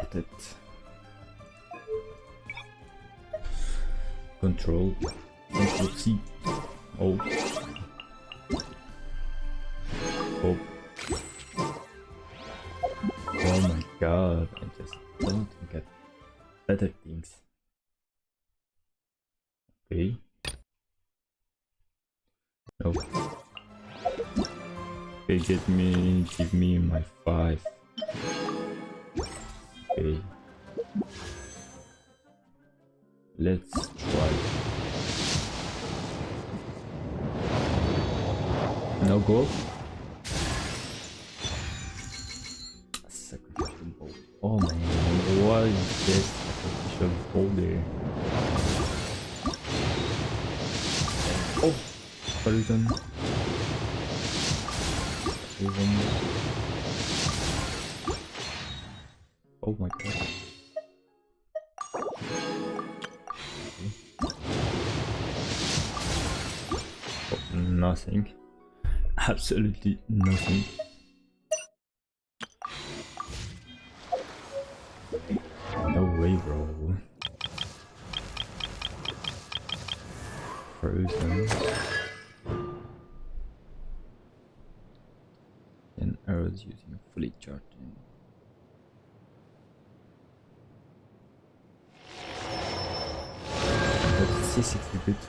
started. Control C. Oh. Oh. Oh my god, I just don't get better things. Okay. No. Okay, give me my 5. Okay. Let's try. No gold. Sacrificial bowl. Oh man, what is this sacrificial bowl there? Oh, Horizon. Oh my god. Oh, nothing. Absolutely nothing. No way, bro. Frozen. 10 arrows using fully charging. That's C60 bit.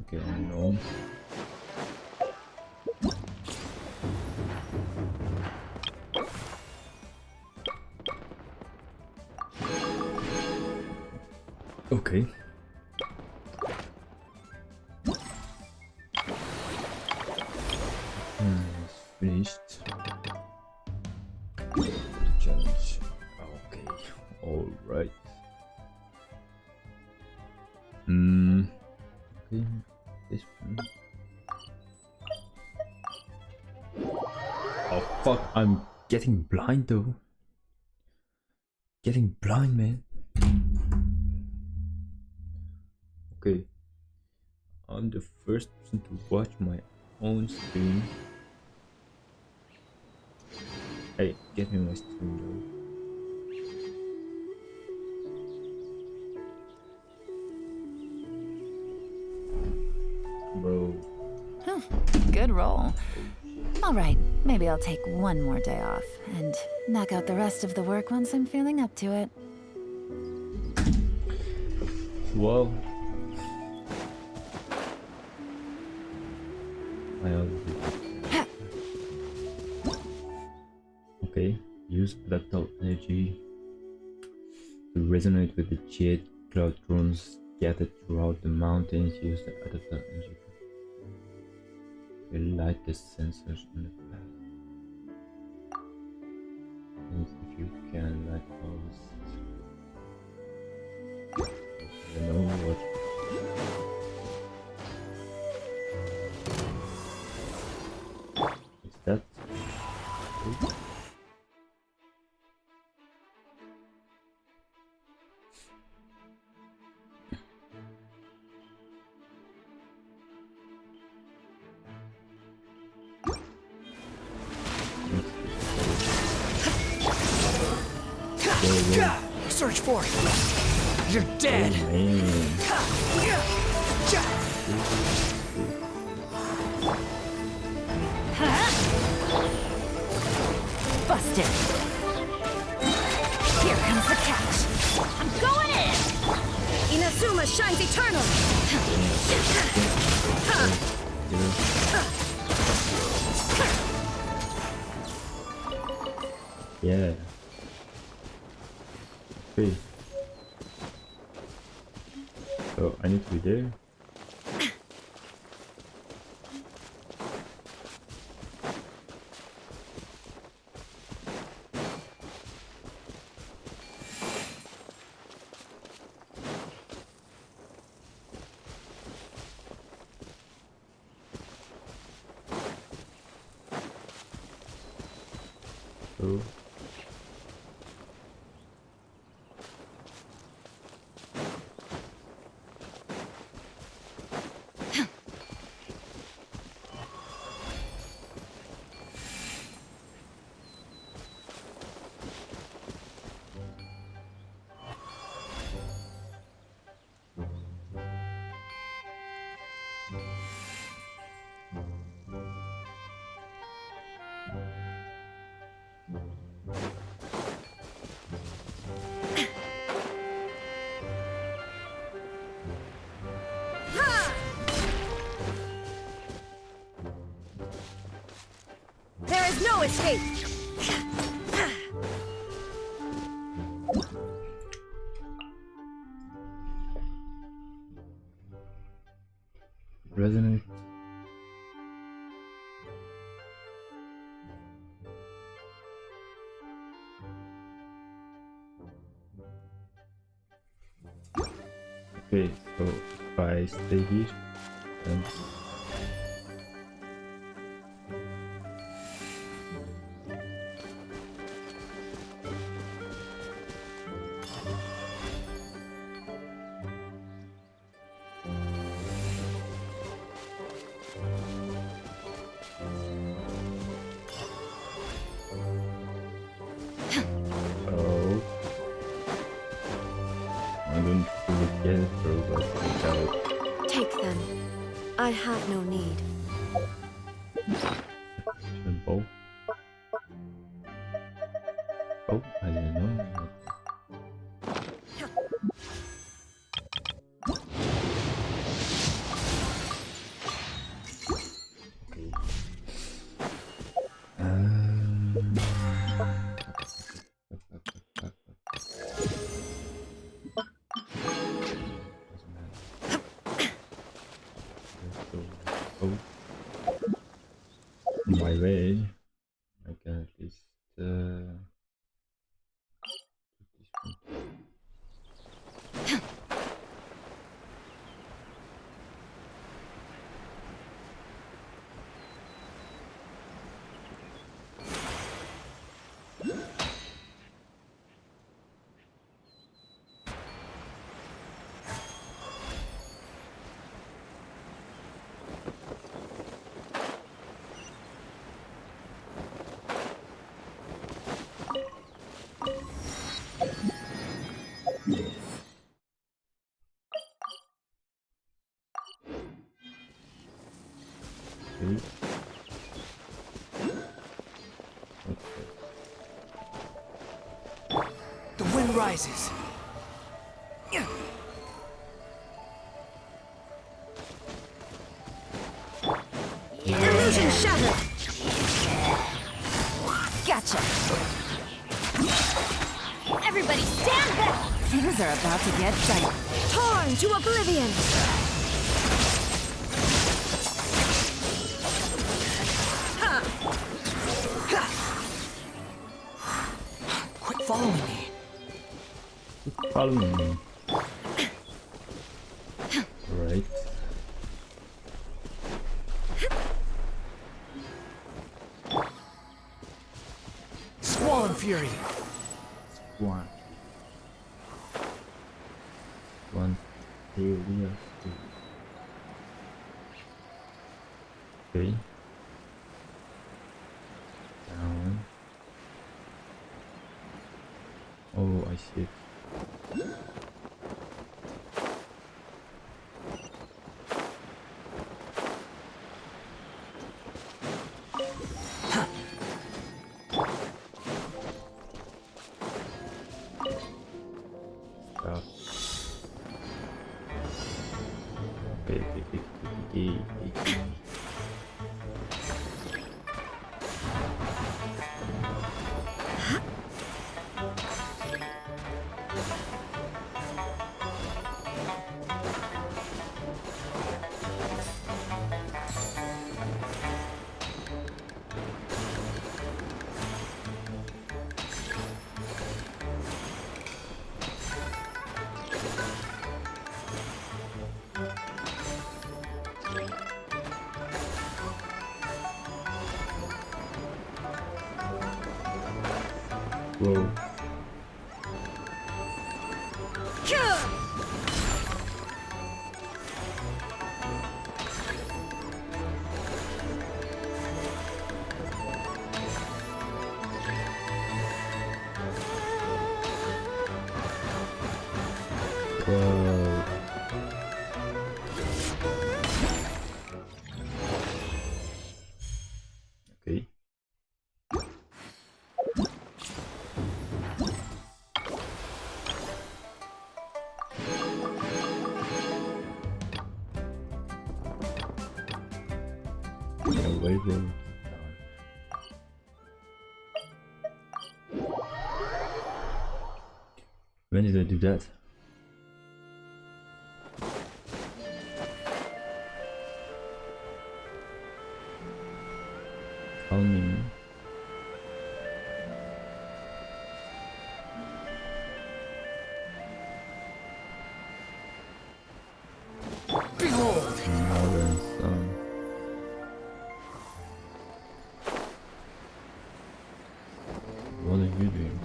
Okay, no. Okay. It's finished. Challenge. Okay. Alright. Okay. This one. Oh fuck, I'm getting blind though. Getting blind, man. Okay. I'm the first person to watch my own stream. Hey, get me my stream though. Bro. Good roll. Alright, maybe I'll take one more day off and knock out the rest of the work once I'm feeling up to it. Well, I already. Okay, use adaptable energy to resonate with the jet cloud drones scattered throughout the mountains. Use the adaptable energy to light the sensors in the path. And if you can light those, I don't know what. Is that? Search for it. You're dead. Busted. Here comes the catch. I'm going in. Inazuma shines eternal. Yeah. Okay. So I need to be there. So No escape! Resonate. Okay, so if I stay here and oh, I don't really get it, bro, but I got it. Take them. I have no need. Simple. Oh, I didn't know. Okay. Doesn't matter. Let's go. Oh, my way. I can at least put this one. Okay. The wind rises. Illusion shattered! Gotcha. Everybody stand back! Things are about to get dicey. Torn to oblivion! Quit following me. Following me. Right. Squall and fury. One. One. Failure. Okay. Down. Oh, I see it. Stop. Okay. Whoa. Whoa. Okay. Railway road down. When did I do that? Calming. Behold! Modern sun. What are you doing?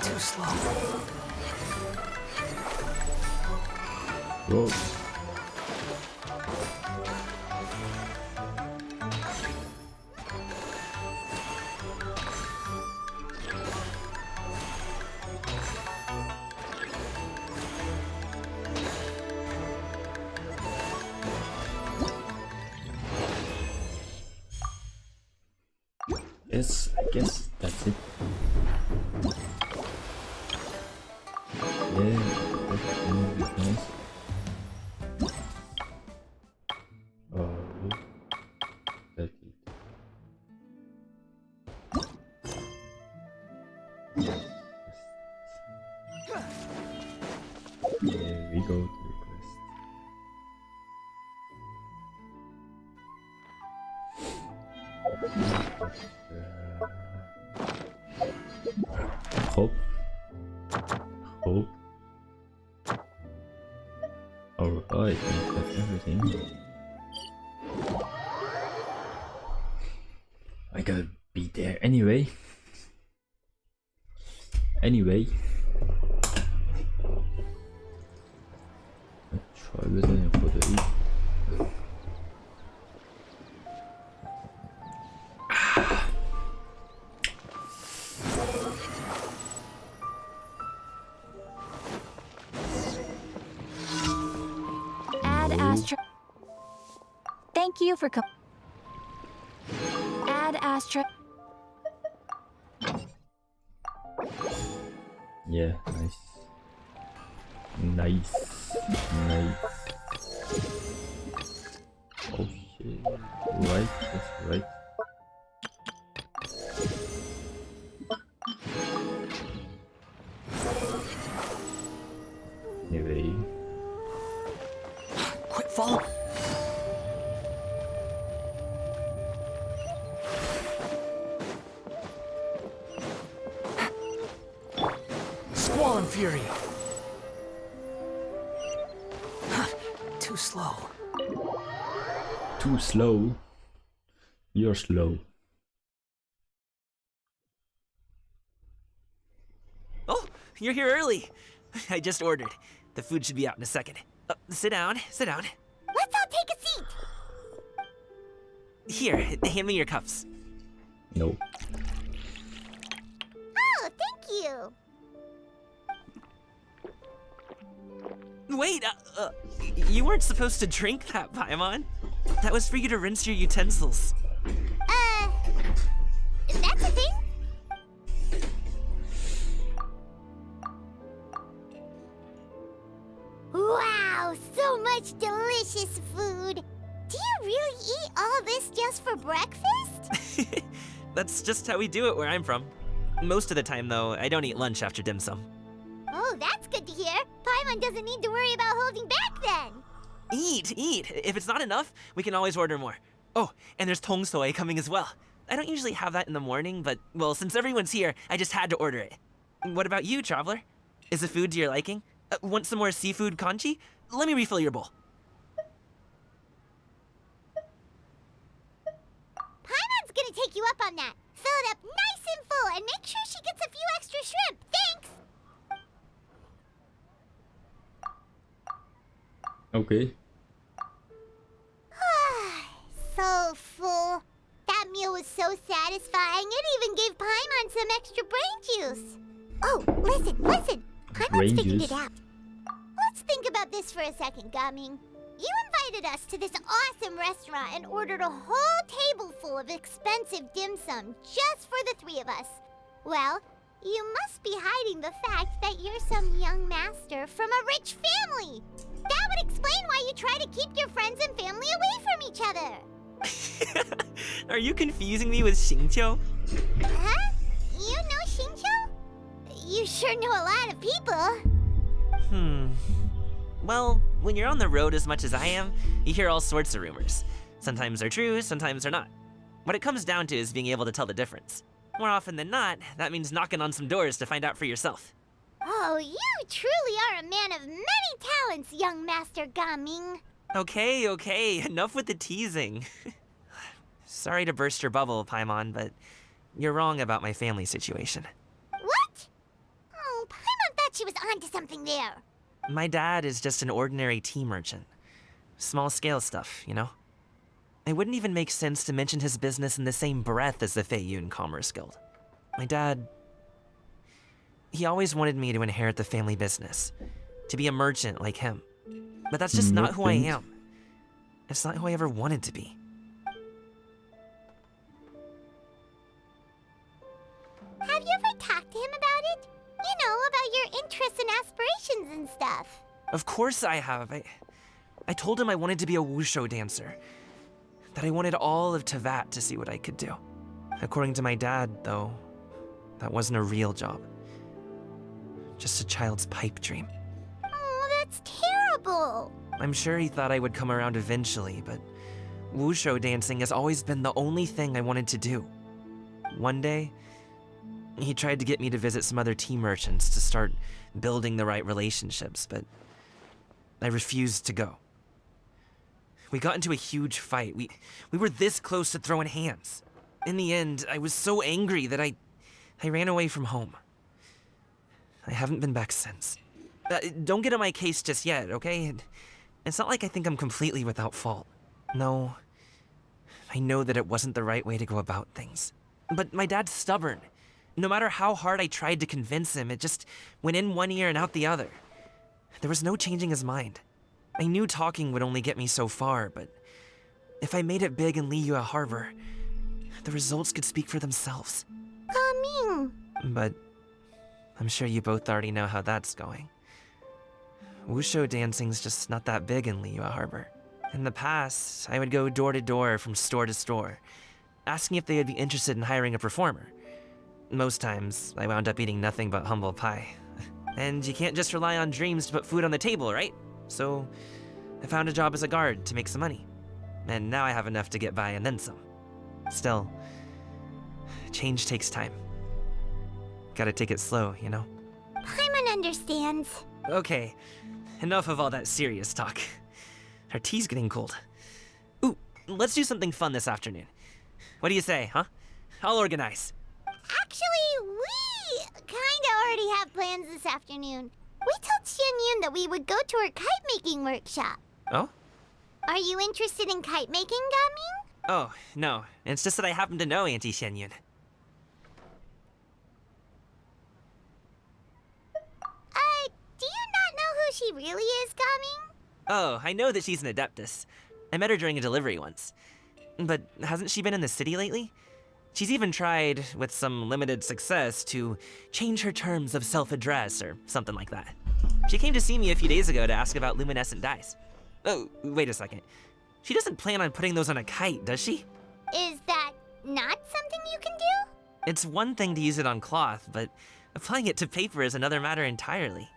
Too slow. Whoa. Yes, I guess that's it. Yeah, that's nice. Oh, that's it. There we go to the quest. Hope. Hope. Alright, that's everything. I gotta be there anyway. Anyway. Try listening for the eat. Add Astra. Thank you for Add Astra. Yeah, nice. Nice. Nice. Oh shit. Right, that's right. Anyway. Quit following. Squall and fury. Too slow. Too slow. You're slow. Oh, you're here early. I just ordered. The food should be out in a second. Sit down, sit down. Let's all take a seat. Here, hand me your cups. No. Oh, thank you. Wait, you weren't supposed to drink that, Paimon. That was for you to rinse your utensils. That's a thing? Wow, so much delicious food. Do you really eat all this just for breakfast? That's just how we do it where I'm from. Most of the time, though, I don't eat lunch after dim sum. Oh, that's good to hear. Paimon doesn't need to worry about holding back then. Eat, eat. If it's not enough, we can always order more. Oh, and there's tong soy coming as well. I don't usually have that in the morning, but, well, since everyone's here, I just had to order it. What about you, traveler? Is the food to your liking? Want some more seafood congee? Let me refill your bowl. Paimon's gonna take you up on that. Fill it up nice and full and make sure she gets a few extra shrimp. Thanks! Okay. So full. That meal was so satisfying, it even gave Paimon some extra brain juice. Oh, listen. Paimon's Brain figured juice? it out. Let's think about this for a second, Gaming. You invited us to this awesome restaurant and ordered a whole table full of expensive dim sum just for the three of us. Well, you must be hiding the fact that you're some young master from a rich family. That would explain why you try to keep your friends and family away from each other. Are you confusing me with Xingqiu? Huh? You know Xingqiu? You sure know a lot of people. Well, when you're on the road as much as I am, you hear all sorts of rumors. Sometimes they're true, sometimes they're not. What it comes down to is being able to tell the difference. More often than not, that means knocking on some doors to find out for yourself. Oh, you truly are a man of many talents, young Master Gaming. Okay, enough with the teasing. Sorry to burst your bubble, Paimon, but you're wrong about my family situation. What? Oh, Paimon thought she was onto something there. My dad is just an ordinary tea merchant. Small scale stuff, you know? It wouldn't even make sense to mention his business in the same breath as the Feiyun Commerce Guild. My dad... he always wanted me to inherit the family business, to be a merchant like him. But that's just not who I am. It's not who I ever wanted to be. Have you ever talked to him about it? You know, about your interests and aspirations and stuff. Of course I have. I told him I wanted to be a wushu dancer. That I wanted all of Tevat to see what I could do. According to my dad, though, that wasn't a real job. Just a child's pipe dream. Oh, that's terrible. I'm sure he thought I would come around eventually, but wushu dancing has always been the only thing I wanted to do. One day, he tried to get me to visit some other tea merchants to start building the right relationships, but I refused to go. We got into a huge fight. We were this close to throwing hands. In the end, I was so angry that I ran away from home. I haven't been back since. Don't get on my case just yet, okay? It's not like I think I'm completely without fault. No, I know that it wasn't the right way to go about things. But my dad's stubborn. No matter how hard I tried to convince him, it just went in one ear and out the other. There was no changing his mind. I knew talking would only get me so far, but if I made it big in Liyue Harbor, the results could speak for themselves. Gaming. But I'm sure you both already know how that's going. Wushu dancing's just not that big in Liyue Harbor. In the past, I would go door to door from store to store, asking if they would be interested in hiring a performer. Most times, I wound up eating nothing but humble pie. And you can't just rely on dreams to put food on the table, right? So I found a job as a guard to make some money. And now I have enough to get by and then some. Still, change takes time. Gotta take it slow, you know? Paimon understands. Okay, enough of all that serious talk. Our tea's getting cold. Ooh, let's do something fun this afternoon. What do you say, huh? I'll organize. Actually, we kinda already have plans this afternoon. We told Xianyun that we would go to her kite-making workshop. Oh? Are you interested in kite-making, Gaming? Oh, no. It's just that I happen to know Auntie Xianyun. Do you not know who she really is, Gaming? Oh, I know that she's an adeptus. I met her during a delivery once. But hasn't she been in the city lately? She's even tried, with some limited success, to change her terms of self-address or something like that. She came to see me a few days ago to ask about luminescent dyes. Oh, wait a second. She doesn't plan on putting those on a kite, does she? Is that not something you can do? It's one thing to use it on cloth, but applying it to paper is another matter entirely.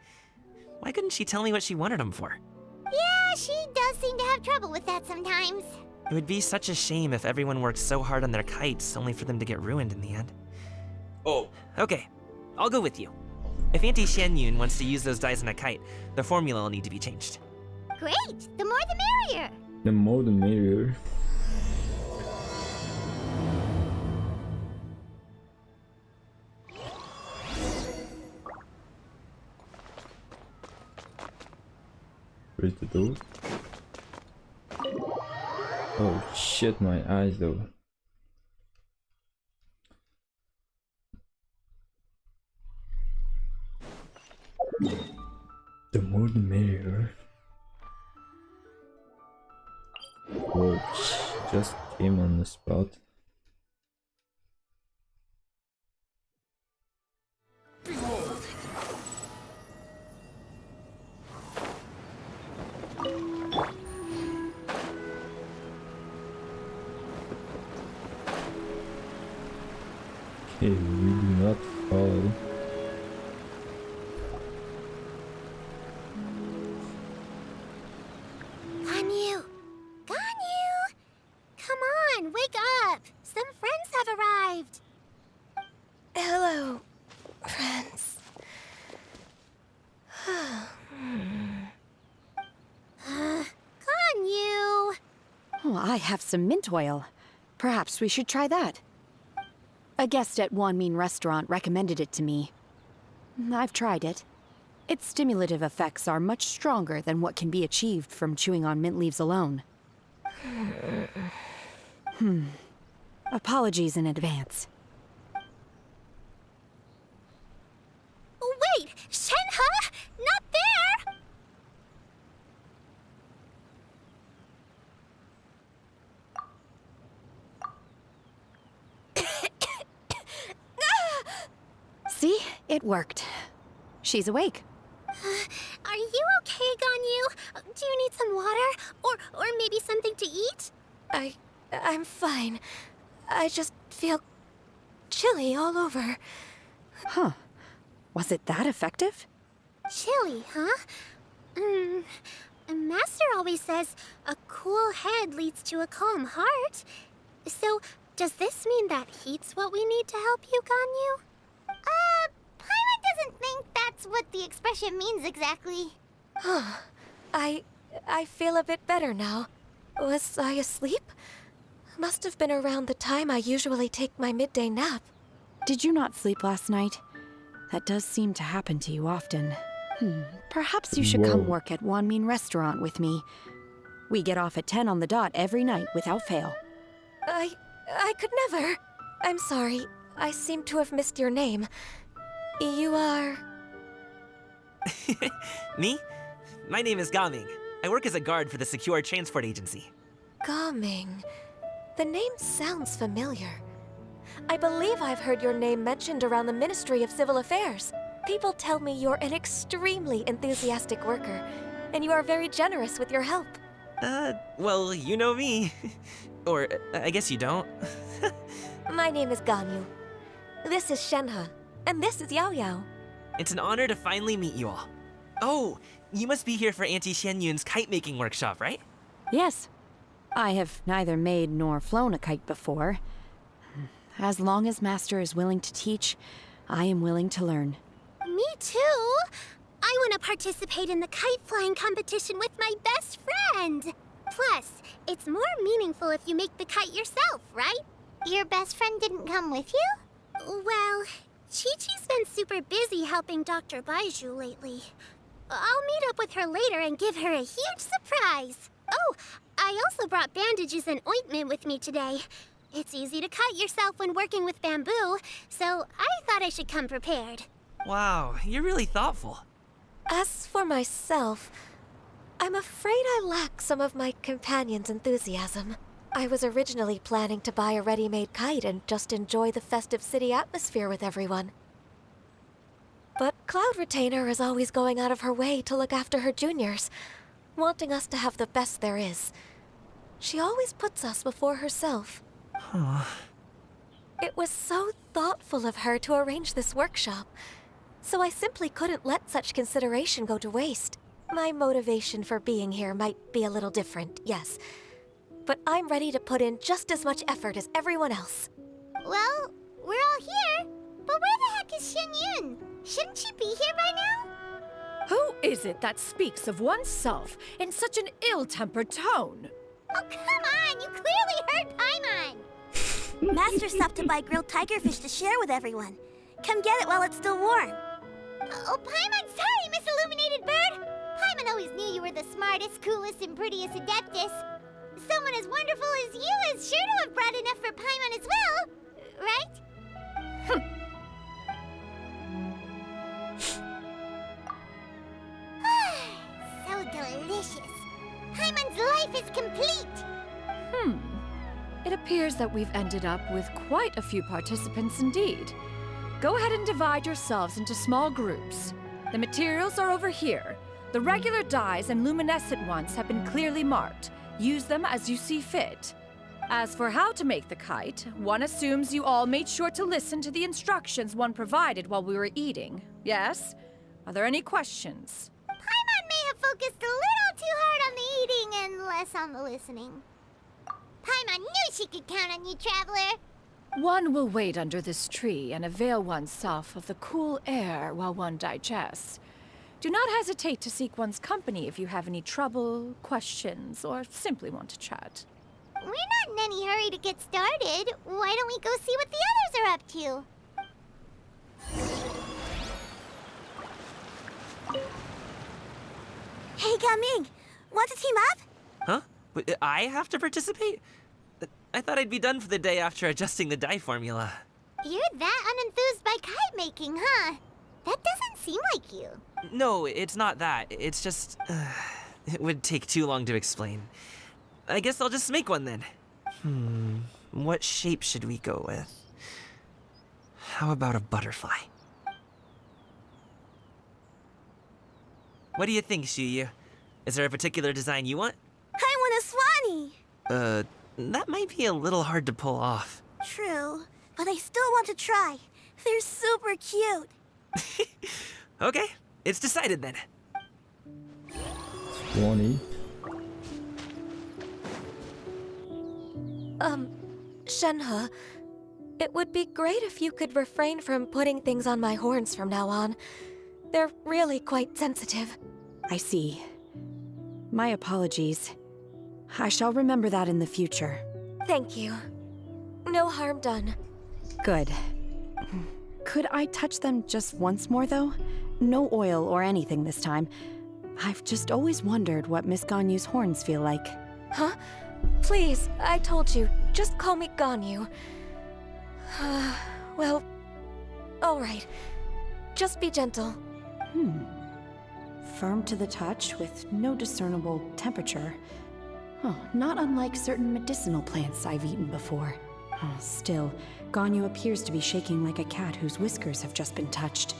Why couldn't she tell me what she wanted them for? Yeah, she does seem to have trouble with that sometimes. It would be such a shame if everyone worked so hard on their kites only for them to get ruined in the end. Oh. Okay, I'll go with you. If Auntie Xianyun wants to use those dyes on a kite, the formula will need to be changed. Great! The more the merrier! The more the merrier. Where's the door? Oh shit, my eyes though. The more the merrier. Whoa, just came on the spot. Okay, we do not follow. Ganyu! Ganyu! Come on, wake up! Some friends have arrived! Hello, friends. Ganyu! Oh, I have some mint oil. Perhaps we should try that. A guest at Wanmin Restaurant recommended it to me. I've tried it. Its stimulative effects are much stronger than what can be achieved from chewing on mint leaves alone. Apologies in advance. Wait! Shenhe! Not there! See? It worked. She's awake. Are you okay, Ganyu? Do you need some water? Or maybe something to eat? I'm fine. I just feel chilly all over. Huh. Was it that effective? Chilly, huh? Master always says a cool head leads to a calm heart. So, does this mean that heat's what we need to help you, Ganyu? Paimon doesn't think that's what the expression means exactly. I feel a bit better now. Was I asleep? Must have been around the time I usually take my midday nap. Did you not sleep last night? That does seem to happen to you often. Perhaps you should come Whoa. work at Wanmin Restaurant with me. We get off at 10 on the dot every night without fail. I could never. I'm sorry. I seem to have missed your name. You are... Me? My name is Gaming. I work as a guard for the Secure Transport Agency. Gaming. The name sounds familiar. I believe I've heard your name mentioned around the Ministry of Civil Affairs. People tell me you're an extremely enthusiastic worker, and you are very generous with your help. Well, you know me. Or, I guess you don't. My name is Ganyu. This is Shenhe, and this is Yao Yao. It's an honor to finally meet you all. Oh, you must be here for Auntie Xianyun's kite-making workshop, right? Yes. I have neither made nor flown a kite before. As long as Master is willing to teach, I am willing to learn. Me too! I want to participate in the kite flying competition with my best friend! Plus, it's more meaningful if you make the kite yourself, right? Your best friend didn't come with you? Well, Chi-Chi's been super busy helping Dr. Baiju lately. I'll meet up with her later and give her a huge surprise. Oh, I also brought bandages and ointment with me today. It's easy to cut yourself when working with bamboo, so I thought I should come prepared. Wow, you're really thoughtful. As for myself, I'm afraid I lack some of my companion's enthusiasm. I was originally planning to buy a ready-made kite and just enjoy the festive city atmosphere with everyone. But Cloud Retainer is always going out of her way to look after her juniors, wanting us to have the best there is. She always puts us before herself. It was so thoughtful of her to arrange this workshop, so I simply couldn't let such consideration go to waste. My motivation for being here might be a little different, yes, but I'm ready to put in just as much effort as everyone else. Well, we're all here, but where the heck is Xianyun? Shouldn't she be here by now? Who is it that speaks of oneself in such an ill-tempered tone? Oh, come on! You clearly heard Paimon! Master stopped to buy grilled tigerfish to share with everyone. Come get it while it's still warm. Oh, Paimon, sorry, Miss Illuminated Bird! Paimon always knew you were the smartest, coolest, and prettiest Adeptus. Someone as wonderful as you is sure to have brought enough for Paimon as well, right? So delicious. Paimon's life is complete. It appears that we've ended up with quite a few participants indeed. Go ahead and divide yourselves into small groups. The materials are over here. The regular dyes and luminescent ones have been clearly marked. Use them as you see fit. As for how to make the kite, one assumes you all made sure to listen to the instructions one provided while we were eating. Yes? Are there any questions? Paimon may have focused a little too hard on the eating and less on the listening. Paimon knew she could count on you, Traveler. One will wait under this tree and avail oneself of the cool air while one digests. Do not hesitate to seek one's company if you have any trouble, questions, or simply want to chat. We're not in any hurry to get started. Why don't we go see what the others are up to? Hey, Gaming, want to team up? Huh? I have to participate? I thought I'd be done for the day after adjusting the dye formula. You're that unenthused by kite making, huh? That doesn't seem like you. No, it's not that. It's just... it would take too long to explain. I guess I'll just make one then. What shape should we go with? How about a butterfly? What do you think, Shuyu? Is there a particular design you want? I want a swanee. That might be a little hard to pull off. True, but I still want to try. They're super cute. Okay, it's decided then. Swanee. Shenhe, it would be great if you could refrain from putting things on my horns from now on. They're really quite sensitive. I see. My apologies. I shall remember that in the future. Thank you. No harm done. Good. Could I touch them just once more, though? No oil or anything this time. I've just always wondered what Miss Ganyu's horns feel like. Huh? Please, I told you. Just call me Ganyu. Well, all right. Just be gentle. Firm to the touch with no discernible temperature. Oh, not unlike certain medicinal plants I've eaten before. Still, Ganyu appears to be shaking like a cat whose whiskers have just been touched.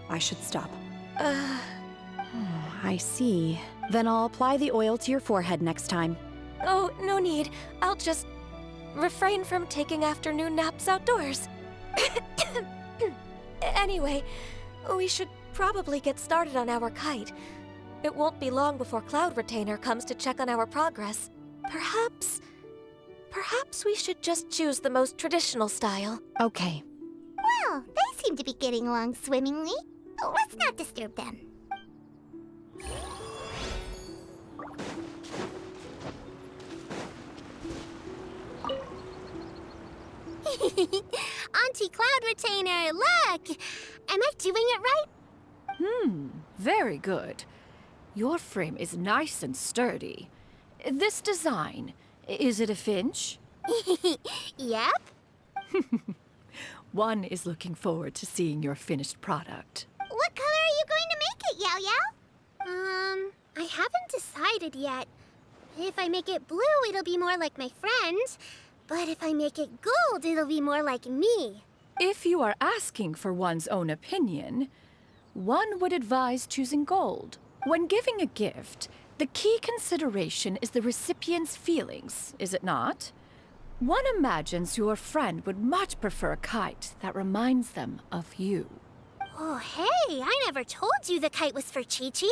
I should stop. I see. Then I'll apply the oil to your forehead next time. Oh, no need. I'll just refrain from taking afternoon naps outdoors. Anyway, we should probably get started on our kite. It won't be long before Cloud Retainer comes to check on our progress. Perhaps we should just choose the most traditional style. Okay. Well, they seem to be getting along swimmingly. Let's not disturb them. Auntie Cloud Retainer, look! Am I doing it right? Very good. Your frame is nice and sturdy. This design, is it a finch? Yep. One is looking forward to seeing your finished product. What color are you going to make it, Yao Yao? I haven't decided yet. If I make it blue, it'll be more like my friend. But if I make it gold, it'll be more like me. If you are asking for one's own opinion, one would advise choosing gold. When giving a gift, the key consideration is the recipient's feelings, is it not? One imagines your friend would much prefer a kite that reminds them of you. Oh, hey, I never told you the kite was for Chi-Chi.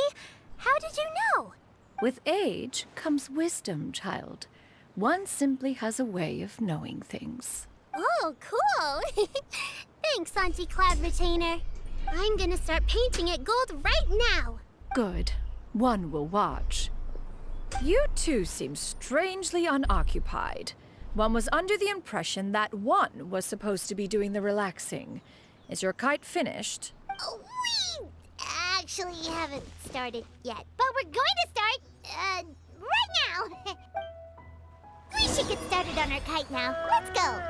How did you know? With age comes wisdom, child. One simply has a way of knowing things. Oh, cool. Thanks, Auntie Cloud Retainer. I'm gonna start painting it gold right now. Good. One will watch. You two seem strangely unoccupied. One was under the impression that one was supposed to be doing the relaxing. Is your kite finished? We actually haven't started yet, but we're going to start, right now. on our kite now. Let's go.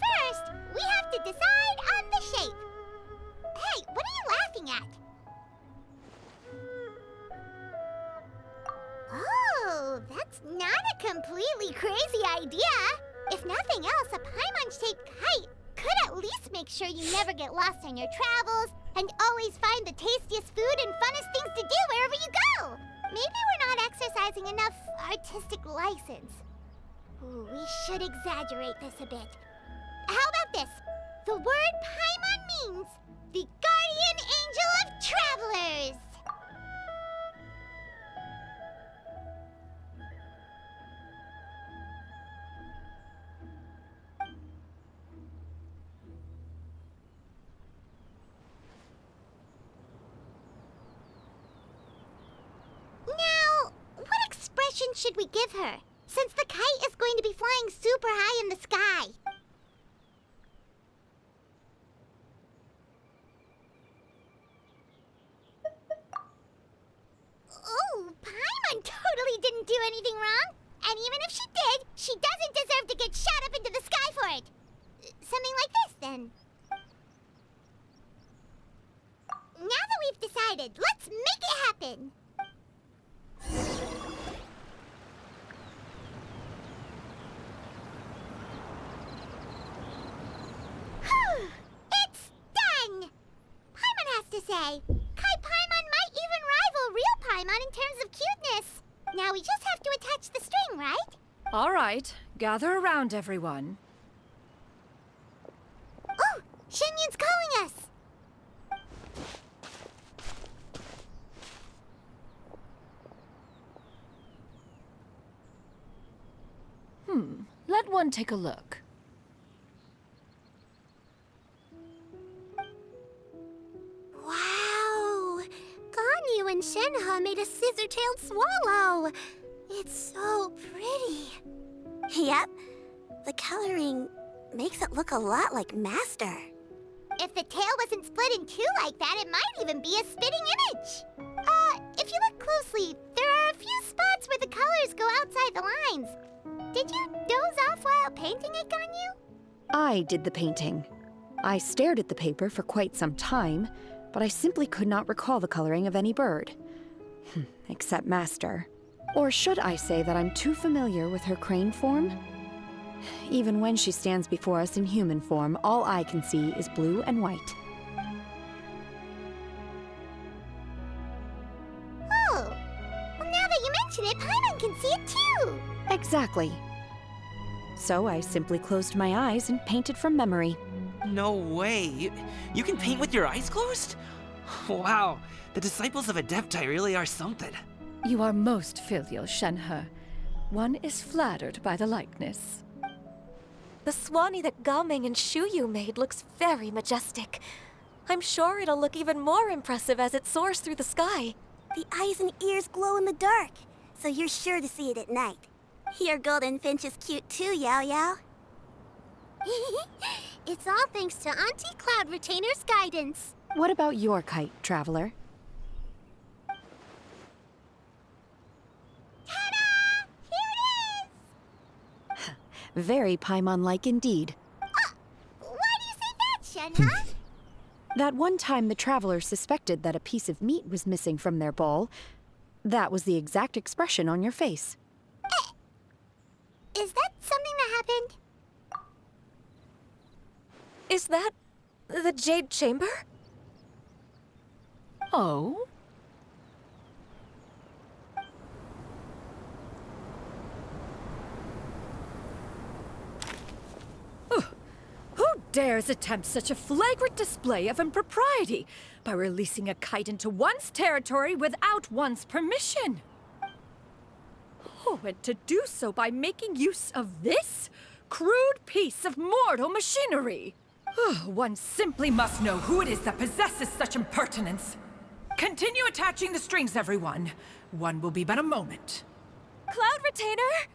First, we have to decide on the shape. Hey, what are you laughing at? Oh, that's not a completely crazy idea. If nothing else, a Paimon-shaped kite could at least make sure you never get lost on your travels and always find the tastiest food and funnest things to do wherever you go. Maybe we're not exercising enough artistic license. Ooh, we should exaggerate this a bit. How about this? The word Paimon means the guardian angel of travelers. Now, what expression should we give her, since the kite is going to be flying super high in the sky? Oh, Paimon totally didn't do anything wrong. And even if she did, she doesn't deserve to get shot up into the sky for it. Something like this, then. Now that we've decided, let's make it happen. It's done! Paimon has to say, Kai Paimon might even rival real Paimon in terms of cuteness. Now we just have to attach the string, right? All right, gather around, everyone. Oh, Shenyun's calling us! Let one take a look. Wow! Ganyu and Shenhe made a scissor-tailed swallow. It's so pretty. Yep. The coloring makes it look a lot like Master. If the tail wasn't split in two like that, it might even be a spitting image. If you look closely, there are a few spots where the colors go outside the lines. Did you doze off while painting it, Ganyu? I did the painting. I stared at the paper for quite some time, but I simply could not recall the coloring of any bird. Except Master. Or should I say that I'm too familiar with her crane form? Even when she stands before us in human form, all I can see is blue and white. Oh, well, now that you mention it, Paimon can see it too. Exactly. So I simply closed my eyes and painted from memory. No way. You can paint with your eyes closed? Wow, the disciples of Adepti really are something. You are most filial, Shenhe. One is flattered by the likeness. The Swanee that Gaming and Shuyu made looks very majestic. I'm sure it'll look even more impressive as it soars through the sky. The eyes and ears glow in the dark, so you're sure to see it at night. Your golden finch is cute too, Yao Yao. It's all thanks to Auntie Cloud Retainer's guidance. What about your kite, Traveler? Ta-da! Here it is! Very Paimon-like indeed. Why do you say that, Shenhe? That one time the Traveler suspected that a piece of meat was missing from their bowl, that was the exact expression on your face. Is that something that happened? Is that the Jade Chamber? Oh? Who dares attempt such a flagrant display of impropriety by releasing a kite into one's territory without one's permission? Oh, and to do so by making use of this crude piece of mortal machinery. One simply must know who it is that possesses such impertinence. Continue attaching the strings, everyone. One will be but a moment. Cloud Retainer?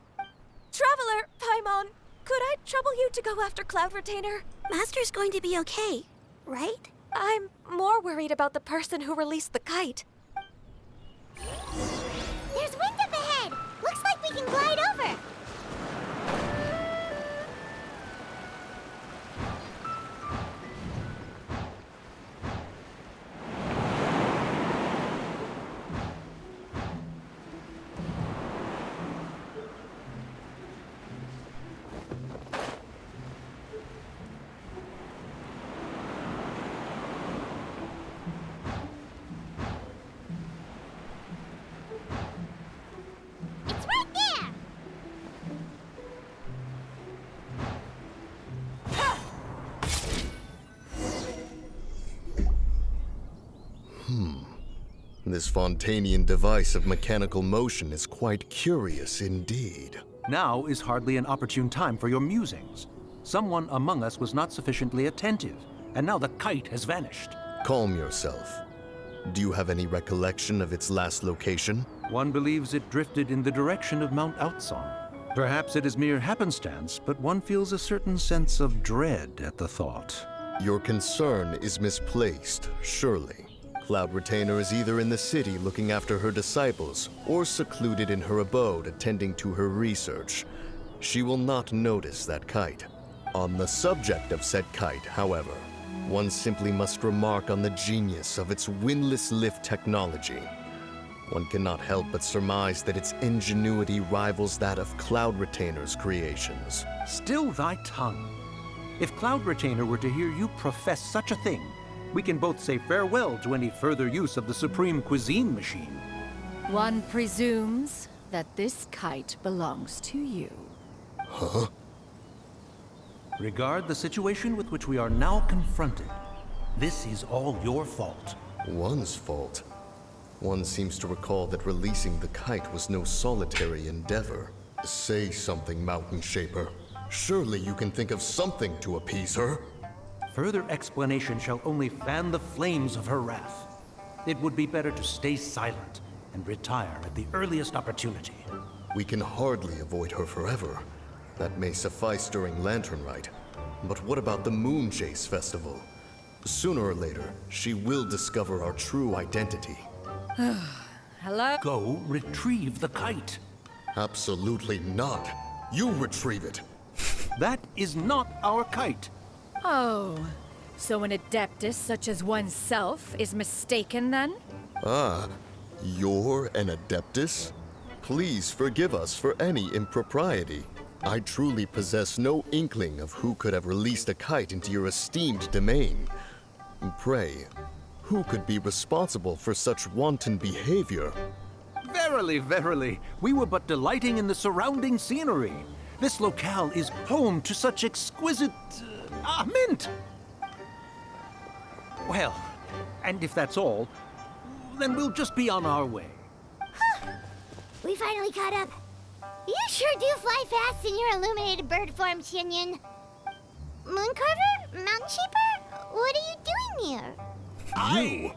Traveler, Paimon, could I trouble you to go after Cloud Retainer? Master's going to be okay, right? I'm more worried about the person who released the kite. This Fontanian device of mechanical motion is quite curious indeed. Now is hardly an opportune time for your musings. Someone among us was not sufficiently attentive, and now the kite has vanished. Calm yourself. Do you have any recollection of its last location? One believes it drifted in the direction of Mount Outsong. Perhaps it is mere happenstance, but one feels a certain sense of dread at the thought. Your concern is misplaced, surely. Cloud Retainer is either in the city looking after her disciples, or secluded in her abode attending to her research. She will not notice that kite. On the subject of said kite, however, one simply must remark on the genius of its windless lift technology. One cannot help but surmise that its ingenuity rivals that of Cloud Retainer's creations. Still thy tongue. If Cloud Retainer were to hear you profess such a thing, we can both say farewell to any further use of the Supreme Cuisine Machine. One presumes that this kite belongs to you. Huh? Regard the situation with which we are now confronted. This is all your fault. One's fault? One seems to recall that releasing the kite was no solitary endeavor. Say something, Mountain Shaper. Surely you can think of something to appease her. Further explanation shall only fan the flames of her wrath. It would be better to stay silent and retire at the earliest opportunity. We can hardly avoid her forever. That may suffice during Lantern Rite. But what about the Moon Chase Festival? Sooner or later, she will discover our true identity. Hello? Go retrieve the kite. Absolutely not. You retrieve it. That is not our kite. Oh, so an adeptus such as oneself is mistaken then? Ah, you're an Adeptus? Please forgive us for any impropriety. I truly possess no inkling of who could have released a kite into your esteemed domain. Pray, who could be responsible for such wanton behavior? Verily, verily, we were but delighting in the surrounding scenery. This locale is home to such exquisite... mint! Well, and if that's all, then we'll just be on our way. We finally caught up. You sure do fly fast in your illuminated bird form, Shinyan. Mooncarver? Mountain Shaper? What are you doing here? You?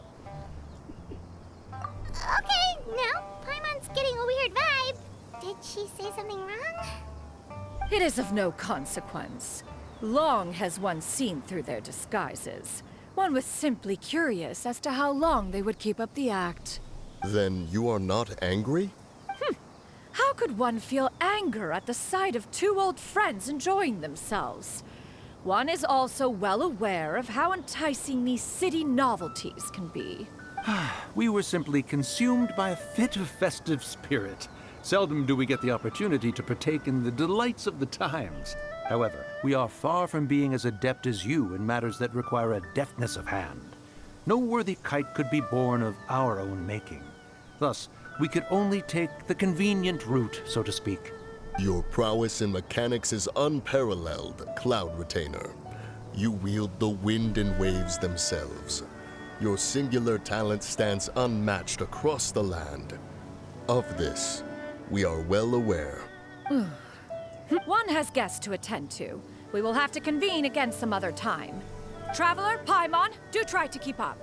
Okay, now Paimon's getting a weird vibe. Did she say something wrong? It is of no consequence. Long has one seen through their disguises. One was simply curious as to how long they would keep up the act. Then you are not angry? How could one feel anger at the sight of two old friends enjoying themselves? One is also well aware of how enticing these city novelties can be. We were simply consumed by a fit of festive spirit. Seldom do we get the opportunity to partake in the delights of the times. However, we are far from being as adept as you in matters that require a deftness of hand. No worthy kite could be born of our own making. Thus, we could only take the convenient route, so to speak. Your prowess in mechanics is unparalleled, Cloud Retainer. You wield the wind and waves themselves. Your singular talent stands unmatched across the land. Of this, we are well aware. One has guests to attend to. We will have to convene again some other time. Traveler, Paimon, do try to keep up.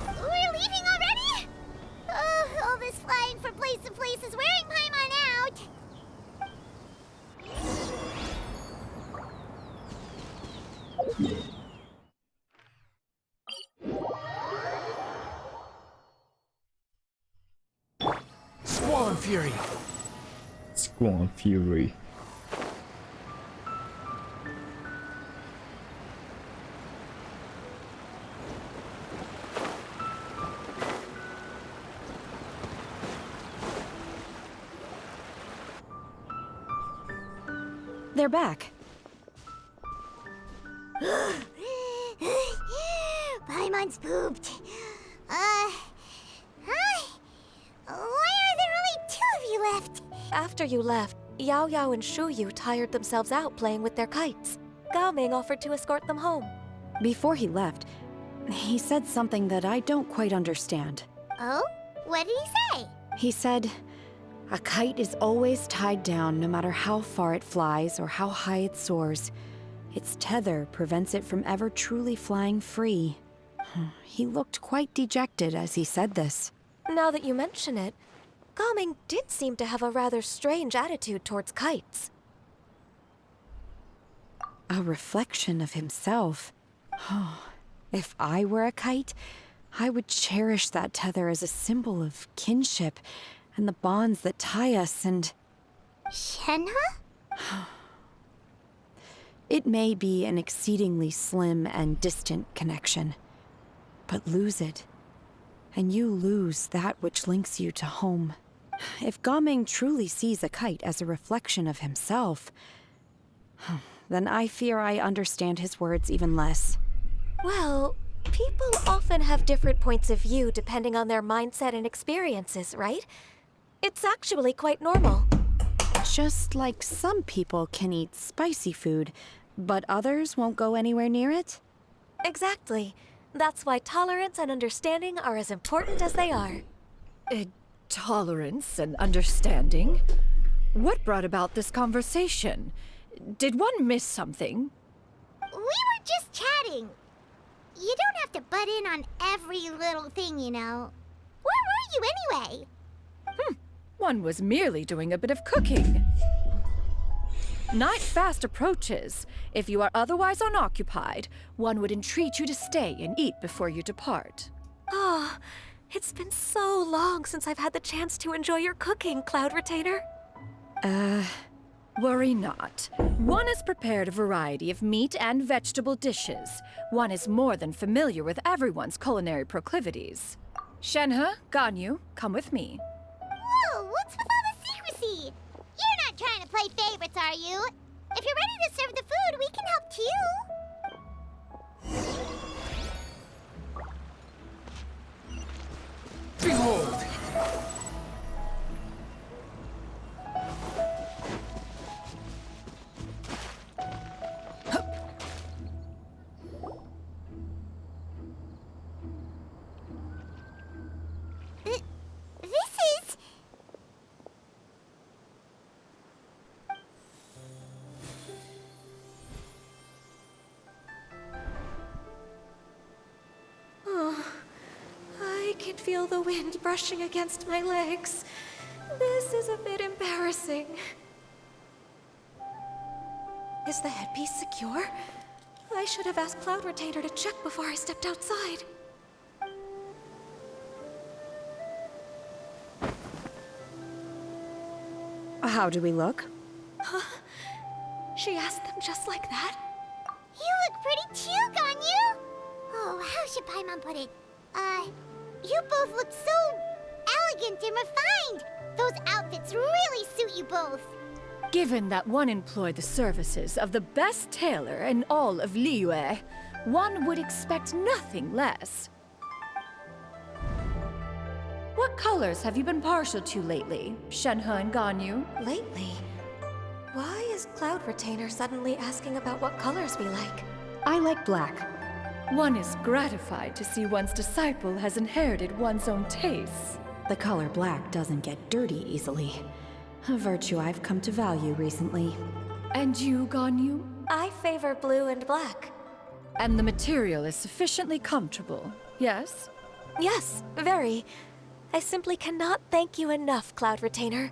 We're leaving already? All this flying from place to place is wearing Paimon out. Squall and Fury. Squall and Fury. They're back. Paimon's pooped. Hi. Why are there only two of you left? After you left, Yao Yao and Shu Yu tired themselves out playing with their kites. Gao Ming offered to escort them home. Before he left, He said something that I don't quite understand. Oh? What did he say? He said, a kite is always tied down no matter how far it flies or how high it soars. Its tether prevents it from ever truly flying free. He looked quite dejected as he said this. Now that you mention it, Gaming did seem to have a rather strange attitude towards kites. A reflection of himself. If I were a kite, I would cherish that tether as a symbol of kinship and the bonds that tie us and... Shenhe? It may be an exceedingly slim and distant connection, but lose it, and you lose that which links you to home. If Gaming truly sees a kite as a reflection of himself, then I fear I understand his words even less. Well, people often have different points of view depending on their mindset and experiences, right? It's actually quite normal. Just like some people can eat spicy food, but others won't go anywhere near it? Exactly. That's why tolerance and understanding are as important as they are. Tolerance and understanding? What brought about this conversation? Did one miss something? We were just chatting. You don't have to butt in on every little thing, you know. Where were you anyway? One was merely doing a bit of cooking. Night fast approaches. If you are otherwise unoccupied, one would entreat you to stay and eat before you depart. Oh, it's been so long since I've had the chance to enjoy your cooking, Cloud Retainer. Worry not. One has prepared a variety of meat and vegetable dishes. One is more than familiar with everyone's culinary proclivities. Shenhe, Ganyu, come with me. Whoa, what's with all the secrecy? You're not trying to play favorites, are you? If you're ready to serve the food, we can help too. Behold! This is... Oh, I can feel the wind brushing against my legs. This is a bit embarrassing. Is the headpiece secure? I should have asked Cloud Retainer to check before I stepped outside. How do we look? She asked them just like that? You look pretty too, Ganyu! Oh, how should Paimon put it? You both look so elegant and refined! Those outfits really suit you both! Given that one employed the services of the best tailor in all of Liyue, one would expect nothing less. What colors have you been partial to lately, Shenhe and Ganyu? Lately? Why is Cloud Retainer suddenly asking about what colors we like? I like black. One is gratified to see one's disciple has inherited one's own tastes. The color black doesn't get dirty easily. A virtue I've come to value recently. And you, Ganyu? I favor blue and black. And the material is sufficiently comfortable, yes? Yes, very. I simply cannot thank you enough, Cloud Retainer,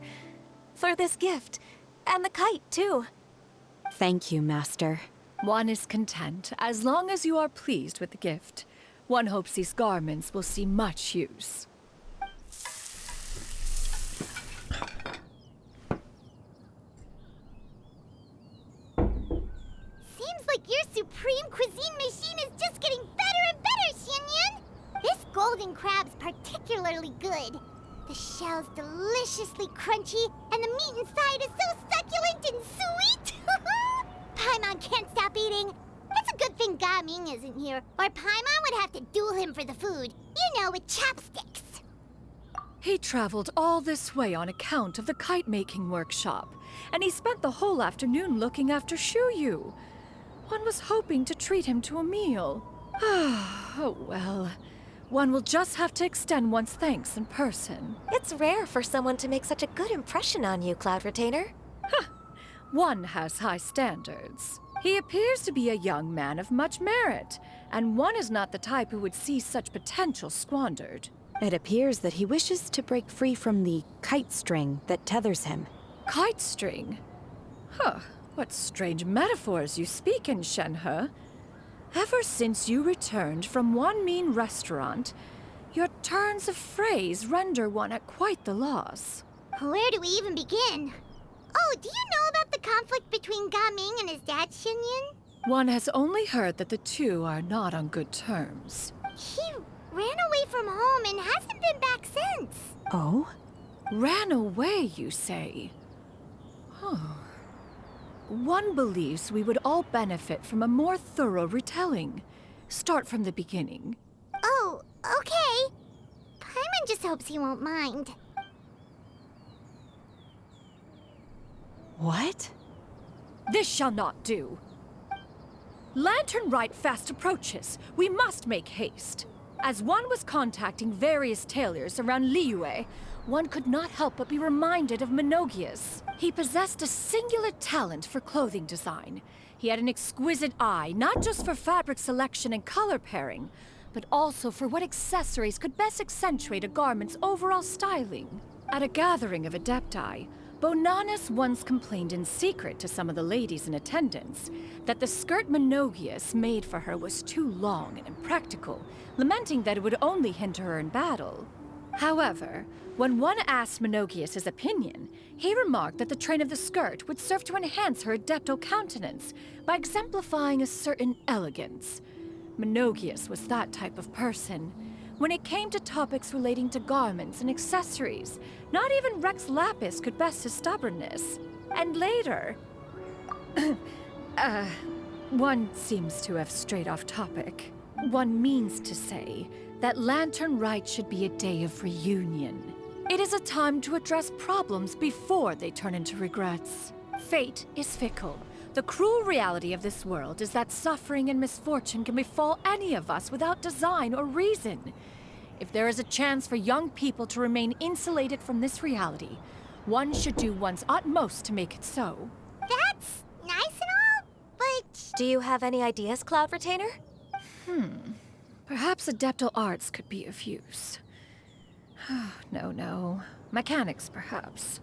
for this gift. And the kite, too. Thank you, Master. One is content, as long as you are pleased with the gift. One hopes these garments will see much use. Seems like your supreme cuisine machine is just getting better and better, Xianyun! This golden crab's particularly good. The shell's deliciously crunchy, and the meat inside is so succulent and sweet! Paimon can't stop eating. It's a good thing Gaming isn't here, or Paimon would have to duel him for the food. You know, with chopsticks. He traveled all this way on account of the kite-making workshop, and he spent the whole afternoon looking after Shuyu. One was hoping to treat him to a meal. Oh, well. One will just have to extend one's thanks in person. It's rare for someone to make such a good impression on you, Cloud Retainer. One has high standards. He appears to be a young man of much merit, and one is not the type who would see such potential squandered. It appears that he wishes to break free from the kite string that tethers him. Kite string? Huh, what strange metaphors you speak in, Shenhe. Ever since you returned from one mean restaurant, your turns of phrase render one at quite the loss. Where do we even begin? Oh, do you know about the conflict between Gaming and his dad, Xinyan? One has only heard that the two are not on good terms. He ran away from home and hasn't been back since. Oh? Ran away, you say? Huh. One believes we would all benefit from a more thorough retelling. Start from the beginning. Oh, okay. Paimon just hopes he won't mind. What? This shall not do. Lantern Rite fast approaches. We must make haste. As one was contacting various tailors around Liyue, one could not help but be reminded of Menogias. He possessed a singular talent for clothing design. He had an exquisite eye, not just for fabric selection and color pairing, but also for what accessories could best accentuate a garment's overall styling. At a gathering of Adepti, Bonanis once complained in secret to some of the ladies in attendance that the skirt Menogias made for her was too long and impractical, lamenting that it would only hinder her in battle. However, when one asked Menogias his opinion, he remarked that the train of the skirt would serve to enhance her adeptal countenance by exemplifying a certain elegance. Menogias was that type of person. When it came to topics relating to garments and accessories, not even Rex Lapis could best his stubbornness. And later... one seems to have strayed off topic. One means to say that Lantern Rite should be a day of reunion. It is a time to address problems before they turn into regrets. Fate is fickle. The cruel reality of this world is that suffering and misfortune can befall any of us without design or reason. If there is a chance for young people to remain insulated from this reality, one should do one's utmost to make it so. That's nice and all, but... Do you have any ideas, Cloud Retainer? Perhaps adeptal arts could be of use. No. Mechanics, perhaps.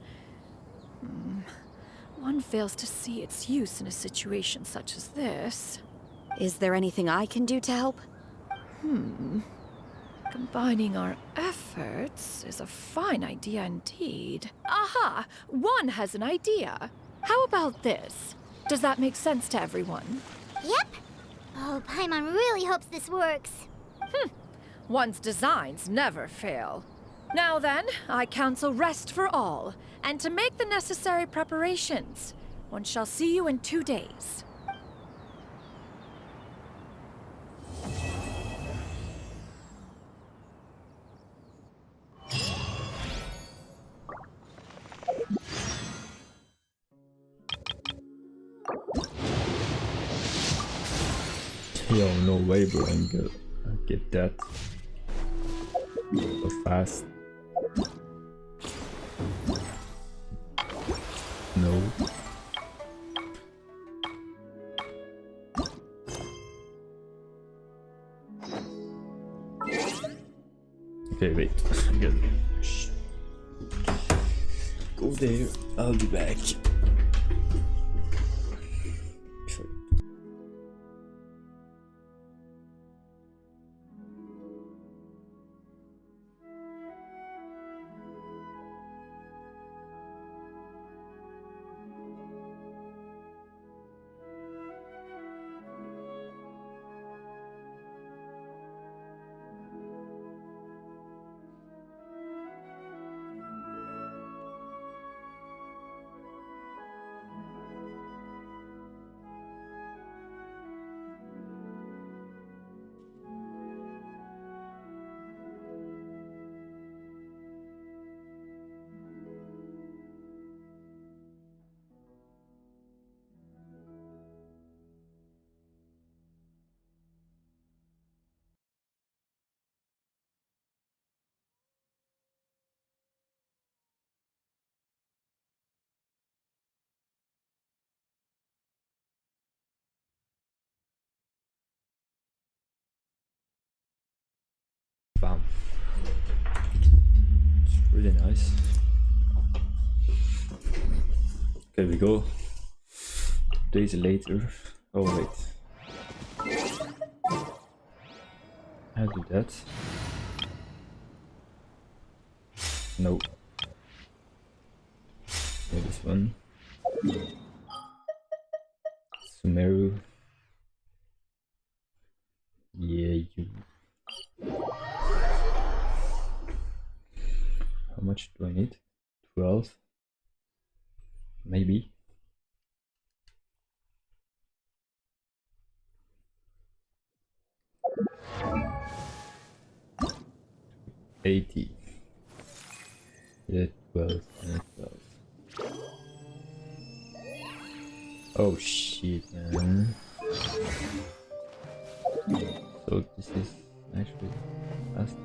One fails to see its use in a situation such as this. Is there anything I can do to help? Combining our efforts is a fine idea indeed. Aha! One has an idea. How about this? Does that make sense to everyone? Yep. Oh, Paimon really hopes this works. One's designs never fail. Now then, I counsel rest for all, and to make the necessary preparations. One shall see you in 2 days. Yo, no way, bro. I'm gonna get that so fast. No. Okay, wait. I'm gonna go there. I'll be back. really nice. Okay, we go. Days later. Oh wait. I'll do that. No. Okay, this one. Sumeru. Yeah, you. How much do I need? 12? Maybe. $80. Yeah, 12 and 12. Oh shit, man. So this is actually fast.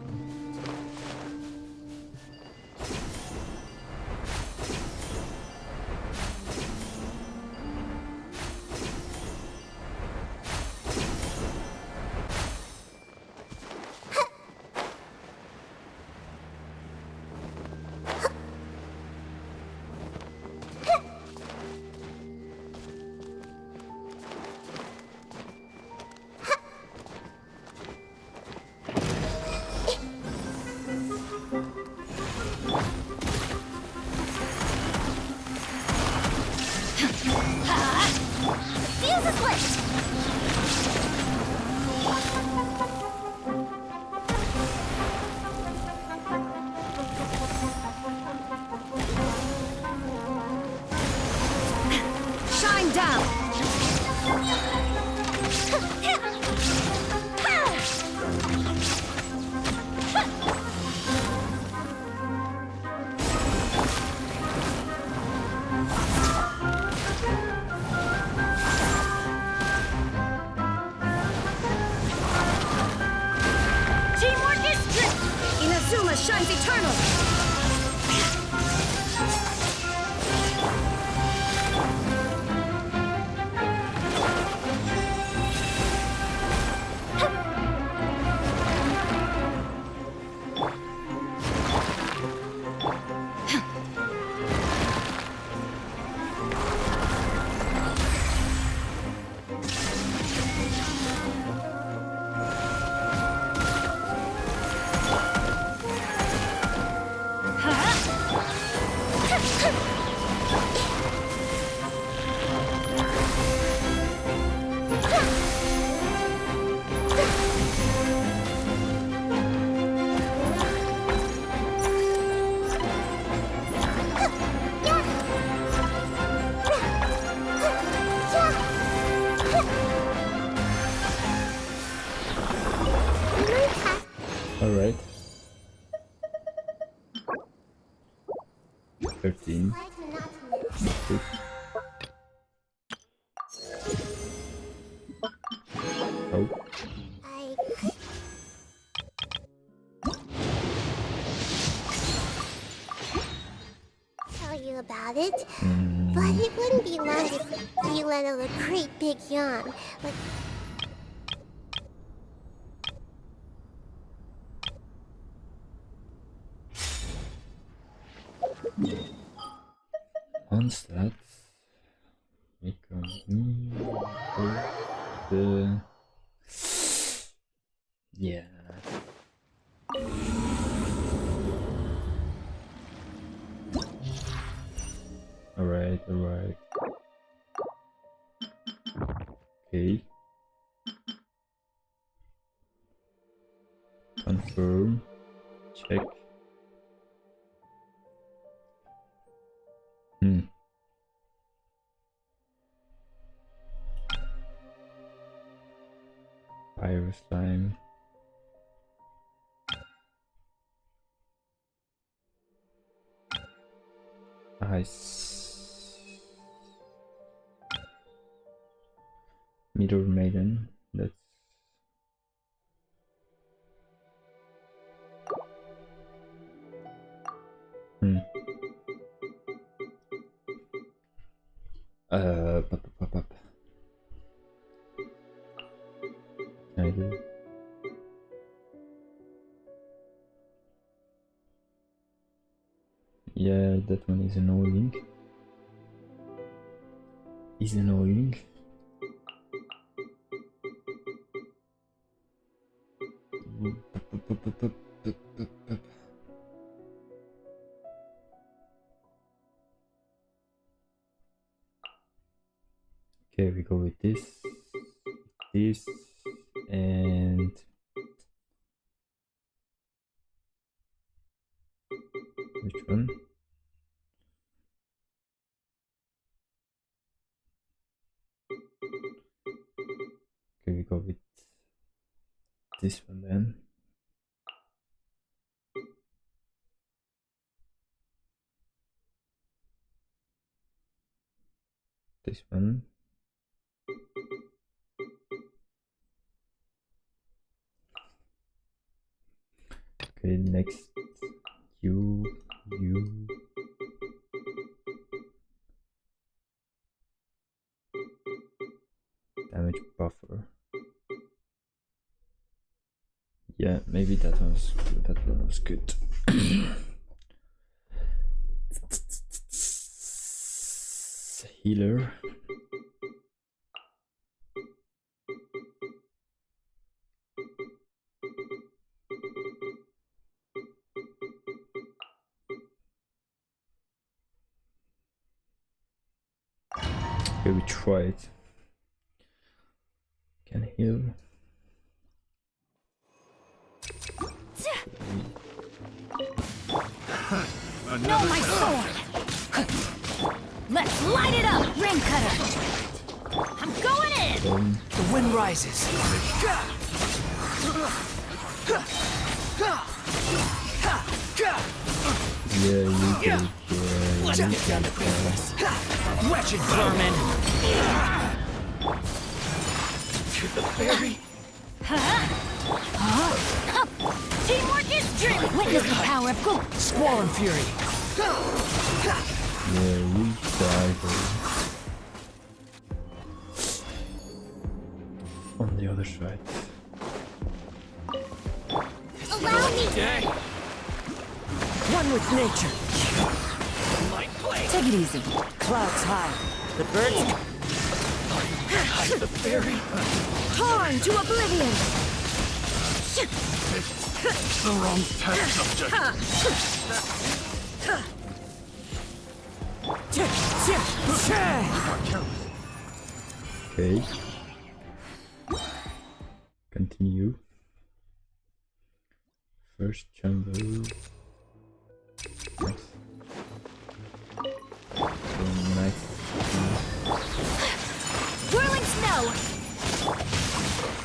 Fuse is lit! Shine down! Teamwork is strict! Inazuma shines eternal! Alright. 13. Good. Oh. I tell you about it, but it wouldn't be long if you let out a great big yawn. Like, Once that's we continue the yeah. Alright, alright. Okay. Confirm. Check. Fire slime. Ice. Meteor Maiden. That's Pop. Can I do? Yeah, that one is annoying. Is annoying. Okay, we go with this, and which one? Okay, we go with this one then. This one. Okay, next you damage buffer. Yeah, maybe that one was good. That one was good. Healer. Okay, we try it. Can heal. No, my sword! Let's light it up, ring cutter! I'm going in! The wind rises. Yeah, you can. Let's get down to business. Wretched vermin! To the fairy. Teamwork is true! Witness the power of gold! Squall and fury. Yeah, we die. On the other side. Allow me. Day. One with nature. Light blade. Take it easy. Clouds high. The birds Hide the fairy. torn to oblivion. The wrong test subject. Okay. Continue. First chamber. Nice. Nice. Whirling snow!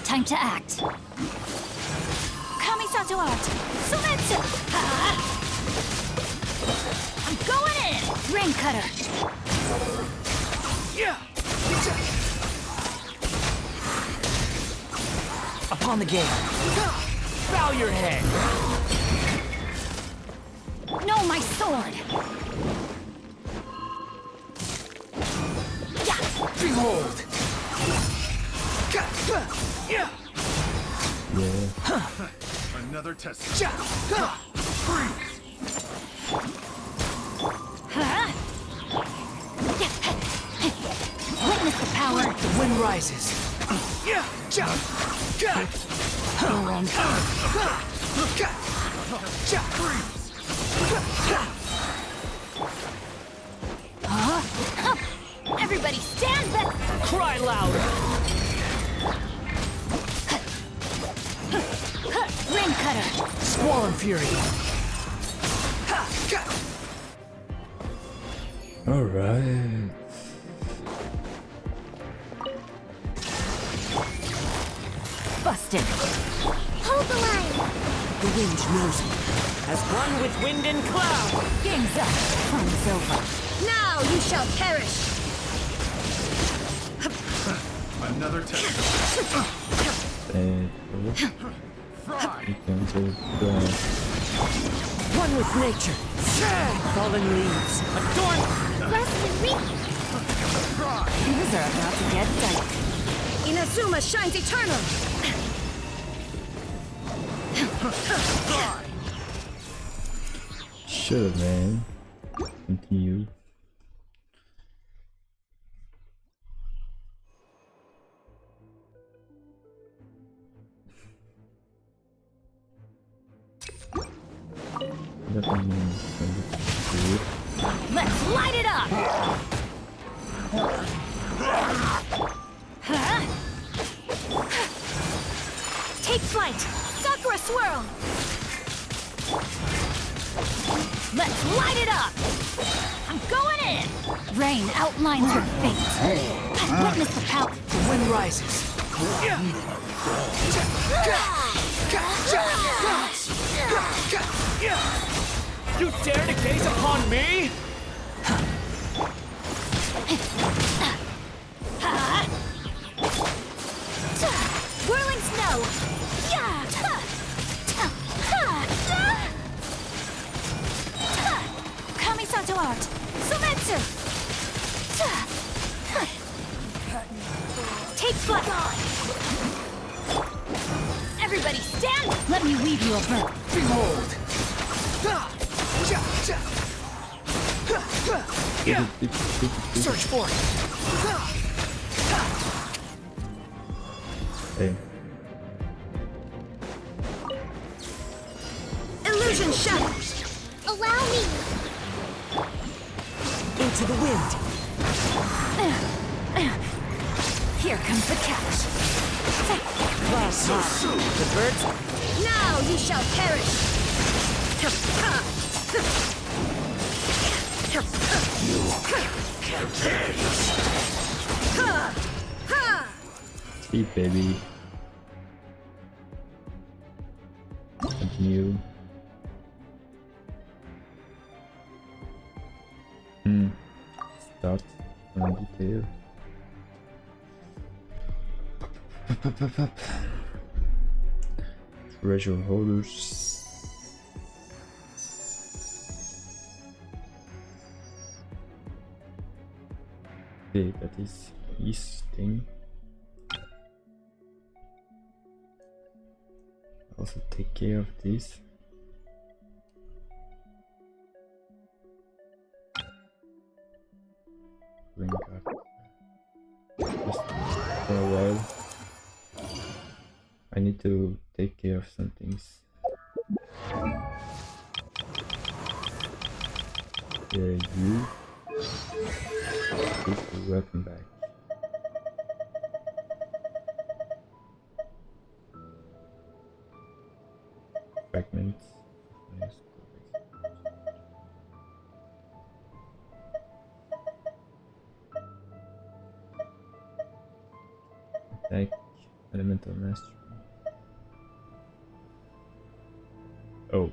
Time to act. Kamisato art! Sumetsu! I'm going in! Ring cutter! Yeah. Upon the gate. Bow your head. No, my sword! Behold. Yeah. Yeah. Another test. Witness the power! The wind rises. Yeah. The wrong Everybody stand back! Cry louder. Ring cutter! Squall and fury. Alright. Busted! Hold the line. The wind knows me. As one with wind and cloud. Game's up! Fun's over! Now you shall perish. Another test. And you can go down. One with nature. Fallen leaves. Adorn. Less than me. Things are about to get dark. Inazuma shines eternal. Should've, man. Continue. Let's light it up! Huh? Take flight! Sakura swirl! Let's light it up! I'm going in! Rain outlines your fate. Witness the power. The wind rises. You dare to gaze upon me? Whirling snow! Kamisato art! Sumetsu! Take flight! Everybody stand! Let me weave you a verb. Behold! Search for it! Hey. Illusion shatters! Allow me! Into the wind. Here comes the catch. Last time. The birds. Now ye shall perish! Sleep, baby. Continue. Start on detail. Treasure holders. Okay, that is his thing. Also take care of this. Ring card. Just for a while. I need to take care of some things. Yeah, you take the weapon back. Fragments. Attack. Elemental mastery. Oh.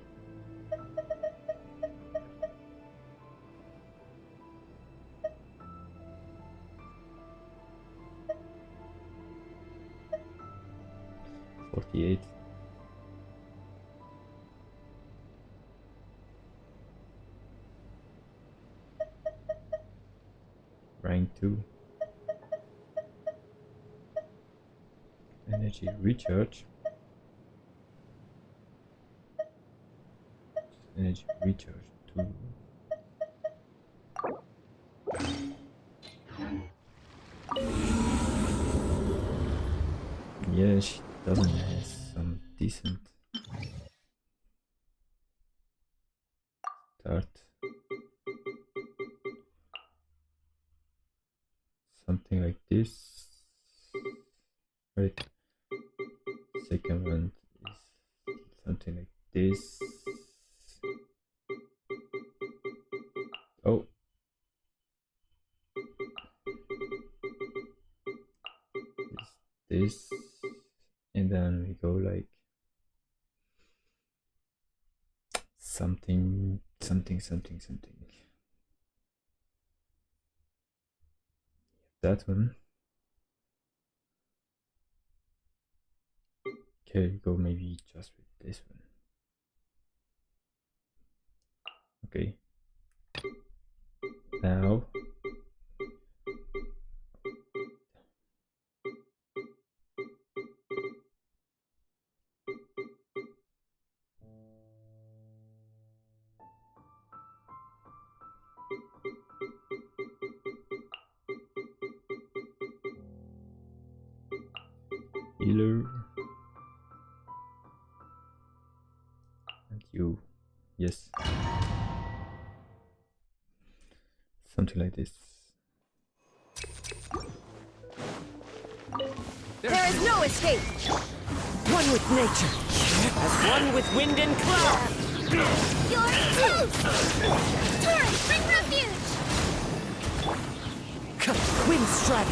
$48. Rank 2. Energy recharge. Energy recharge 2. Yeah, she doesn't have some decent start. Something like this. Right. Second one is something like this. Oh. This. And then we go like something. That one. Okay, go maybe just with this one. Okay. Now. Attempt you. Yes. Something like this. There is no escape! One with nature, as one with wind and cloud. You're toast! Torrent, bring refuge! Wind strike.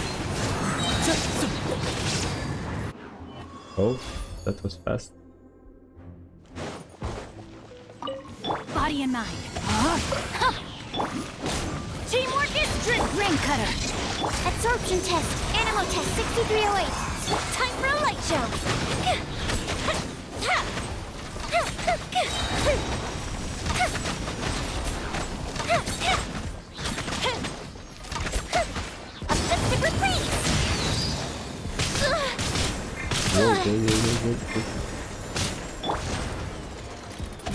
Oh, that was fast. Body and mind. Teamwork is strict. Rain cutter. Absorption test. Animal test 6308. Time for a light show. A festive reprise.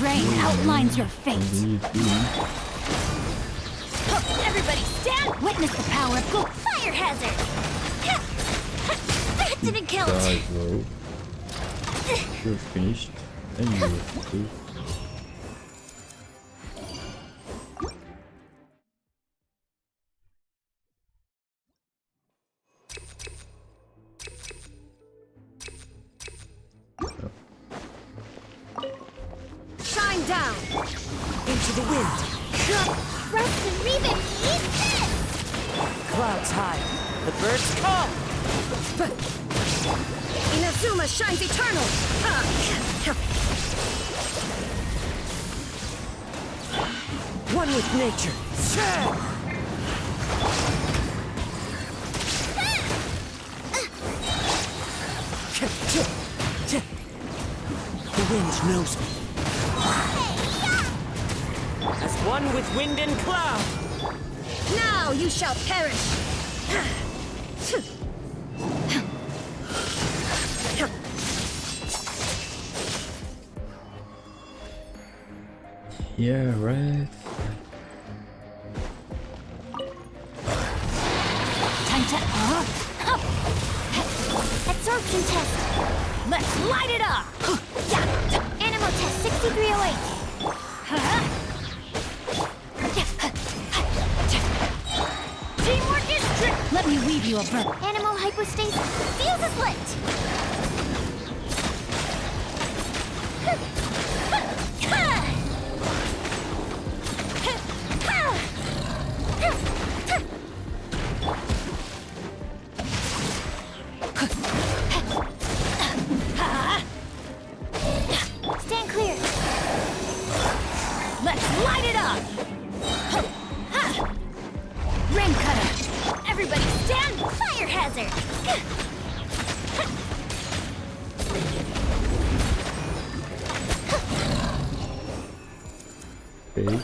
Rain outlines your fate. Everybody stand! Witness the power of gold. Fire hazard. That didn't count. Die, bro. You're finished. And you're too. Shine down! Into the wind. Rest and Revan, eat this! Clouds high. The birds call. Inazuma shines eternal! One with nature. The wind knows me. As one with wind and cloud. Now you shall perish! Yeah, right. Time to Absorption test. let's light it up. Animal test 6308. Teamwork is strict. Let me weave you a verb. Animal hypostasis. Fuse is lit. Stand clear. Let's light it up. Rain cutter. Everybody stand. Fire hazard. Okay.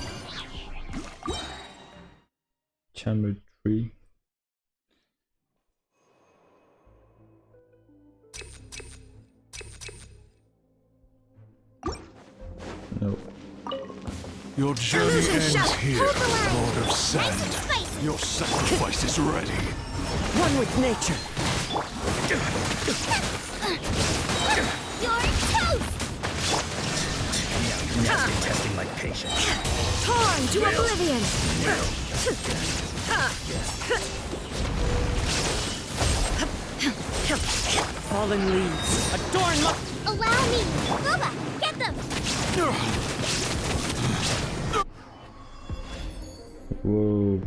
Chamber 3. No. Your journey Illusion ends shot. here, Hold the line. Lord of Nice and Sand. spicy. Your sacrifice is ready. One with nature. You're toast. Now you're testing my patience. Torn to oblivion! Fallen leaves. Adorn my... Allow me. Boba, get them. Whoa.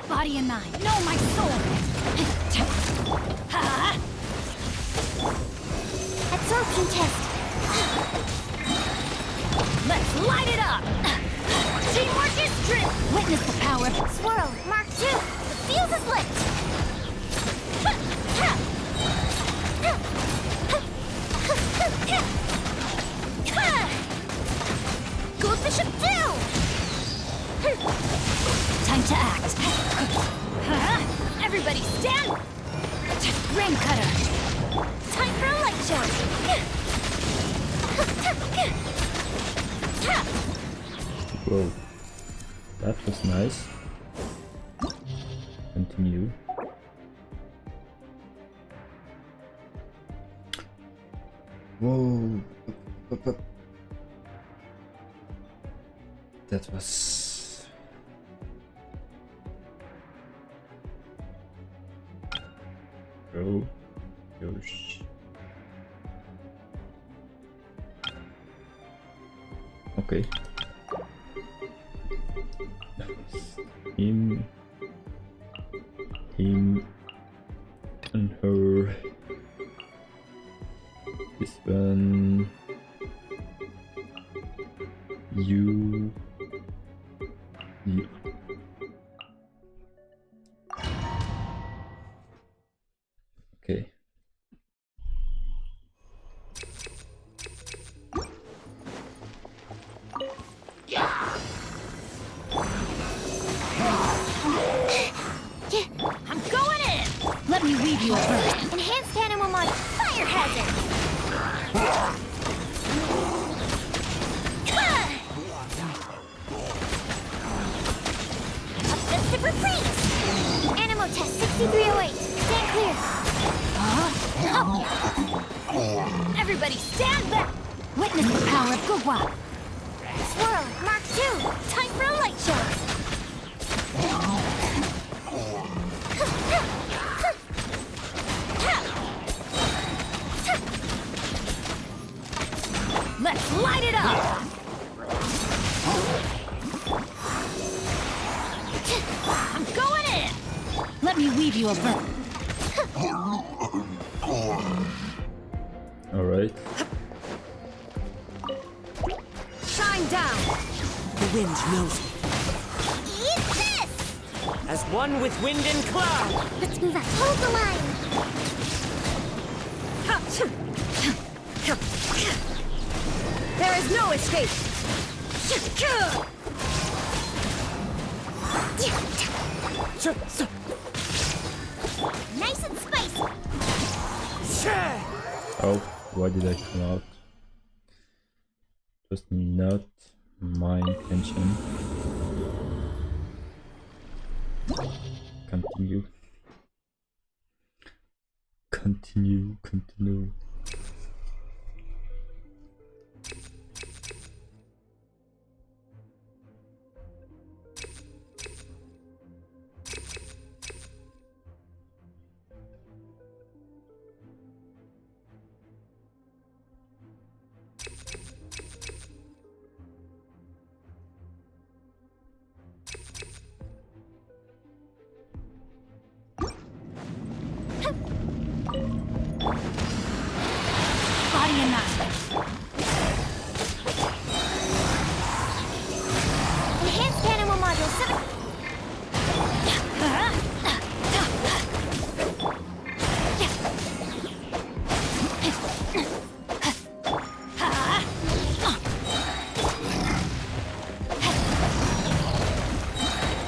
Body and mind. No, my sword. Absorption test. Let's light it up. Teamwork is strict. Witness the power of Swirl, Mark 2. The fuse is lit. Gold Bishop 2. time to act. Everybody stand. Rain cutter. Time for a light show. Whoa. That was nice. Continue. Whoa. That was... Bro. Yosh. Okay. Him and her. This one. You. Okay. I'm going in! Let me weave you a bird. Enhanced animal mod fire hazard! A festival freeze! Animal test 6308. Stand clear. Everybody stand back! Witness the power of Gugwa. Swirl, Mark 2. Time for a light show. Let's light it up! I'm going in! Let me weave you a bird. Alright. Shine down! The wind knows me. Eat this! As one with wind and cloud. Let's move on. Hold the line! There is no escape! Nice and spicy! Oh, why did I come out? It was not my intention. Continue. Continue. Body and mind. Enhanced animal module 7.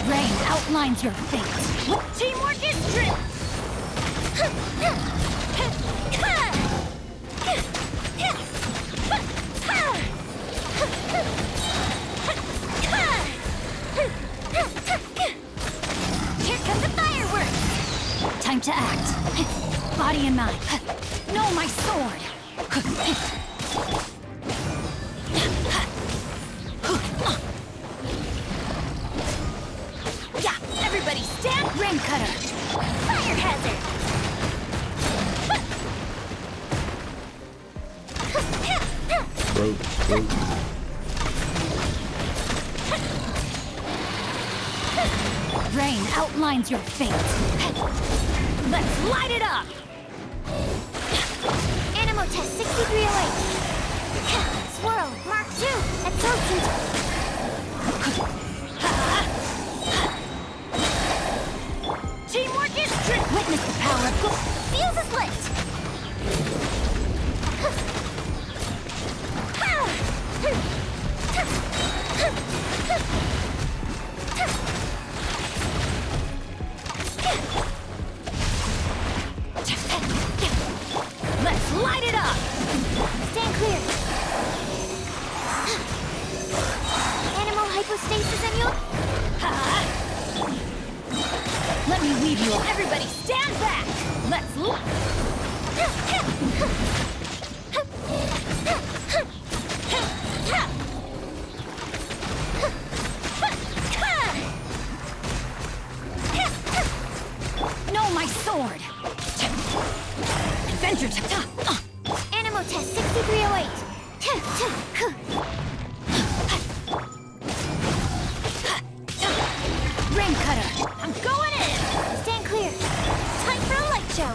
Rain outlines your fate. Teamwork is strength! Here come the fireworks! Time to act. Body and mind. No, my sword. Yeah, everybody stand! Rain cutter. Fire hazard! Bro. Rain outlines your fate. Let's light it up. Animal test 6308. Swirl, Mark 2. Absorption. Teamwork is strength! Witness the power of good. Fuse is lit! Let's light it up. Stand clear. Animal hypostasis and your... Let me weave you a... Everybody stand back! Let's... Rain cutter, I'm going in! Stand clear. Time for a light show.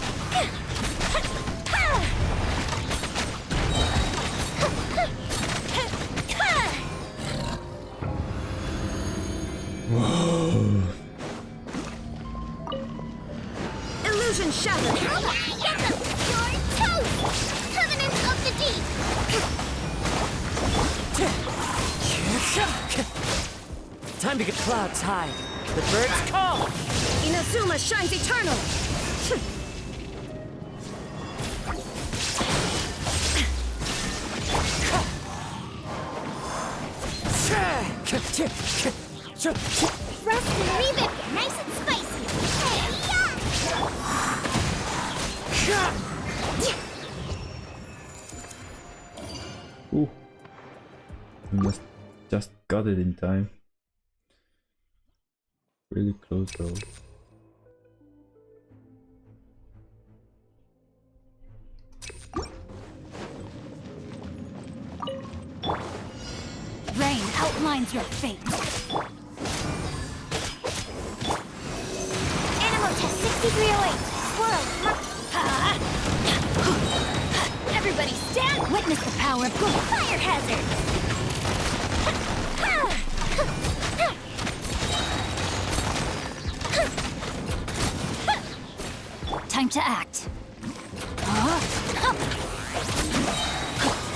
Illusion shattered! Get them! You're toast! Covenant of the Deep! Time to get clouds high. The birds call. Inazuma shines eternal! Rust and revamp it nice and spicy! Ooh. We must just got it in time. Really close though. Rain outlines your fate. Animal test 6308. Swirl. Everybody stand! Witness the power of good. Fire hazard. Time to act.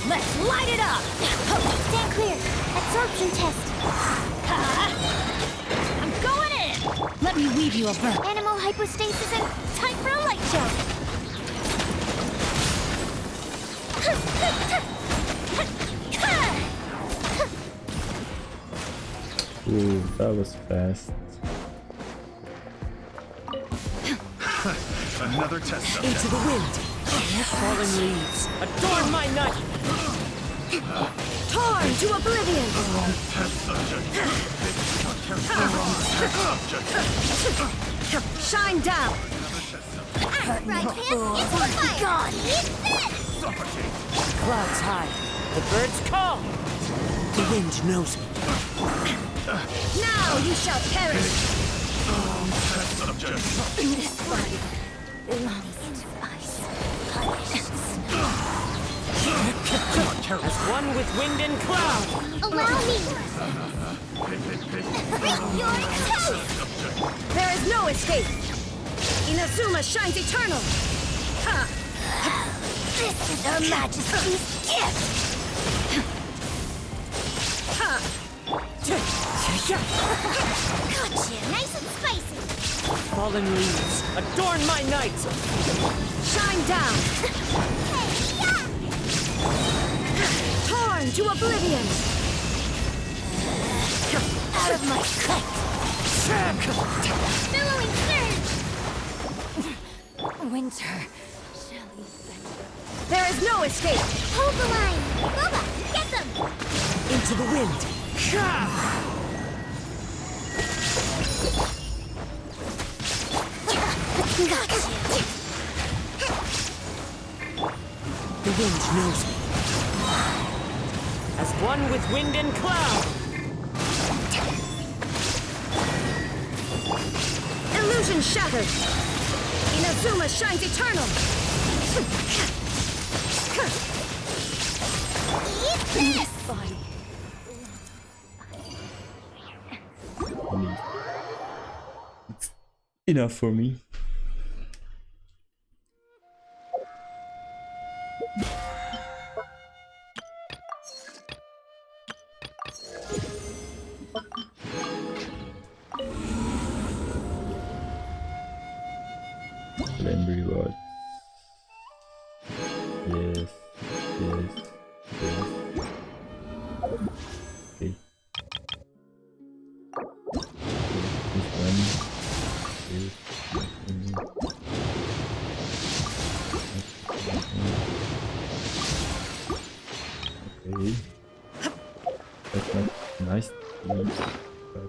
Let's light it up! Stand clear. Absorption test. I'm going in! Let me weave you a verb. Animal hypostasis and time for a light show. Ooh, that was fast. Another test subject. Into the wind. Falling leaves. Adorn my night. Torn to oblivion! Test subject. Shine down! Right hand into the fire. Eat this! Clouds high. The birds call. The wind knows me. Now you shall perish! Test subject. This body belongs in ice. As one with wind and cloud. Allow me. You're toast. There is no escape! Inazuma shines eternal! Ha! This is Her Majesty's gift. Ha! Gotcha. Nice and spicy. Fallen leaves. Adorn my night. Shine down! Torn to oblivion! Out of my sight. Billowing surge. Winter. There is no escape! Hold the line. Boba, get them. Into the wind. Gotcha. The wind knows me. As one with wind and cloud. Illusion shattered! Inazuma shines eternal! Eat this. It's enough for me. Flame reward. Yes, yes, yes. Okay. This one. This. Okay. That's not nice to eat, but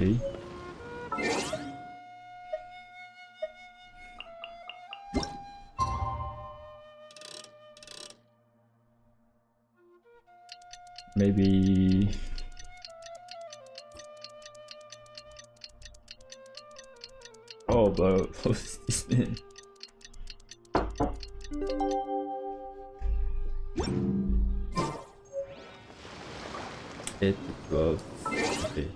Okay. Maybe oh, but what's this man? 8 to 12. Okay.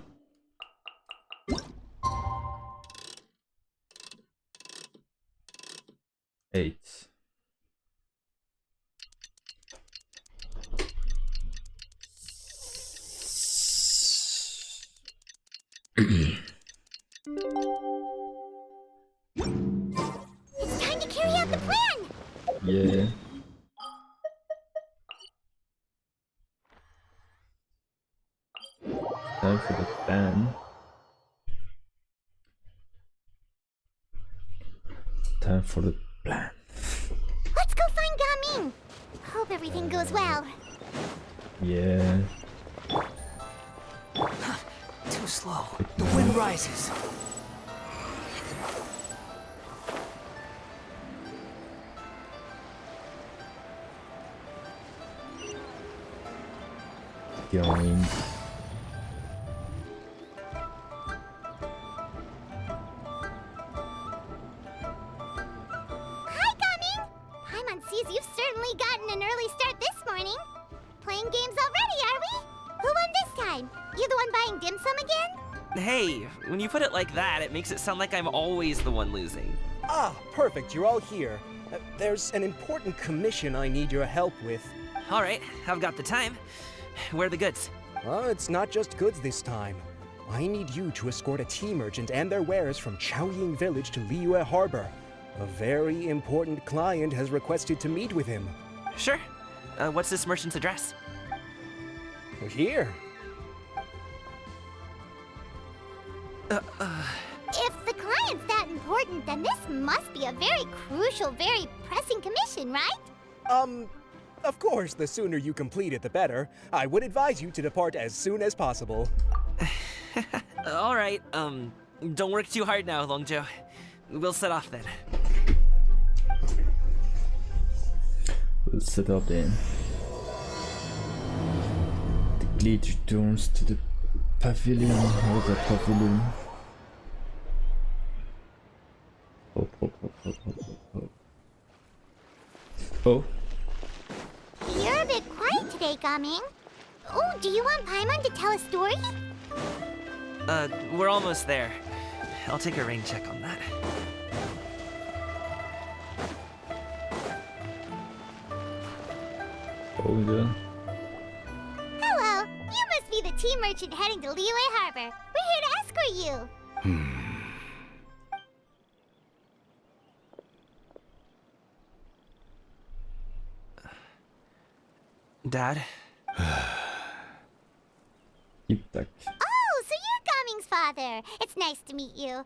Eight. It's time to carry out the plan! Yeah. Time for the plan. Time for the plan. Let's go find Gaming! Hope everything goes well. Yeah. Too slow. The wind rises. Going. Hi, Gaming! Paimon sees you've certainly gotten an early start this morning. Playing games already, are we? Who won this time? You the one buying dim sum again? Hey, when you put it like that, it makes it sound like I'm always the one losing. Ah, perfect, you're all here. There's an important commission I need your help with. All right, I've got the time. Where are the goods? It's not just goods this time. I need you to escort a tea merchant and their wares from Chaoying Village to Liyue Harbor. A very important client has requested to meet with him. Sure. What's this merchant's address? Here. If the client's that important, then this must be a very crucial, very pressing commission, right? Of course, the sooner you complete it, the better. I would advise you to depart as soon as possible. All right, don't work too hard now, Longjo. We'll set off then. We'll set up then. The glade returns to the pavilion or the pavilion. Hop, hop, hop, hop, hop, hop. Oh. You're a bit quiet today, Gaming. Oh, do you want Paimon to tell a story? We're almost there. I'll take a rain check on that. Oh, yeah. Hello, you must be the tea merchant heading to Liyue Harbor. We're here to escort you. Dad? Iptak. Oh, so you're Gaming's father. It's nice to meet you.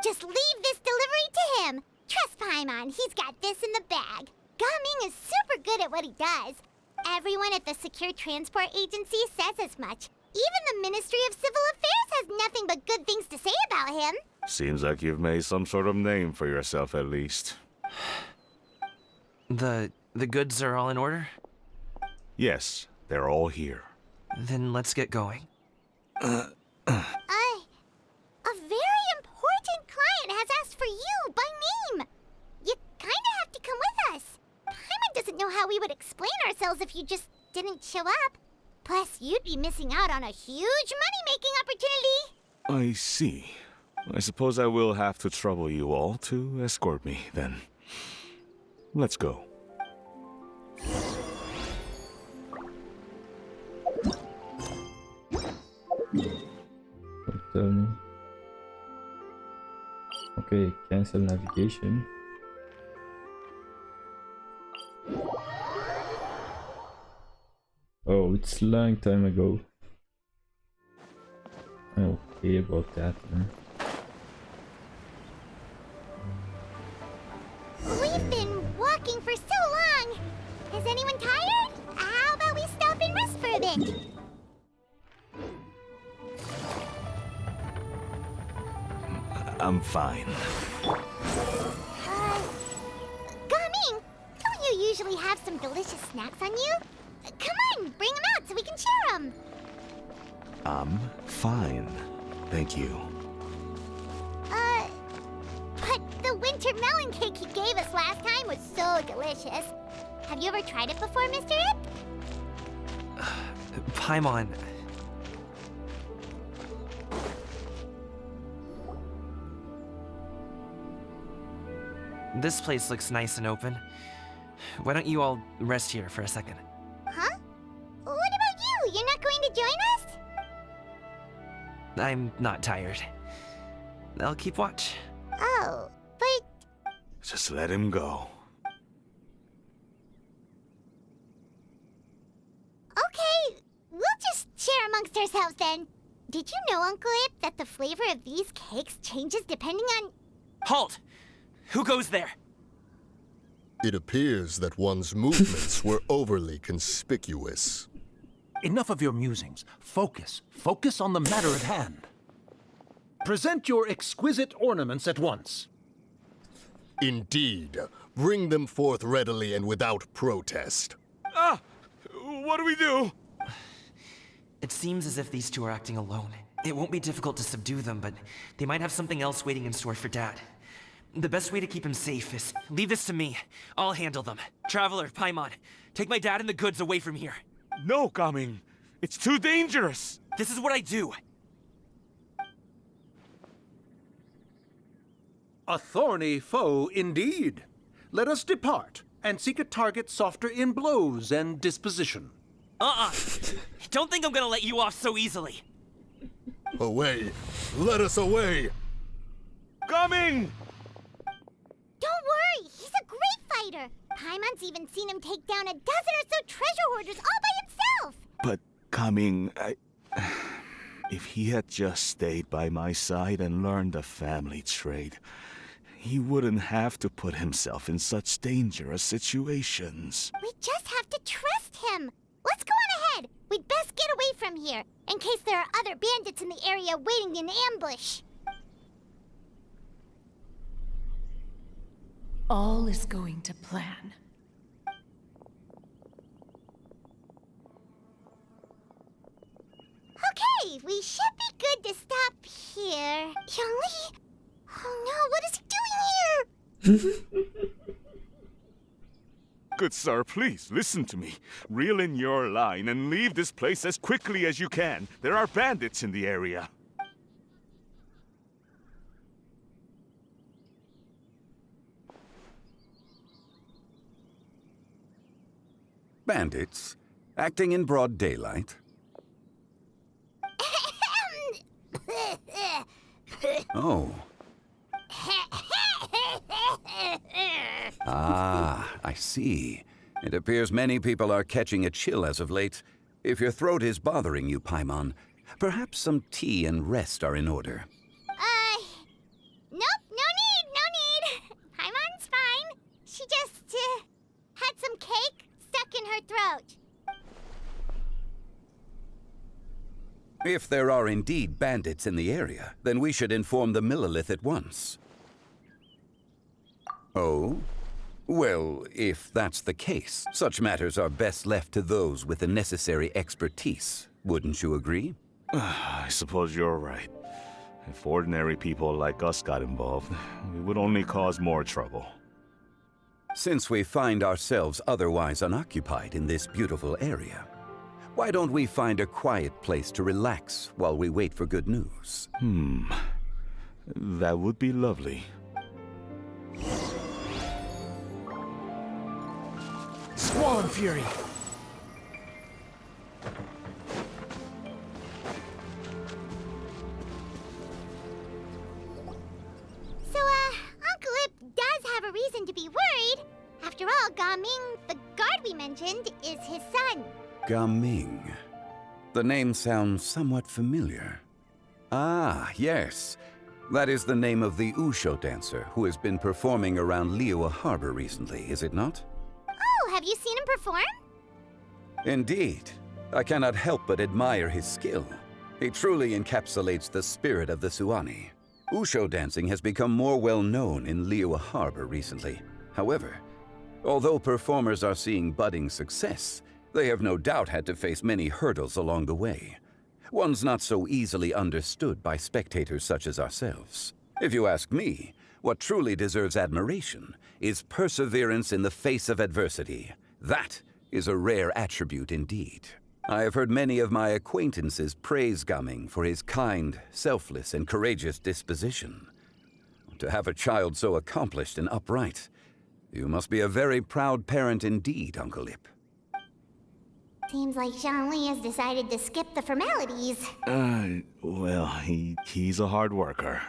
Just leave this delivery to him. Trust Paimon, he's got this in the bag. Gaming is super good at what he does. Everyone at the Secure Transport Agency says as much. Even the Ministry of Civil Affairs has nothing but good things to say about him. Seems like you've made some sort of name for yourself, at least. The goods are all in order? Yes, they're all here. Then let's get going. A very important client has asked for you by name. You kinda have to come with us. Paimon doesn't know how we would explain ourselves if you just didn't show up. Plus, you'd be missing out on a huge money-making opportunity. I see. I suppose I will have to trouble you all to escort me, then. Let's go. Okay, cancel navigation. Oh, it's a long time ago. I'm okay about that, man. We've been walking for so long. Is anyone tired? How about we stop and rest for a bit? I'm fine. Gaming, don't you usually have some delicious snacks on you? Come on, bring them out so we can share them. I'm fine. Thank you. But the winter melon cake he gave us last time was so delicious. Have you ever tried it before, Mr. Ip? Paimon. This place looks nice and open. Why don't you all rest here for a second? Huh? What about you? You're not going to join us? I'm not tired. I'll keep watch. Oh, but... Just let him go. Okay, we'll just share amongst ourselves then. Did you know, Uncle Ip, that the flavor of these cakes changes depending on... Halt! Who goes there? It appears that one's movements were overly conspicuous. Enough of your musings. Focus. Focus on the matter at hand. Present your exquisite ornaments at once. Indeed. Bring them forth readily and without protest. Ah! What do we do? It seems as if these two are acting alone. It won't be difficult to subdue them, but they might have something else waiting in store for Dad. The best way to keep him safe is leave this to me. I'll handle them. Traveler, Paimon, take my dad and the goods away from here. No, Gaming. It's too dangerous. This is what I do. A thorny foe indeed. Let us depart and seek a target softer in blows and disposition. Don't think I'm gonna let you off so easily. Away! Let us away! Gaming! Don't worry, he's a great fighter. Paimon's even seen him take down a dozen or so treasure hoarders all by himself. But Gaming, if he had just stayed by my side and learned the family trade, he wouldn't have to put himself in such dangerous situations. We just have to trust him. Let's go on ahead. We'd best get away from here, in case there are other bandits in the area waiting in ambush. All is going to plan. Okay, we should be good to stop here. Youngly? Oh no, what is he doing here? Good sir, please listen to me. Reel in your line and leave this place as quickly as you can. There are bandits in the area. Bandits? Acting in broad daylight? Oh. Ah, I see. It appears many people are catching a chill as of late. If your throat is bothering you, Paimon, perhaps some tea and rest are in order. Nope, no need. Paimon's fine. She just, had some cake stuck in her throat. If there are indeed bandits in the area, then we should inform the Millelith at once. Oh? Well, if that's the case, such matters are best left to those with the necessary expertise. Wouldn't you agree? I suppose you're right. If ordinary people like us got involved, we would only cause more trouble. Since we find ourselves otherwise unoccupied in this beautiful area, why don't we find a quiet place to relax while we wait for good news? That would be lovely. Squall and Fury! So, Uncle Ip does have a reason to be worried. After all, Gaming, the guard we mentioned, is his son. Gaming. The name sounds somewhat familiar. Ah, yes. That is the name of the Usho dancer who has been performing around Liyue Harbor recently, is it not? Oh, have you seen him perform? Indeed. I cannot help but admire his skill. He truly encapsulates the spirit of the Suani. Usho dancing has become more well known in Liyue Harbor recently. However, although performers are seeing budding success, they have no doubt had to face many hurdles along the way. Ones not so easily understood by spectators such as ourselves. If you ask me, what truly deserves admiration is perseverance in the face of adversity. That is a rare attribute indeed. I have heard many of my acquaintances praise Gaming for his kind, selfless, and courageous disposition. To have a child so accomplished and upright, you must be a very proud parent indeed, Uncle Ip. Seems like Zhongli has decided to skip the formalities. Well, he's a hard worker.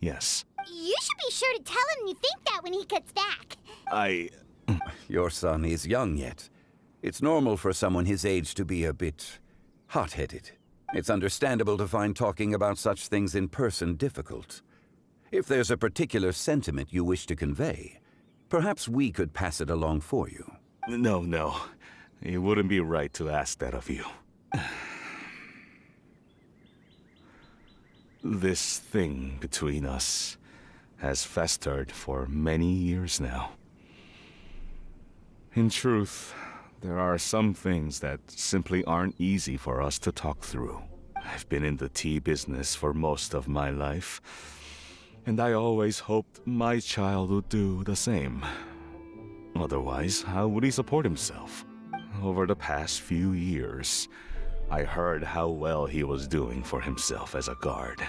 Yes. You should be sure to tell him you think that when he gets back. Your son is young yet. It's normal for someone his age to be a bit hot-headed. It's understandable to find talking about such things in person difficult. If there's a particular sentiment you wish to convey, perhaps we could pass it along for you. No. It wouldn't be right to ask that of you. This thing between us has festered for many years now. In truth, there are some things that simply aren't easy for us to talk through. I've been in the tea business for most of my life, and I always hoped my child would do the same. Otherwise, how would he support himself? Over the past few years, I heard how well he was doing for himself as a guard.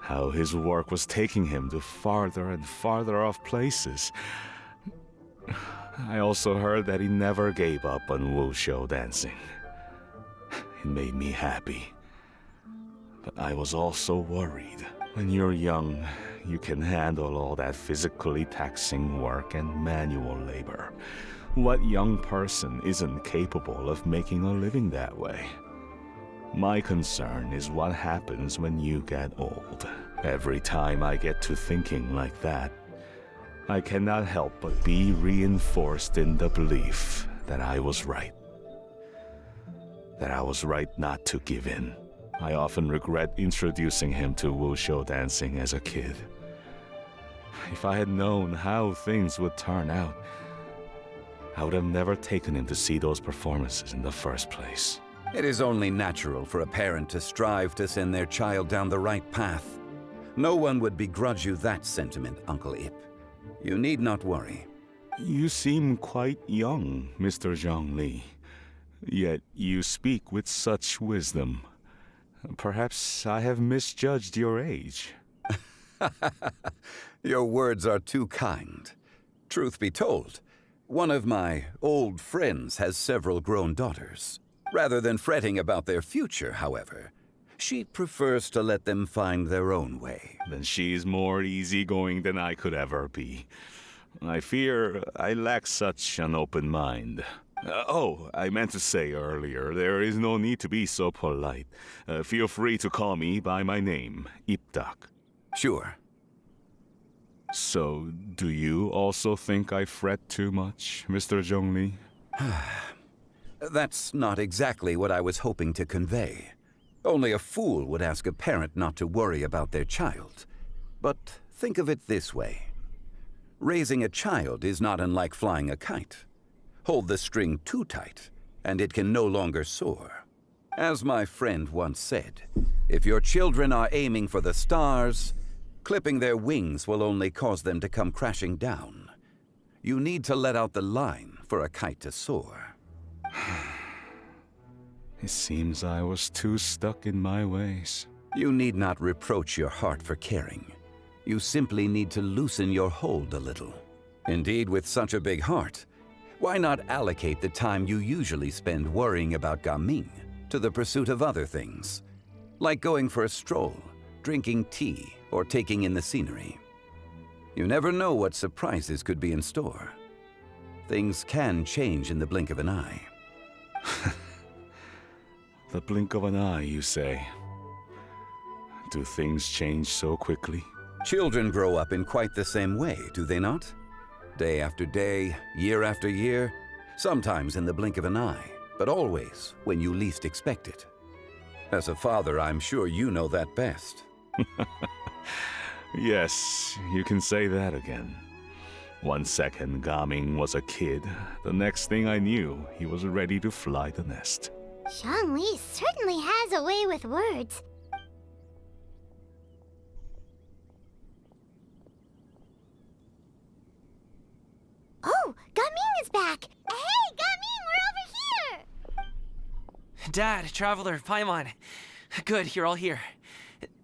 How his work was taking him to farther and farther off places. I also heard that he never gave up on wushu dancing. It made me happy. But I was also worried. When you're young, you can handle all that physically taxing work and manual labor. What young person isn't capable of making a living that way? My concern is what happens when you get old. Every time I get to thinking like that, I cannot help but be reinforced in the belief that I was right. That I was right not to give in. I often regret introducing him to wushu dancing as a kid. If I had known how things would turn out, I would have never taken him to see those performances in the first place. It is only natural for a parent to strive to send their child down the right path. No one would begrudge you that sentiment, Uncle Ip. You need not worry. You seem quite young, Mr. Zhongli. Yet you speak with such wisdom. Perhaps I have misjudged your age. Your words are too kind. Truth be told, one of my old friends has several grown daughters. Rather than fretting about their future, however, she prefers to let them find their own way. Then she's more easygoing than I could ever be. I fear I lack such an open mind. I meant to say earlier, there is no need to be so polite. Feel free to call me by my name, Ipdak. Sure. So, do you also think I fret too much, Mr. Zhongli? That's not exactly what I was hoping to convey. Only a fool would ask a parent not to worry about their child. But think of it this way. Raising a child is not unlike flying a kite. Hold the string too tight, and it can no longer soar. As my friend once said, if your children are aiming for the stars, clipping their wings will only cause them to come crashing down. You need to let out the line for a kite to soar. It seems I was too stuck in my ways. You need not reproach your heart for caring. You simply need to loosen your hold a little. Indeed, with such a big heart, why not allocate the time you usually spend worrying about Gaming to the pursuit of other things, like going for a stroll, drinking tea, or taking in the scenery. You never know what surprises could be in store. Things can change in the blink of an eye. The blink of an eye, you say? Do things change so quickly? Children grow up in quite the same way, do they not? Day after day, year after year, sometimes in the blink of an eye, but always when you least expect it. As a father, I'm sure you know that best. Yes, you can say that again. 1 second Gaming was a kid, the next thing I knew, he was ready to fly the nest. Zhongli certainly has a way with words. Oh, Gaming is back! Hey, Gaming, we're over here! Dad, Traveler, Paimon. Good, you're all here.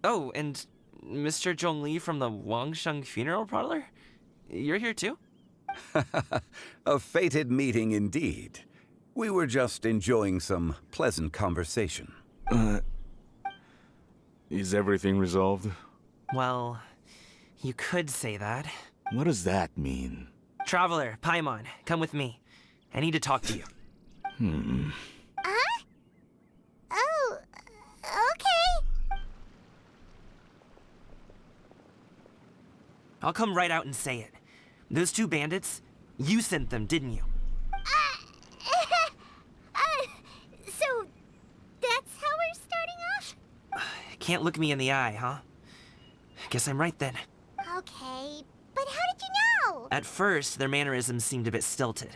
Oh, and Mr. Zhongli from the Wangsheng Funeral Parlor? You're here too? A fated meeting indeed. We were just enjoying some pleasant conversation. Is everything resolved? Well, you could say that. What does that mean? Traveler, Paimon, come with me. I need to talk to you. Huh? Oh, okay. I'll come right out and say it. Those 2 bandits, you sent them, didn't you? So that's how we're starting off? Can't look me in the eye, huh? Guess I'm right then. Okay, but how did you know? At first, their mannerisms seemed a bit stilted.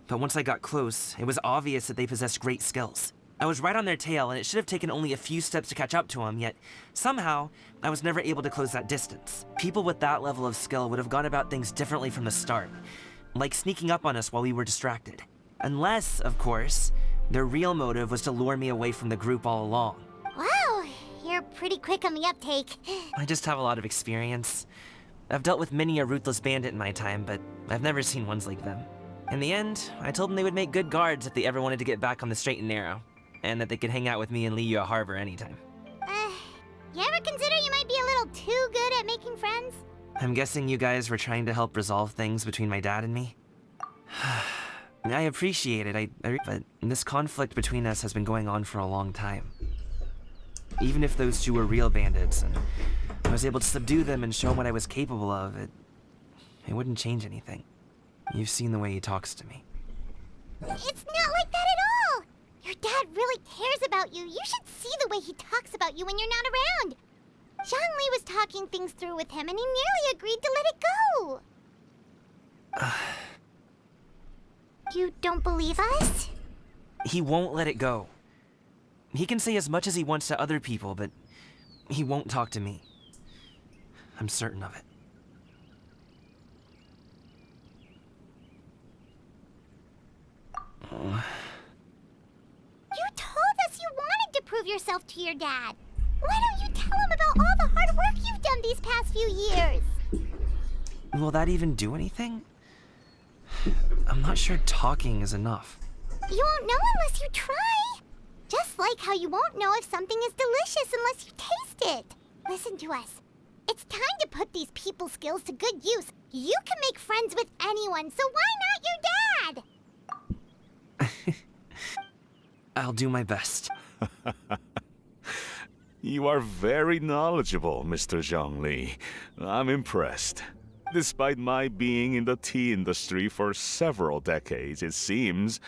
But once I got close, it was obvious that they possessed great skills. I was right on their tail, and it should have taken only a few steps to catch up to them, yet somehow, I was never able to close that distance. People with that level of skill would have gone about things differently from the start, like sneaking up on us while we were distracted. Unless, of course, their real motive was to lure me away from the group all along. Wow, you're pretty quick on the uptake. I just have a lot of experience. I've dealt with many a ruthless bandit in my time, but I've never seen ones like them. In the end, I told them they would make good guards if they ever wanted to get back on the straight and narrow, and that they could hang out with me in Liyue Harbor anytime. You ever consider you might be a little too good at making friends? I'm guessing you guys were trying to help resolve things between my dad and me? I appreciate it, but this conflict between us has been going on for a long time. Even if those 2 were real bandits, and I was able to subdue them and show them what I was capable of, it wouldn't change anything. You've seen the way he talks to me. It's not like that at all! Your dad really cares about you. You should see the way he talks about you when you're not around. Zhongli was talking things through with him, and he nearly agreed to let it go. You don't believe us? He won't let it go. He can say as much as he wants to other people, but he won't talk to me. I'm certain of it. You told us you wanted to prove yourself to your dad. Why don't you tell him about all the hard work you've done these past few years? Will that even do anything? I'm not sure talking is enough. You won't know unless you try. Just like how you won't know if something is delicious unless you taste it. Listen to us. It's time to put these people skills to good use. You can make friends with anyone, so why not your dad? I'll do my best. You are very knowledgeable, Mr. Zhongli. I'm impressed. Despite my being in the tea industry for several decades, it seems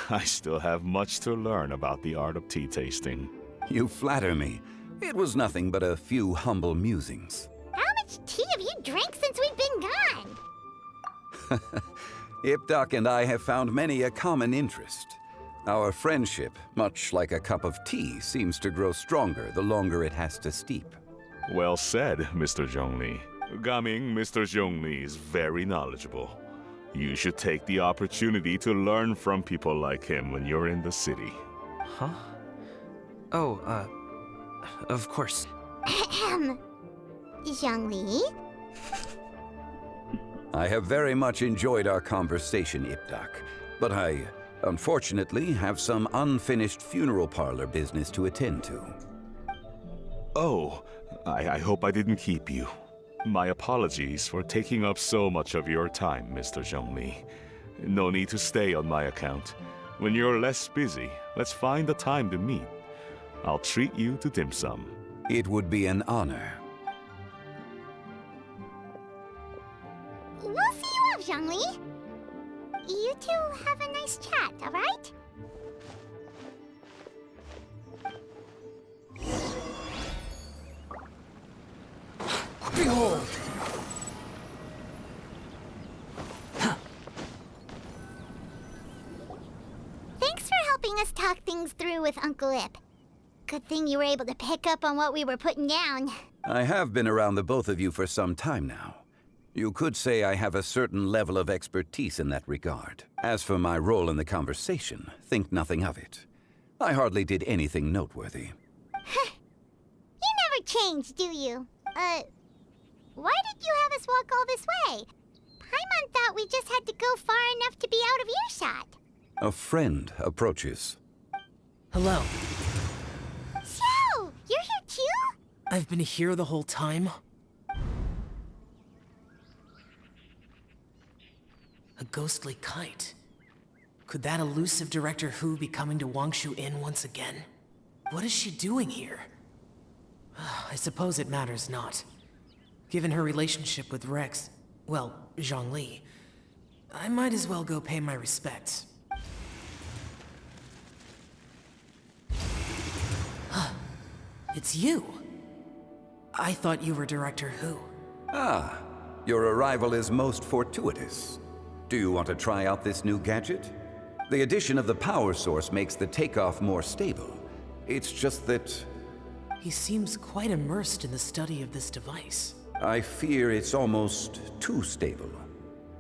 I still have much to learn about the art of tea tasting. You flatter me. It was nothing but a few humble musings. How much tea have you drank since we've been gone? Ipdak and I have found many a common interest. Our friendship, much like a cup of tea, seems to grow stronger the longer it has to steep. Well said, Mr. Zhongli. Gaming, Mr. Zhongli is very knowledgeable. You should take the opportunity to learn from people like him when you're in the city. Huh? Oh, of course. Zhongli? I have very much enjoyed our conversation, Ipdak, but I, unfortunately, have some unfinished funeral parlor business to attend to. Oh, I hope I didn't keep you. My apologies for taking up so much of your time, Mr. Zhongli. No need to stay on my account. When you're less busy, let's find a time to meet. I'll treat you to dim sum. It would be an honor. We'll see you off, Zhongli. You two have a nice chat, alright? talk things through with Uncle Ip. Good thing you were able to pick up on what we were putting down. I have been around the both of you for some time now. You could say I have a certain level of expertise in that regard. As for my role in the conversation, think nothing of it. I hardly did anything noteworthy. You never change, do you? Why did you have us walk all this way? Paimon thought we just had to go far enough to be out of earshot. A friend approaches. Hello. So, you're here too? I've been here the whole time. A ghostly kite. Could that elusive Director Hu be coming to Wangshu Inn once again? What is she doing here? I suppose it matters not. Given her relationship with Rex, well, Zhongli, I might as well go pay my respects. It's you. I thought you were Director Hu. Ah, your arrival is most fortuitous. Do you want to try out this new gadget? The addition of the power source makes the takeoff more stable. It's just that... He seems quite immersed in the study of this device. I fear it's almost too stable.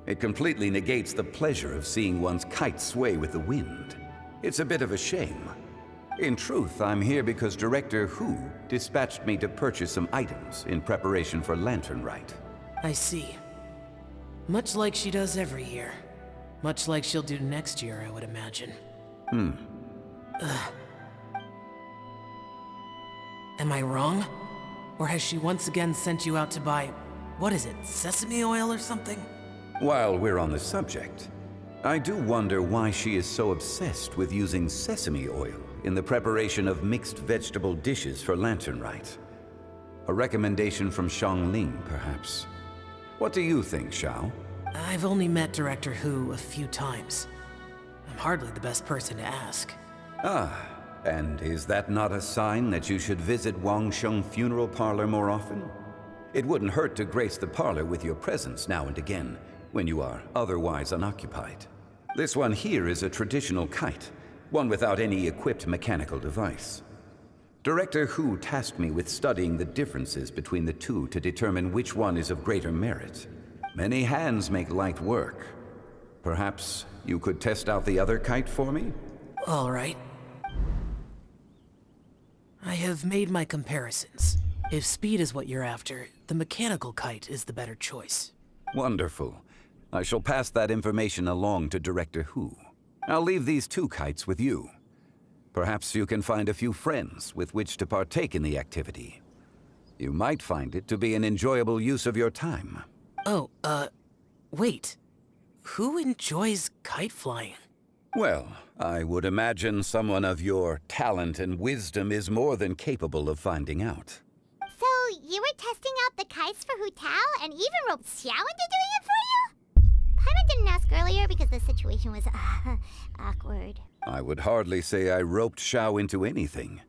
It completely negates the pleasure of seeing one's kite sway with the wind. It's a bit of a shame. In truth, I'm here because Director Hu dispatched me to purchase some items in preparation for Lantern Rite. I see. Much like she does every year. Much like she'll do next year, I would imagine. Am I wrong? Or has she once again sent you out to buy, what is it, sesame oil or something? While we're on the subject, I do wonder why she is so obsessed with using sesame oil in the preparation of mixed vegetable dishes for Lantern Rite. A recommendation from Xiangling, perhaps. What do you think, Xiao? I've only met Director Hu a few times. I'm hardly the best person to ask. Ah, and is that not a sign that you should visit Wangsheng Funeral Parlor more often? It wouldn't hurt to grace the parlor with your presence now and again, when you are otherwise unoccupied. This one here is a traditional kite, one without any equipped mechanical device. Director Hu tasked me with studying the differences between the two to determine which one is of greater merit. Many hands make light work. Perhaps you could test out the other kite for me? All right. I have made my comparisons. If speed is what you're after, the mechanical kite is the better choice. Wonderful. I shall pass that information along to Director Hu. I'll leave these two kites with you. Perhaps you can find a few friends with which to partake in the activity. You might find it to be an enjoyable use of your time. Oh, wait. Who enjoys kite flying? Well, I would imagine someone of your talent and wisdom is more than capable of finding out. So, you were testing out the kites for Hu Tao and even roped Xiao into doing it for you? Paimon didn't ask earlier because the situation was awkward. I would hardly say I roped Xiao into anything.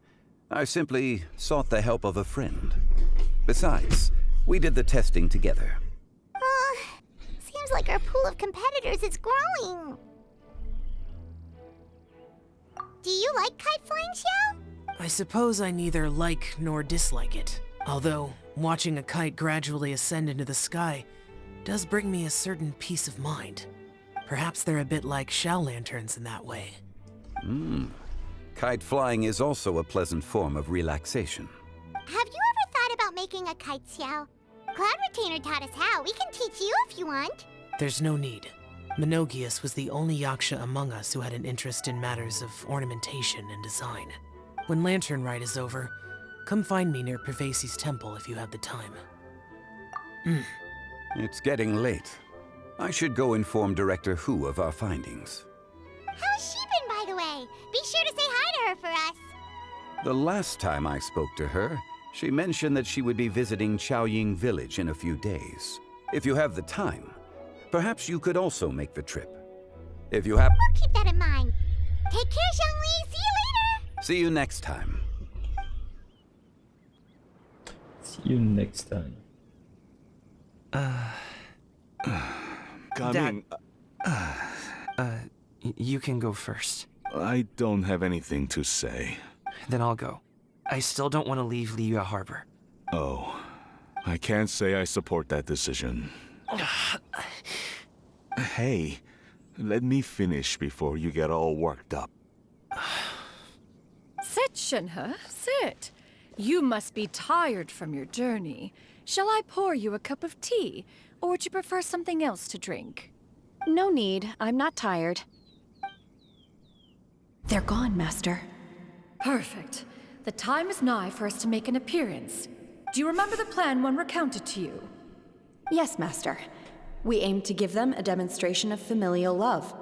I simply sought the help of a friend. Besides, we did the testing together. Seems like our pool of competitors is growing. Do you like kite flying, Xiao? I suppose I neither like nor dislike it. Although, watching a kite gradually ascend into the sky does bring me a certain peace of mind. Perhaps they're a bit like Xiao lanterns in that way. Kite flying is also a pleasant form of relaxation. Have you ever thought about making a kite, Xiao? Cloud Retainer taught us how. We can teach you if you want. There's no need. Menogius was the only yaksha among us who had an interest in matters of ornamentation and design. When Lantern Rite is over, come find me near Pervasi's temple if you have the time. It's getting late. I should go inform Director Hu of our findings. How's she been, by the way? Be sure to say hi to her for us. The last time I spoke to her, she mentioned that she would be visiting Chaoying Village in a few days. If you have the time, perhaps you could also make the trip. If you have... We'll keep that in mind. Take care, Zhongli. See you later. See you next time. See you next time. Coming. You can go first. I don't have anything to say. Then I'll go. I still don't want to leave Liyue Harbor. Oh, I can't say I support that decision. Hey, let me finish before you get all worked up. Sit, Shenhe, sit. You must be tired from your journey. Shall I pour you a cup of tea, or would you prefer something else to drink? No need. I'm not tired. They're gone, Master. Perfect. The time is nigh for us to make an appearance. Do you remember the plan when recounted to you? Yes, Master. We aim to give them a demonstration of familial love.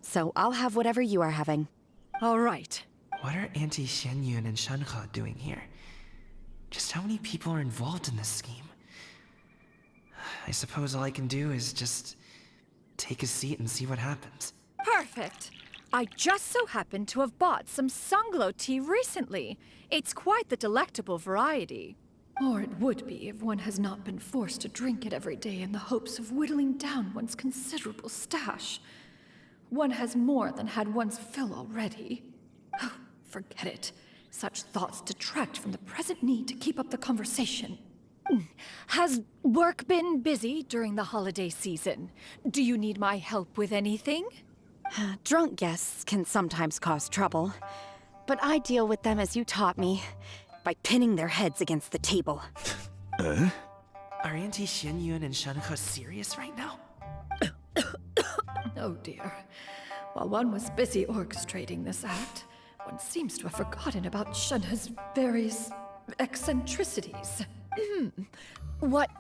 So I'll have whatever you are having. All right. What are Auntie Xianyun and Shenhe doing here? Just how many people are involved in this scheme? I suppose all I can do is just take a seat and see what happens. Perfect. I just so happen to have bought some Sunglow tea recently. It's quite the delectable variety. Or it would be if one has not been forced to drink it every day in the hopes of whittling down one's considerable stash. One has more than had one's fill already. Oh, forget it. Such thoughts detract from the present need to keep up the conversation. Has work been busy during the holiday season? Do you need my help with anything? Drunk guests can sometimes cause trouble, but I deal with them as you taught me, by pinning their heads against the table. Are Auntie Xianyun and Shenhe serious right now? Oh dear. While one was busy orchestrating this act, one seems to have forgotten about Shenhe's various eccentricities. What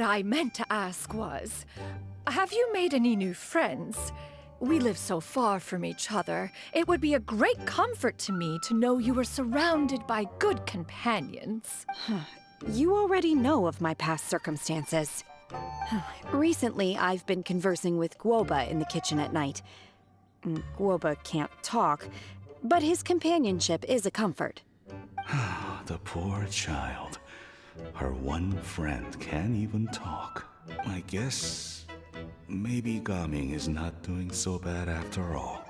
I meant to ask was, have you made any new friends? We live so far from each other. It would be a great comfort to me to know you were surrounded by good companions. You already know of my past circumstances. Recently, I've been conversing with Guoba in the kitchen at night. Guoba can't talk, but his companionship is a comfort. The poor child. Her one friend can't even talk. I guess maybe Gaming is not doing so bad after all.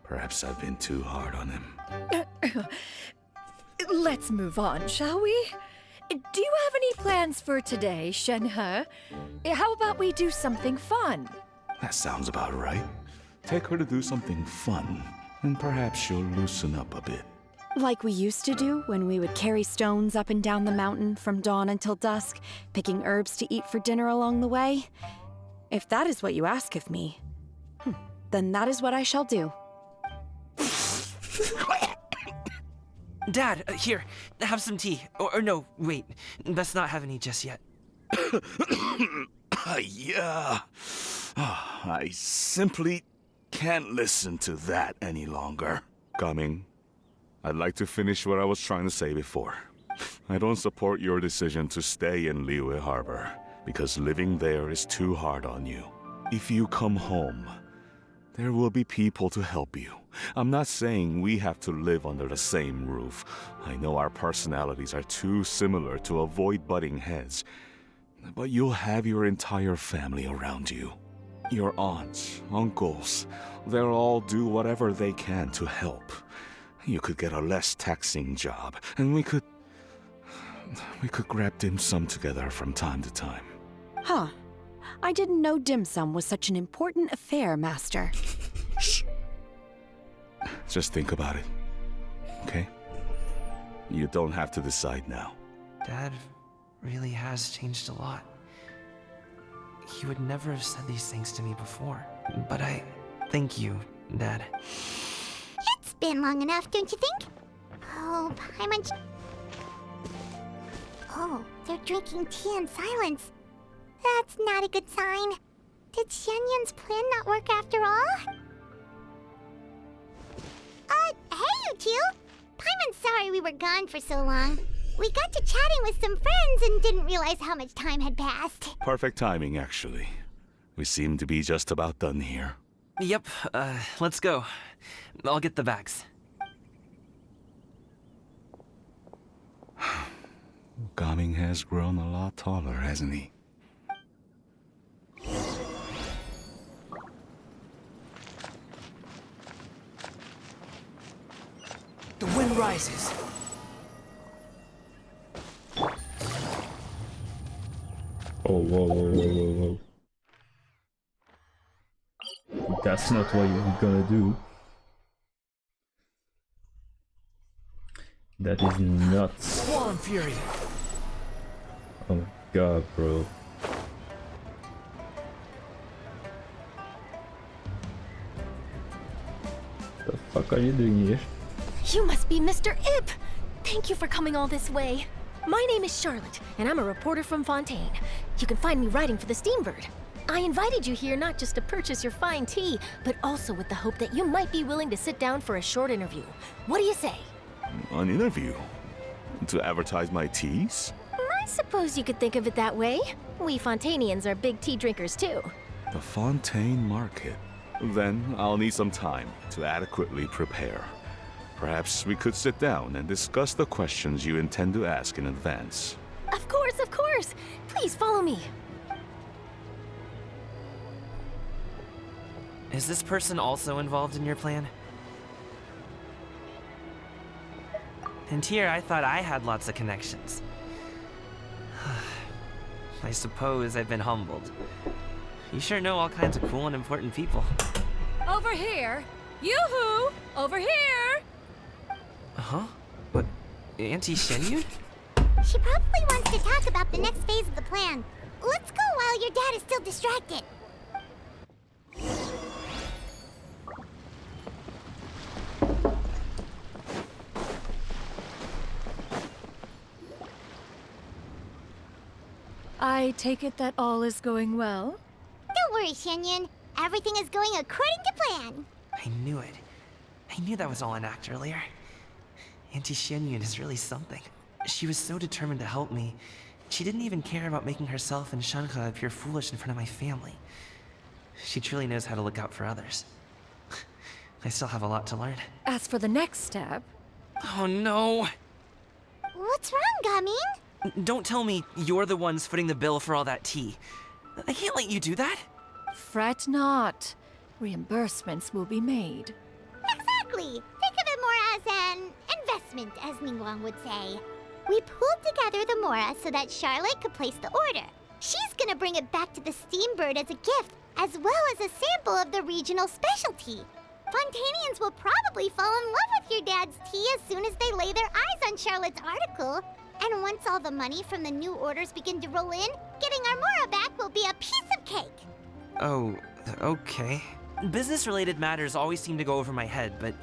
Perhaps I've been too hard on him. Let's move on, shall we? Do you have any plans for today, Shenhe? How about we do something fun? That sounds about right. Take her to do something fun, and perhaps she'll loosen up a bit. Like we used to do when we would carry stones up and down the mountain from dawn until dusk, picking herbs to eat for dinner along the way? If that is what you ask of me, then that is what I shall do. Dad, here, have some tea. Or no, wait, best not have any just yet. Yeah. I simply can't listen to that any longer. Gaming, I'd like to finish what I was trying to say before. I don't support your decision to stay in Liyue Harbor, because living there is too hard on you. If you come home, there will be people to help you. I'm not saying we have to live under the same roof. I know our personalities are too similar to avoid butting heads. But you'll have your entire family around you. Your aunts, uncles, they'll all do whatever they can to help. You could get a less taxing job, and we could grab dim sum together from time to time. Huh. I didn't know dim sum was such an important affair, Master. Shh. Just think about it, okay? You don't have to decide now. Dad really has changed a lot. He would never have said these things to me before. But I thank you, Dad. It's been long enough, don't you think? Oh, Paimon... Oh, they're drinking tea in silence. That's not a good sign. Did Xianyun's plan not work after all? Hey, you two! Paimon's sorry we were gone for so long. We got to chatting with some friends and didn't realize how much time had passed. Perfect timing, actually. We seem to be just about done here. Yep, let's go. I'll get the bags. Gaming has grown a lot taller, hasn't he? rises. Oh, whoa, whoa, whoa, whoa, whoa. That's not what you're gonna do. That is nuts. Swarm Fury. Oh my god, bro. The fuck are you doing here? You must be Mr. Ip! Thank you for coming all this way. My name is Charlotte, and I'm a reporter from Fontaine. You can find me writing for the Steambird. I invited you here not just to purchase your fine tea, but also with the hope that you might be willing to sit down for a short interview. What do you say? An interview? To advertise my teas? I suppose you could think of it that way. We Fontainians are big tea drinkers too. The Fontaine Market. Then I'll need some time to adequately prepare. Perhaps we could sit down and discuss the questions you intend to ask in advance. Of course, of course! Please follow me. Is this person also involved in your plan? And here I thought I had lots of connections. I suppose I've been humbled. You sure know all kinds of cool and important people. Over here! Yoo-hoo! Over here! Huh? What? Auntie Shenyun? She probably wants to talk about the next phase of the plan. Let's go while your dad is still distracted. I take it that all is going well? Don't worry, Shenyun. Everything is going according to plan. I knew it. I knew that was all an act earlier. Auntie Shenyun is really something. She was so determined to help me. She didn't even care about making herself and Shanka appear foolish in front of my family. She truly knows how to look out for others. I still have a lot to learn. As for the next step... Oh no! What's wrong, Gamin? Don't tell me you're the ones footing the bill for all that tea. I can't let you do that. Fret not. Reimbursements will be made. Exactly. Think of it more as an investment, as Ningguang would say. We pooled together the Mora so that Charlotte could place the order. She's gonna bring it back to the Steambird as a gift, as well as a sample of the regional specialty. Fontainians will probably fall in love with your dad's tea as soon as they lay their eyes on Charlotte's article. And once all the money from the new orders begin to roll in, getting our Mora back will be a piece of cake. Oh, okay. Business-related matters always seem to go over my head, but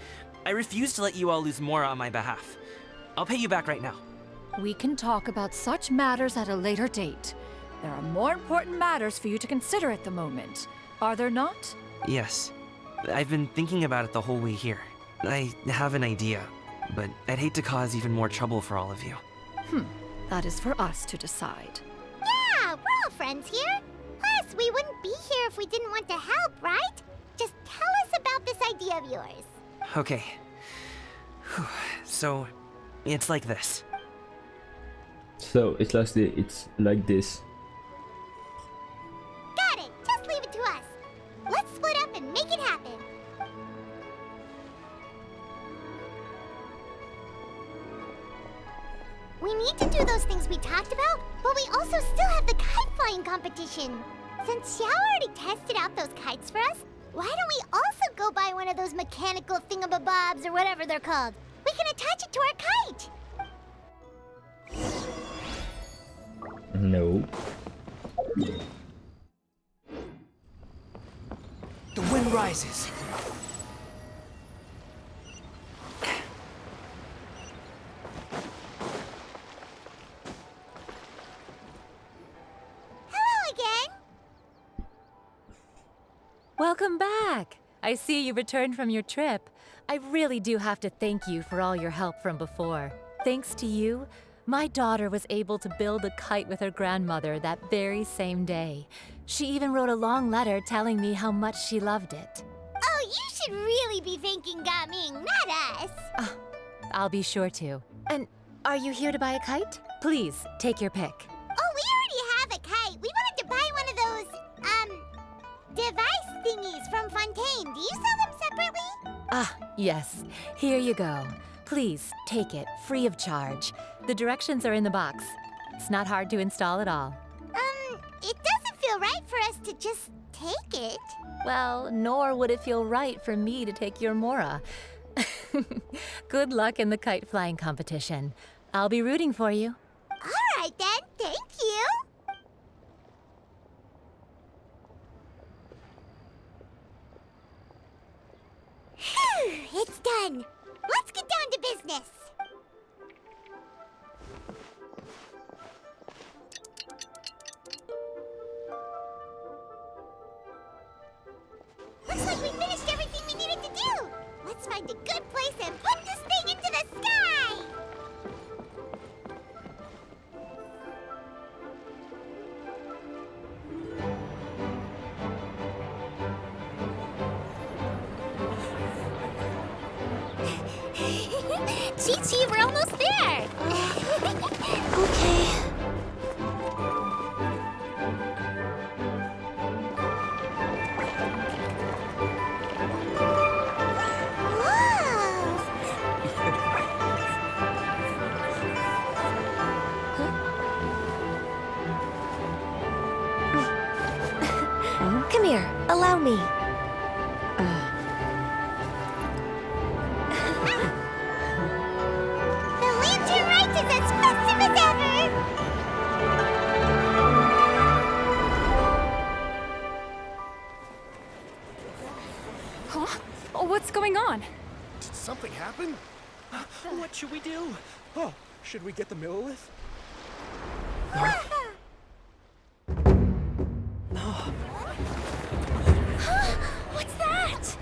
I refuse to let you all lose Mora on my behalf. I'll pay you back right now. We can talk about such matters at a later date. There are more important matters for you to consider at the moment, are there not? Yes. I've been thinking about it the whole way here. I have an idea, but I'd hate to cause even more trouble for all of you. That is for us to decide. Yeah, we're all friends here. Plus, we wouldn't be here if we didn't want to help, right? Just tell us about this idea of yours. Okay. So, it's like this. So it's like this. Got it. Just leave it to us. Let's split up and make it happen. We need to do those things we talked about, but we also still have the kite flying competition. Since Xiao already tested out those kites for us, why don't we also go buy one of those mechanical thingamabobs or whatever they're called? We can attach it to our kite. No. The wind rises. Hello again. Welcome back. I see you returned from your trip. I really do have to thank you for all your help from before. Thanks to you, my daughter was able to build a kite with her grandmother that very same day. She even wrote a long letter telling me how much she loved it. Oh, you should really be thanking Gaming, not us. I'll be sure to. And are you here to buy a kite? Please, take your pick. Oh, we already have a kite. We wanted to buy one of those, device thingies from Fontaine. Do you sell them separately? Ah, yes. Here you go. Please, take it, free of charge. The directions are in the box. It's not hard to install at all. It doesn't feel right for us to just take it. Well, nor would it feel right for me to take your Mora. Good luck in the kite flying competition. I'll be rooting for you. All right then, thank you. Phew, it's done. Let's get down to business. Looks like we finished everything we needed to do. Let's find a good place and put this thing into the sky. Chi-Chi, we're almost there. Okay. Come here, allow me. The lantern rite is as festive as ever! Huh? Oh, what's going on? Did something happen? What should we do? Oh, should we get the Millilith? What's that?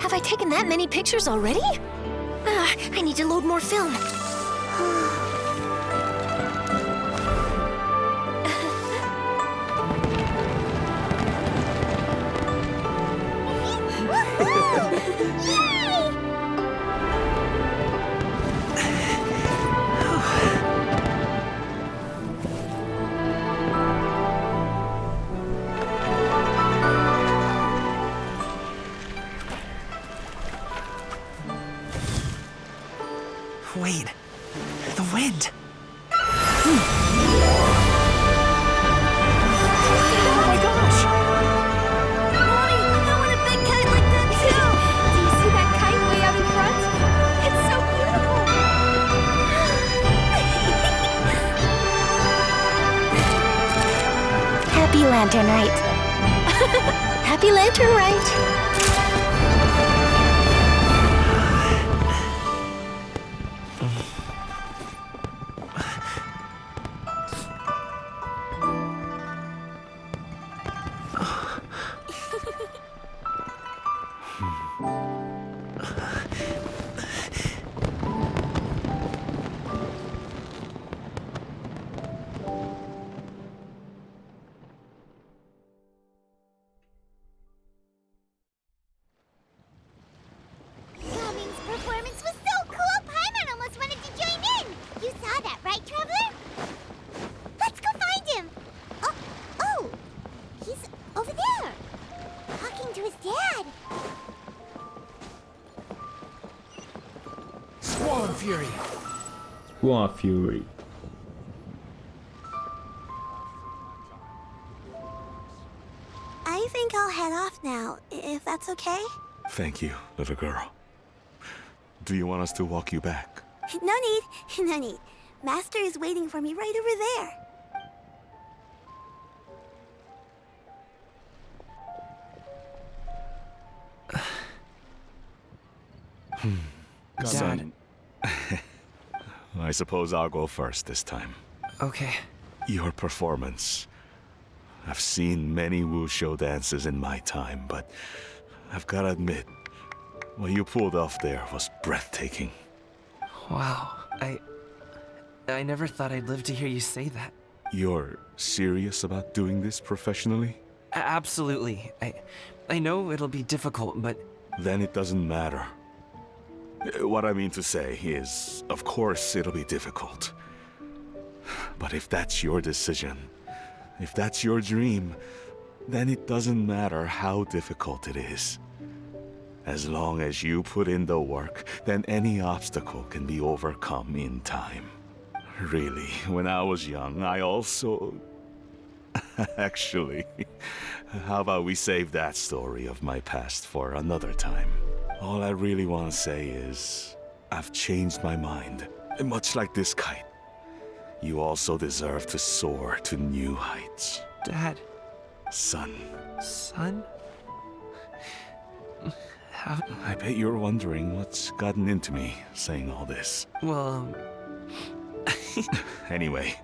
Have I taken that many pictures already? I need to load more film. Wait, the wind. Oh my gosh! Mommy, I want a big kite like that too! Do you see that kite way out in front? It's so beautiful! Happy Lantern Rite. Happy Lantern Rite. Fury. Squall Fury. I think I'll head off now, if that's okay. Thank you, little girl. Do you want us to walk you back? No need, no need. Master is waiting for me right over there. Dad. I suppose I'll go first this time. Okay. Your performance. I've seen many wushou dances in my time, but I've gotta admit, what you pulled off there was breathtaking. Wow. I never thought I'd live to hear you say that. You're serious about doing this professionally? Absolutely. I know it'll be difficult, but... Then it doesn't matter. What I mean to say is, of course it'll be difficult. But if that's your decision, if that's your dream, then it doesn't matter how difficult it is. As long as you put in the work, then any obstacle can be overcome in time. Really, when I was young, I also... Actually, how about we save that story of my past for another time? All I really want to say is, I've changed my mind. Much like this kite, you also deserve to soar to new heights. Dad. Son. Son? How? I bet you're wondering what's gotten into me saying all this. Well, Anyway,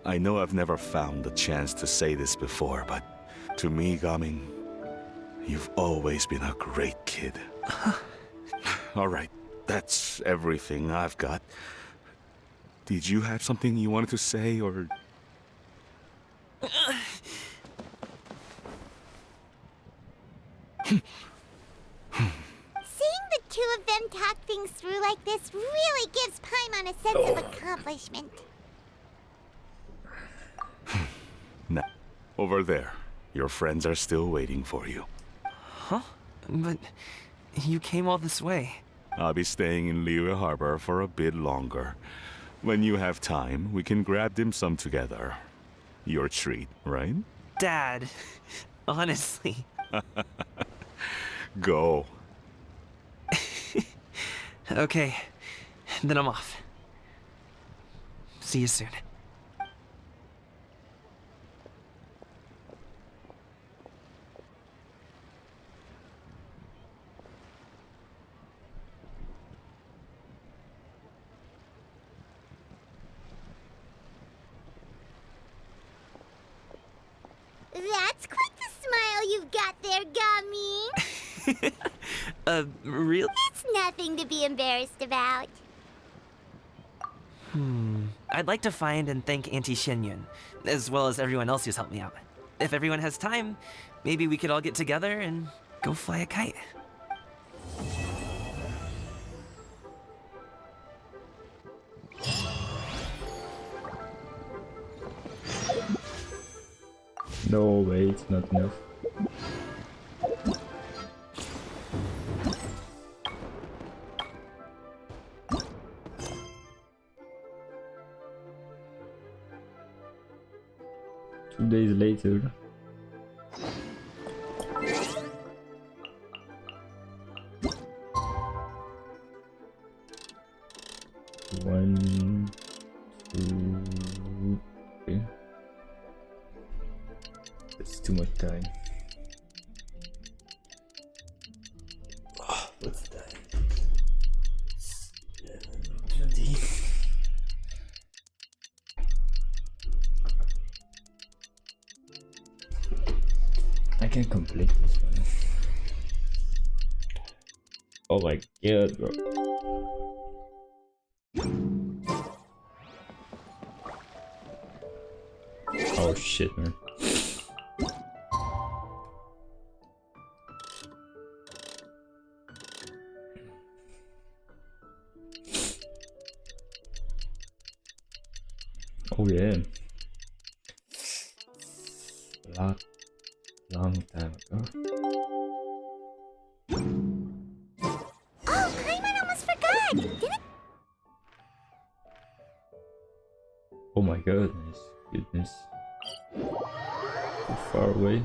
I know I've never found the chance to say this before, but to me, Gaming, you've always been a great kid. All right, that's everything I've got. Did you have something you wanted to say, or... Seeing the two of them talk things through like this really gives Paimon a sense of accomplishment. Now, over there. Your friends are still waiting for you. Huh? But you came all this way. I'll be staying in Liyue Harbor for a bit longer. When you have time, we can grab dim sum together. Your treat, right? Dad, honestly. Go. Okay, then I'm off. See you soon. That's quite the smile you've got there, Gummy. Real? It's nothing to be embarrassed about. I'd like to find and thank Auntie Xinyun, as well as everyone else who's helped me out. If everyone has time, maybe we could all get together and go fly a kite. No way, it's not enough. Two days later. One, two, three. It's too much time. Oh, what's the time? 11:20. I can complete this one. Oh my god, bro. Oh shit, man. Oh yeah. Long time ago. Oh, Paimon almost forgot! Didn't... goodness, goodness. Too far away.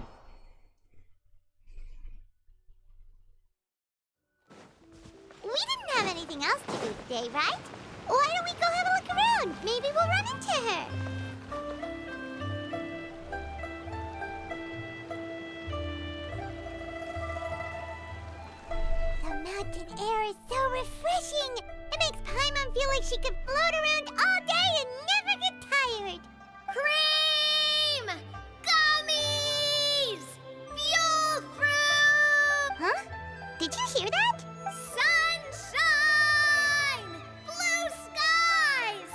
We didn't have anything else to do today, right? Why don't we go have a look around? Maybe we'll run into her. The mountain air is so refreshing. It makes Paimon feel like she could float around all day and never get tired. Cream! Gummies! Fuel fruit! Huh? Did you hear that? Sunshine! Blue skies!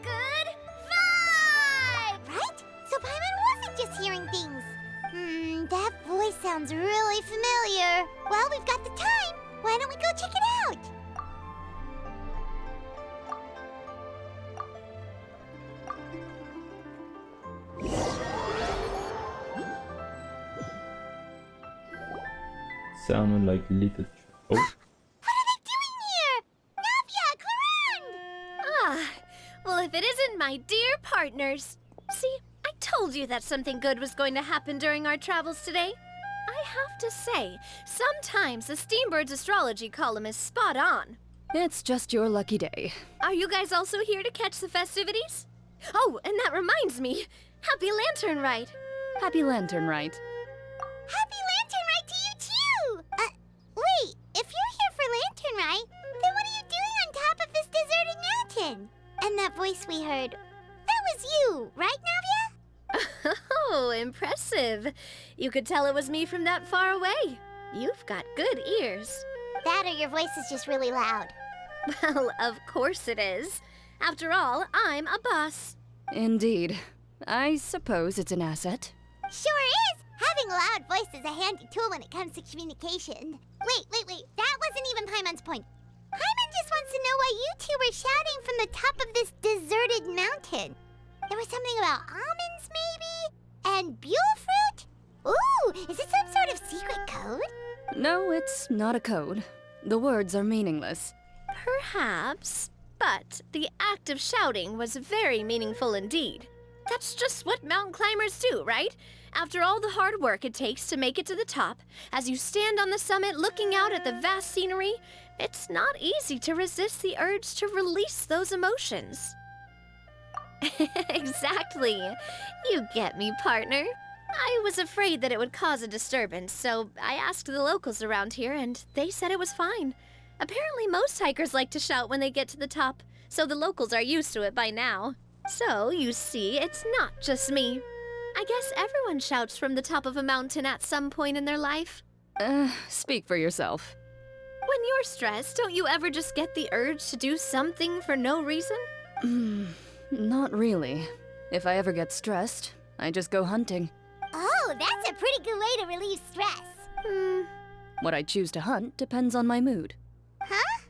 Good vibe! Right? So Paimon wasn't just hearing things. That voice sounds really familiar. Well, we've got the time. Why don't we go check it out? Sounded like little. Oh. What are they doing here? Navia, Clarande! Ah, well, if it isn't my dear partners. See, I told you that something good was going to happen during our travels today. I have to say, sometimes the Steambird's astrology column is spot on. It's just your lucky day. Are you guys also here to catch the festivities? Oh, and that reminds me. Happy Lantern Rite. Happy Lantern Rite. Happy Lantern Rite to you too! Wait, if you're here for Lantern Rite, then what are you doing on top of this deserted mountain? And that voice we heard, that was you, right, Navia? Oh, impressive. You could tell it was me from that far away. You've got good ears. That or your voice is just really loud. Well, of course it is. After all, I'm a boss. Indeed. I suppose it's an asset. Sure is! Having a loud voice is a handy tool when it comes to communication. Wait. That wasn't even Paimon's point. Paimon just wants to know why you two were shouting from the top of this deserted mountain. There was something about almonds, maybe? And buell fruit? Ooh, is it some sort of secret code? No, it's not a code. The words are meaningless. Perhaps, but the act of shouting was very meaningful indeed. That's just what mountain climbers do, right? After all the hard work it takes to make it to the top, as you stand on the summit looking out at the vast scenery, it's not easy to resist the urge to release those emotions. Exactly. You get me, partner. I was afraid that it would cause a disturbance, so I asked the locals around here, and they said it was fine. Apparently most hikers like to shout when they get to the top, so the locals are used to it by now. So, you see, it's not just me. I guess everyone shouts from the top of a mountain at some point in their life. Speak for yourself. When you're stressed, don't you ever just get the urge to do something for no reason? Not really. If I ever get stressed, I just go hunting. Oh, that's a pretty good way to relieve stress. What I choose to hunt depends on my mood. Huh?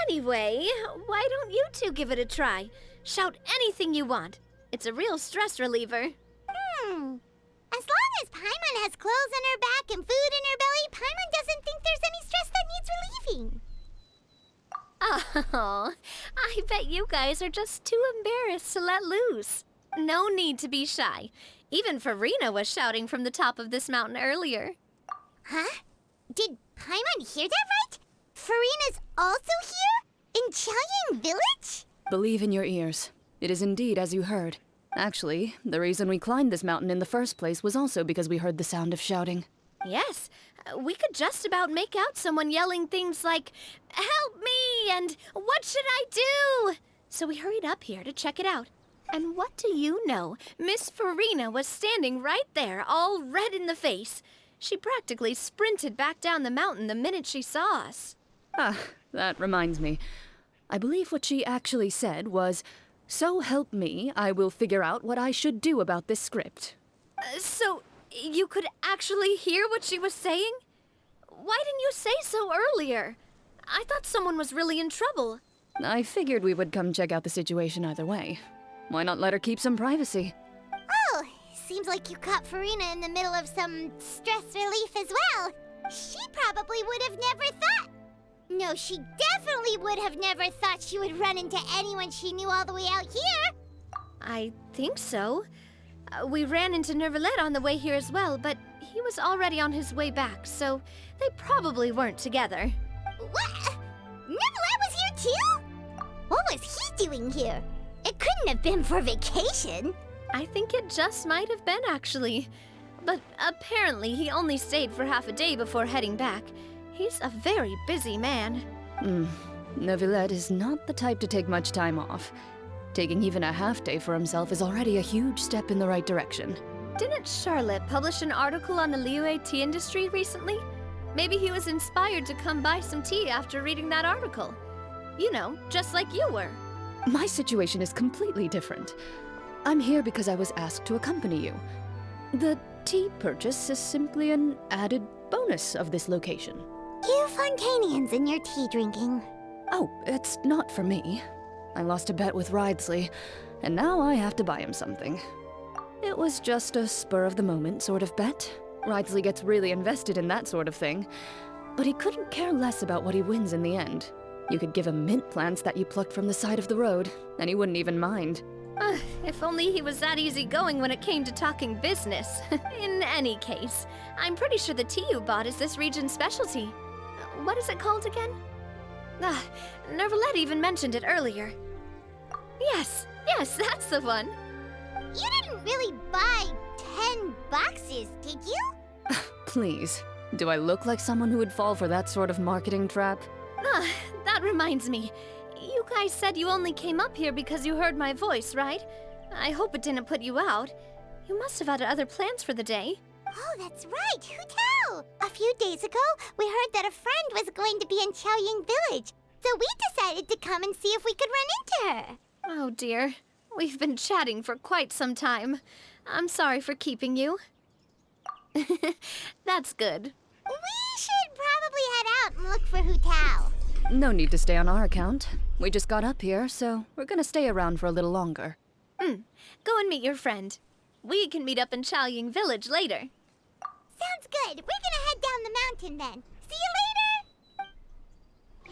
Anyway, why don't you two give it a try? Shout anything you want. It's a real stress reliever. As long as Paimon has clothes on her back and food in her belly, Paimon doesn't think there's any stress that needs relieving. Oh, I bet you guys are just too embarrassed to let loose. No need to be shy. Even Farina was shouting from the top of this mountain earlier. Huh? Did Paimon hear that right? Farina's also here? In Chaoying Village? Believe in your ears. It is indeed as you heard. Actually, the reason we climbed this mountain in the first place was also because we heard the sound of shouting. Yes, we could just about make out someone yelling things like, "Help me!" and "What should I do?" So we hurried up here to check it out. And what do you know? Miss Farina was standing right there, all red in the face. She practically sprinted back down the mountain the minute she saw us. Ah, that reminds me. I believe what she actually said was, "So help me, I will figure out what I should do about this script." So you could actually hear what she was saying? Why didn't you say so earlier? I thought someone was really in trouble. I figured we would come check out the situation either way. Why not let her keep some privacy? Oh, seems like you caught Farina in the middle of some stress relief as well. She probably would have never thought. No, she definitely would have never thought she would run into anyone she knew all the way out here. I think so. We ran into Nervalet on the way here as well, but he was already on his way back, so they probably weren't together. What? Nervalet was here too? What was he doing here? It couldn't have been for vacation. I think it just might have been, actually. But apparently he only stayed for half a day before heading back. He's a very busy man. Neuvillette is not the type to take much time off. Taking even a half day for himself is already a huge step in the right direction. Didn't Charlotte publish an article on the Liyue tea industry recently? Maybe he was inspired to come buy some tea after reading that article. You know, just like you were. My situation is completely different. I'm here because I was asked to accompany you. The tea purchase is simply an added bonus of this location. You Fontainians and your tea drinking. Oh, it's not for me. I lost a bet with Ridesley, and now I have to buy him something. It was just a spur-of-the-moment sort of bet. Ridesley gets really invested in that sort of thing, but he couldn't care less about what he wins in the end. You could give him mint plants that you plucked from the side of the road, and he wouldn't even mind. If only he was that easygoing when it came to talking business. In any case, I'm pretty sure the tea you bought is this region's specialty. What is it called again? Nervalet even mentioned it earlier. Yes, that's the one. You didn't really buy 10 boxes, did you? Please, do I look like someone who would fall for that sort of marketing trap? That reminds me. You guys said you only came up here because you heard my voice, right? I hope it didn't put you out. You must have had other plans for the day. Oh, that's right, Hu Tao! A few days ago, we heard that a friend was going to be in Chaoying Village, so we decided to come and see if we could run into her. Oh dear, we've been chatting for quite some time. I'm sorry for keeping you. That's good. We should probably head out and look for Hu Tao. No need to stay on our account. We just got up here, so we're gonna stay around for a little longer. Go and meet your friend. We can meet up in Chaoying Village later. Sounds good. We're gonna head down the mountain then. See you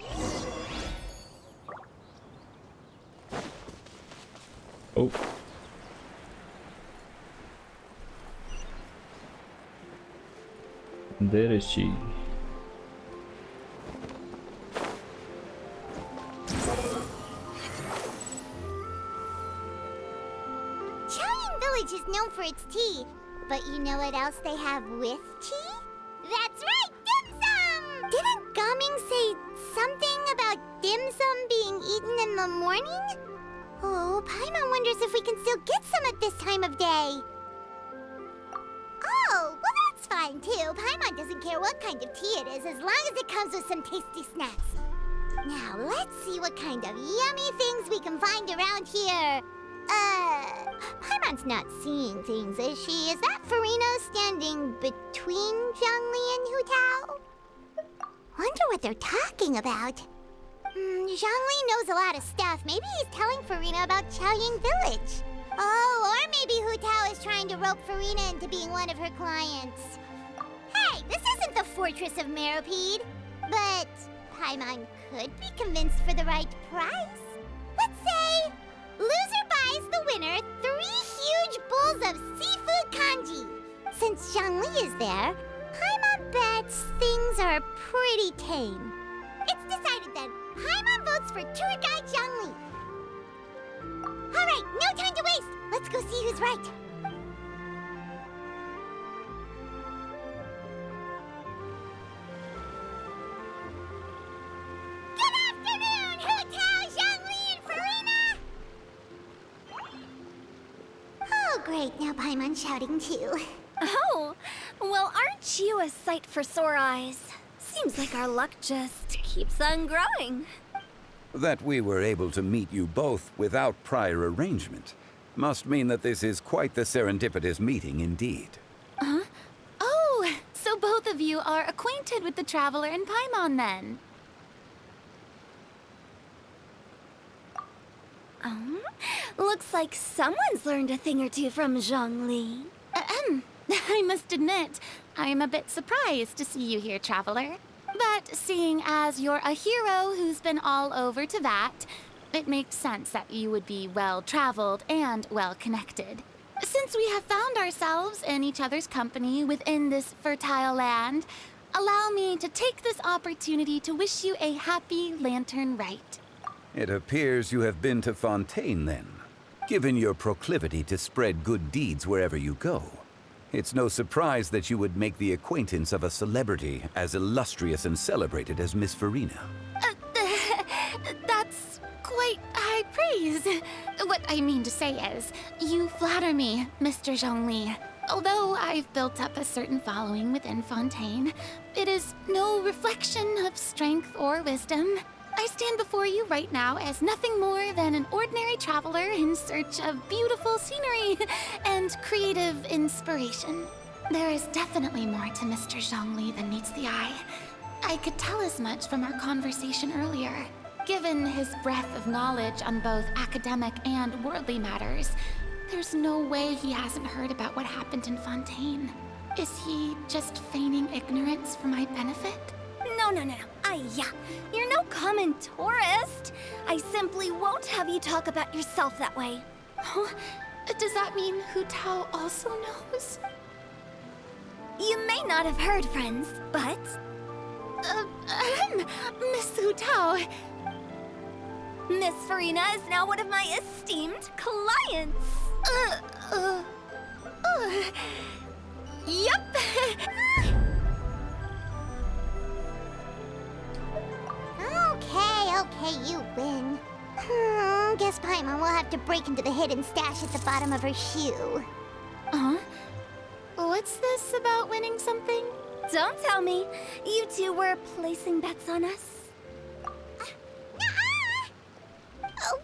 later! Oh. There is she. Chaoying Village is known for its tea, but you know what else they have with tea? That's right, dim sum! Didn't Gaming say something about dim sum being eaten in the morning? Oh, Paimon wonders if we can still get some at this time of day. Oh, well that's fine too. Paimon doesn't care what kind of tea it is as long as it comes with some tasty snacks. Now let's see what kind of yummy things we can find around here. Paimon's not seeing things, is she? Is that Farina standing between Zhongli and Hu Tao? Wonder what they're talking about. Zhongli knows a lot of stuff. Maybe he's telling Farina about Chaoying Village. Oh, or maybe Hu Tao is trying to rope Farina into being one of her clients. Hey, this isn't the Fortress of Meropide. But Paimon could be convinced for the right price. Let's say loser buys the winner 3 huge bowls of seafood kanji. Since Zhongli is there, Paimon bets things are pretty tame. It's decided then. Paimon votes for tour guide Zhongli. All right, no time to waste. Let's go see who's right. Good afternoon, Hu Tao, Zhongli, and Farina! Oh, great. Now Paimon's shouting too. Oh, well, aren't you a sight for sore eyes? Seems like our luck just keeps on growing. That we were able to meet you both without prior arrangement must mean that this is quite the serendipitous meeting indeed. Huh? Oh, so both of you are acquainted with the Traveler and Paimon then? Looks like someone's learned a thing or two from Zhongli. I must admit, I am a bit surprised to see you here, Traveler. But seeing as you're a hero who's been all over to that, it makes sense that you would be well-traveled and well-connected. Since we have found ourselves in each other's company within this fertile land, allow me to take this opportunity to wish you a happy Lantern Rite. It appears you have been to Fontaine, then. Given your proclivity to spread good deeds wherever you go, it's no surprise that you would make the acquaintance of a celebrity as illustrious and celebrated as Miss Farina. That's quite high praise. What I mean to say is, you flatter me, Mr. Zhongli. Although I've built up a certain following within Fontaine, it is no reflection of strength or wisdom. I stand before you right now as nothing more than an ordinary traveler in search of beautiful scenery and creative inspiration. There is definitely more to Mr. Zhongli than meets the eye. I could tell as much from our conversation earlier. Given his breadth of knowledge on both academic and worldly matters, there's no way he hasn't heard about what happened in Fontaine. Is he just feigning ignorance for my benefit? No. You're no common tourist. I simply won't have you talk about yourself that way. Huh? Does that mean Hu Tao also knows? You may not have heard, friends, but... Miss Hu Tao. Miss Farina is now one of my esteemed clients. Yep. Okay, you win. Guess Paimon will have to break into the hidden stash at the bottom of her shoe. Huh? What's this about winning something? Don't tell me. You two were placing bets on us.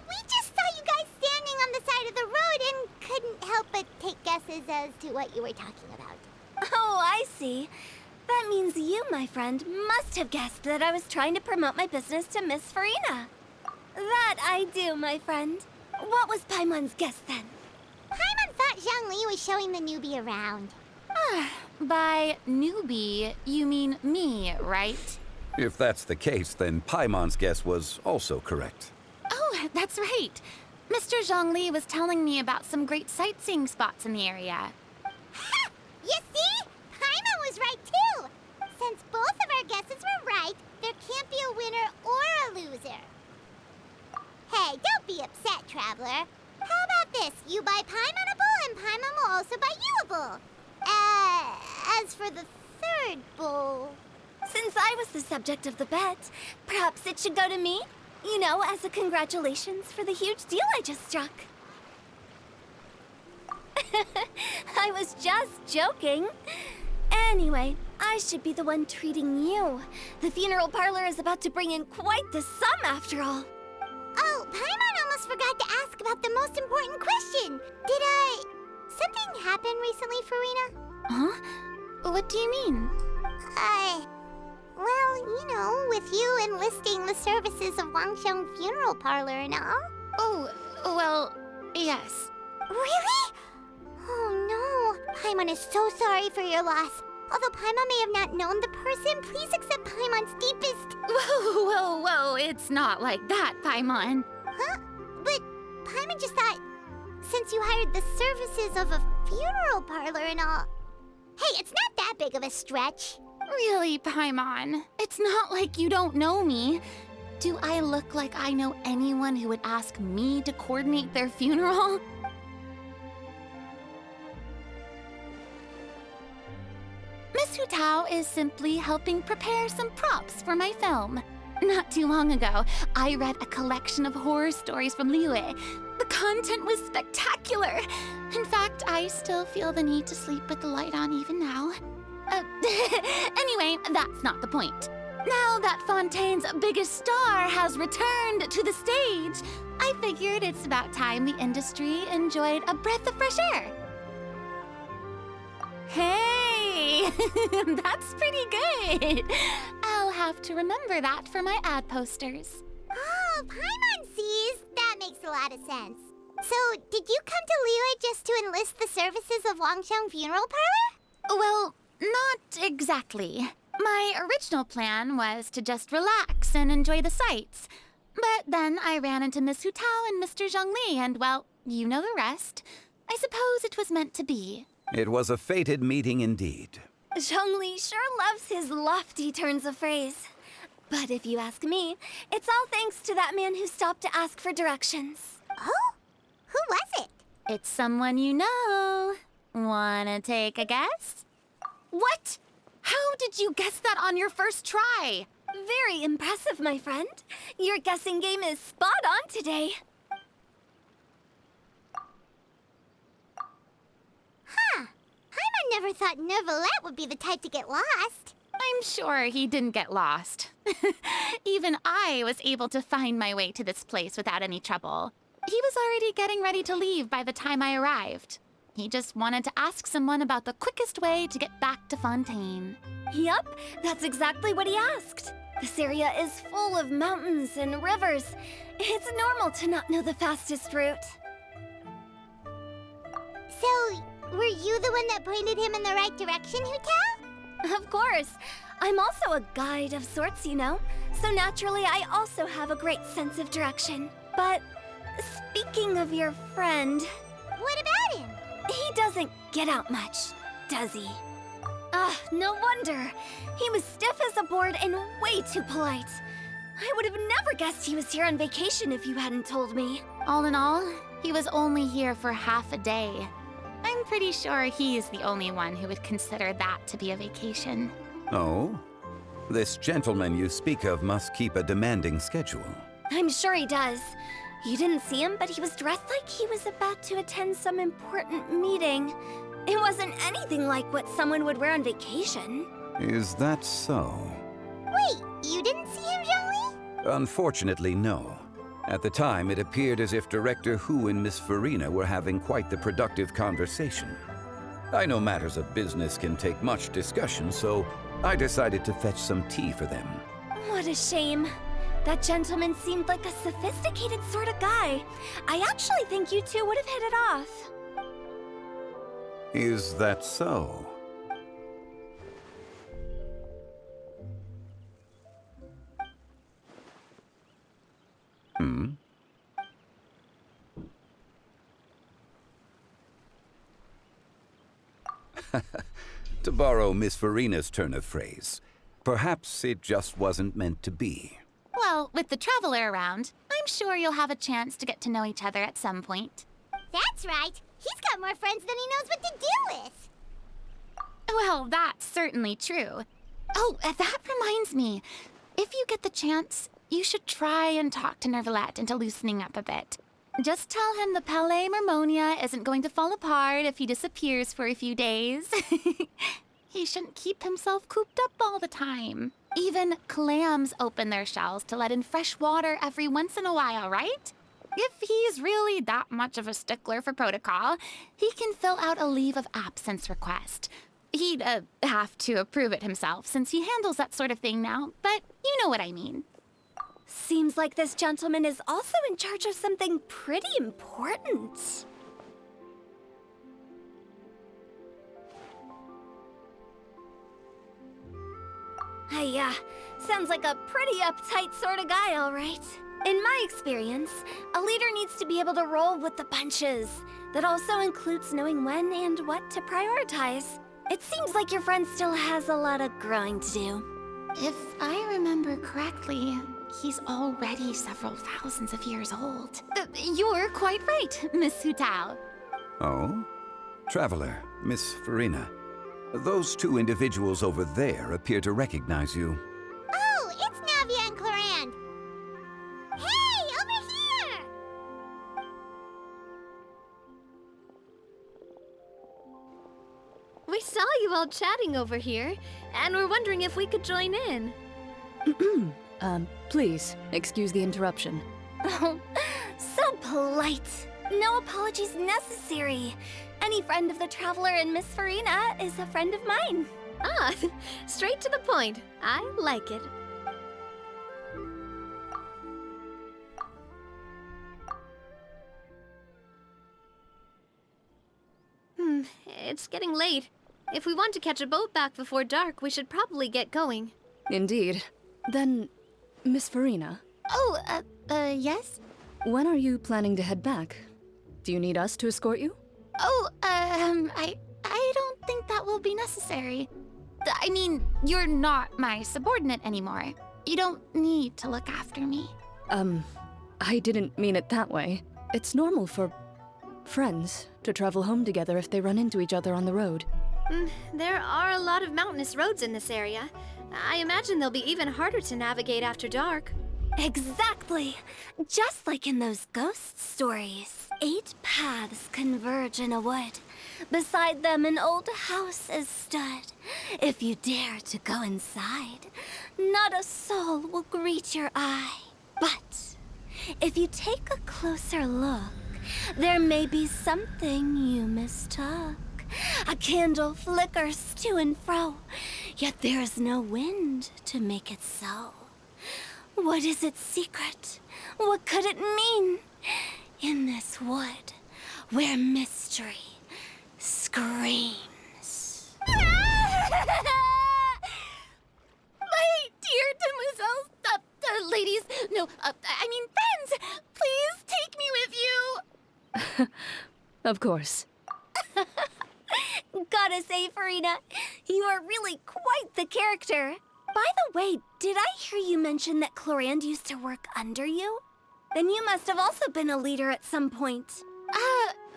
We just saw you guys standing on the side of the road and couldn't help but take guesses as to what you were talking about. Oh, I see. That means you, my friend, must have guessed that I was trying to promote my business to Miss Farina. That I do, my friend. What was Paimon's guess then? Paimon thought Zhongli was showing the newbie around. By newbie, you mean me, right? If that's the case, then Paimon's guess was also correct. Oh, that's right. Mr. Zhongli was telling me about some great sightseeing spots in the area. Ha! You see? Paimon was right too! Since both of our guesses were right, there can't be a winner or a loser. Hey, don't be upset, Traveler. How about this? You buy Paimon a bowl and Paimon will also buy you a bowl. As for the third bowl... Since I was the subject of the bet, perhaps it should go to me? You know, as a congratulations for the huge deal I just struck. I was just joking. Anyway, I should be the one treating you. The funeral parlor is about to bring in quite the sum after all. Oh, Paimon almost forgot to ask about the most important question. Something happen recently, Farina? Huh? What do you mean? Well, you know, with you enlisting the services of Wangsheng Funeral Parlor and all. Oh, well, yes. Really? Oh no, Paimon is so sorry for your loss. Although Paimon may have not known the person, please accept Paimon's deepest... Whoa, it's not like that, Paimon. Huh? But Paimon just thought, since you hired the services of a funeral parlor and all... Hey, it's not that big of a stretch. Really, Paimon? It's not like you don't know me. Do I look like I know anyone who would ask me to coordinate their funeral? Miss Hu Tao is simply helping prepare some props for my film. Not too long ago, I read a collection of horror stories from Liyue. The content was spectacular. In fact, I still feel the need to sleep with the light on even now. Anyway, that's not the point. Now that Fontaine's biggest star has returned to the stage, I figured it's about time the industry enjoyed a breath of fresh air. Hey, that's pretty good. I'll have to remember that for my ad posters. Oh, Paimon sees. That makes a lot of sense. So, did you come to Liyue just to enlist the services of Wangsheng Funeral Parlor? Well, not exactly. My original plan was to just relax and enjoy the sights. But then I ran into Miss Hu Tao and Mr. Zhongli, and well, you know the rest. I suppose it was meant to be. It was a fated meeting indeed. Zhongli sure loves his lofty turns of phrase. But if you ask me, it's all thanks to that man who stopped to ask for directions. Oh? Who was it? It's someone you know. Wanna take a guess? What? How did you guess that on your first try? Very impressive, my friend. Your guessing game is spot on today. Huh. Paimon never thought Neuvillette would be the type to get lost. I'm sure he didn't get lost. Even I was able to find my way to this place without any trouble. He was already getting ready to leave by the time I arrived. He just wanted to ask someone about the quickest way to get back to Fontaine. Yup, that's exactly what he asked. This area is full of mountains and rivers. It's normal to not know the fastest route. So, were you the one that pointed him in the right direction, Hu Tao? Of course. I'm also a guide of sorts, you know. So naturally, I also have a great sense of direction. But speaking of your friend... What about him? He doesn't get out much, does he? Ah, no wonder. He was stiff as a board and way too polite. I would have never guessed he was here on vacation if you hadn't told me. All in all, he was only here for half a day. I'm pretty sure he's the only one who would consider that to be a vacation. Oh? This gentleman you speak of must keep a demanding schedule. I'm sure he does. You didn't see him, but he was dressed like he was about to attend some important meeting. It wasn't anything like what someone would wear on vacation. Is that so? Wait, you didn't see him, Zhongli? Unfortunately, no. At the time, it appeared as if Director Hu and Miss Farina were having quite the productive conversation. I know matters of business can take much discussion, so I decided to fetch some tea for them. What a shame. That gentleman seemed like a sophisticated sort of guy. I actually think you two would have hit it off. Is that so? Hmm? To borrow Miss Farina's turn of phrase, perhaps it just wasn't meant to be. Well, with the Traveler around, I'm sure you'll have a chance to get to know each other at some point. That's right. He's got more friends than he knows what to do with. Well, that's certainly true. Oh, that reminds me. If you get the chance, you should try and talk to Neuvillette into loosening up a bit. Just tell him the Palais Mermonia isn't going to fall apart if he disappears for a few days. He shouldn't keep himself cooped up all the time. Even clams open their shells to let in fresh water every once in a while, right? If he's really that much of a stickler for protocol, he can fill out a leave of absence request. He'd have to approve it himself since he handles that sort of thing now, but you know what I mean. Seems like this gentleman is also in charge of something pretty important. Sounds like a pretty uptight sort of guy, all right. In my experience, a leader needs to be able to roll with the punches. That also includes knowing when and what to prioritize. It seems like your friend still has a lot of growing to do. If I remember correctly, he's already several thousands of years old. You're quite right, Miss Hu Tao. Oh? Traveler, Miss Farina. Those two individuals over there appear to recognize you. Oh, it's Navia and Clarand. Hey, over here! We saw you all chatting over here, and we're wondering if we could join in. Please, excuse the interruption. Oh, so polite. No apologies necessary. Any friend of the Traveler and Miss Farina is a friend of mine. Ah, straight to the point. I like it. It's getting late. If we want to catch a boat back before dark, we should probably get going. Indeed. Then, Miss Farina. Oh, yes? When are you planning to head back? Do you need us to escort you? Oh, I don't think that will be necessary. I mean, you're not my subordinate anymore. You don't need to look after me. I didn't mean it that way. It's normal for friends to travel home together if they run into each other on the road. There are a lot of mountainous roads in this area. I imagine they'll be even harder to navigate after dark. Exactly! Just like in those ghost stories. 8 paths converge in a wood. Beside them an old house is stood. If you dare to go inside, not a soul will greet your eye. But if you take a closer look, there may be something you mistook. A candle flickers to and fro, yet there is no wind to make it so. What is its secret? What could it mean? In this wood, where mystery screams. My dear demoiselles, ladies, no, I mean friends, please take me with you. Of course. Gotta say, Farina, you are really quite the character. By the way, did I hear you mention that Clorand used to work under you? Then you must have also been a leader at some point.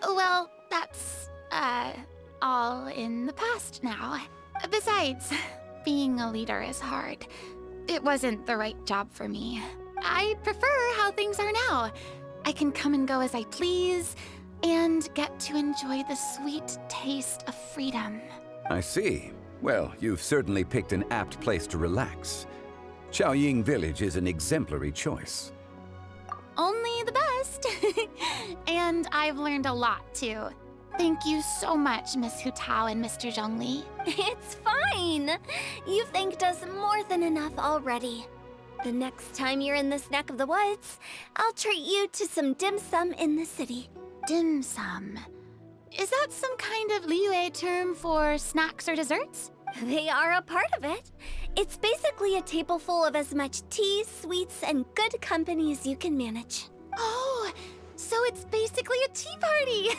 Well, that's, all in the past now. Besides, being a leader is hard. It wasn't the right job for me. I prefer how things are now. I can come and go as I please, and get to enjoy the sweet taste of freedom. I see. Well, you've certainly picked an apt place to relax. Chaoying Village is an exemplary choice. Only the best. And I've learned a lot, too. Thank you so much, Miss Hu Tao and Mr. Zhongli. It's fine. You've thanked us more than enough already. The next time you're in this neck of the woods, I'll treat you to some dim sum in the city. Dim sum? Is that some kind of Liyue term for snacks or desserts? They are a part of it. It's basically a table full of as much tea, sweets, and good company as you can manage. Oh, so it's basically a tea party.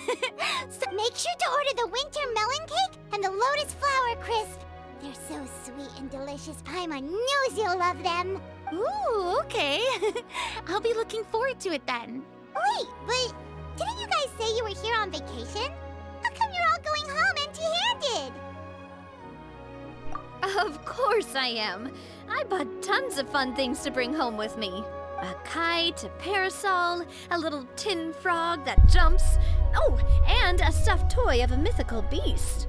So make sure to order the winter melon cake and the lotus flower crisp. They're so sweet and delicious. Paimon knows you'll love them. Ooh, okay. I'll be looking forward to it then. Wait, but didn't you guys say you were here on vacation? How come you're all going home empty-handed? Of course I am. I bought tons of fun things to bring home with me. A kite, a parasol, a little tin frog that jumps. Oh, and a stuffed toy of a mythical beast.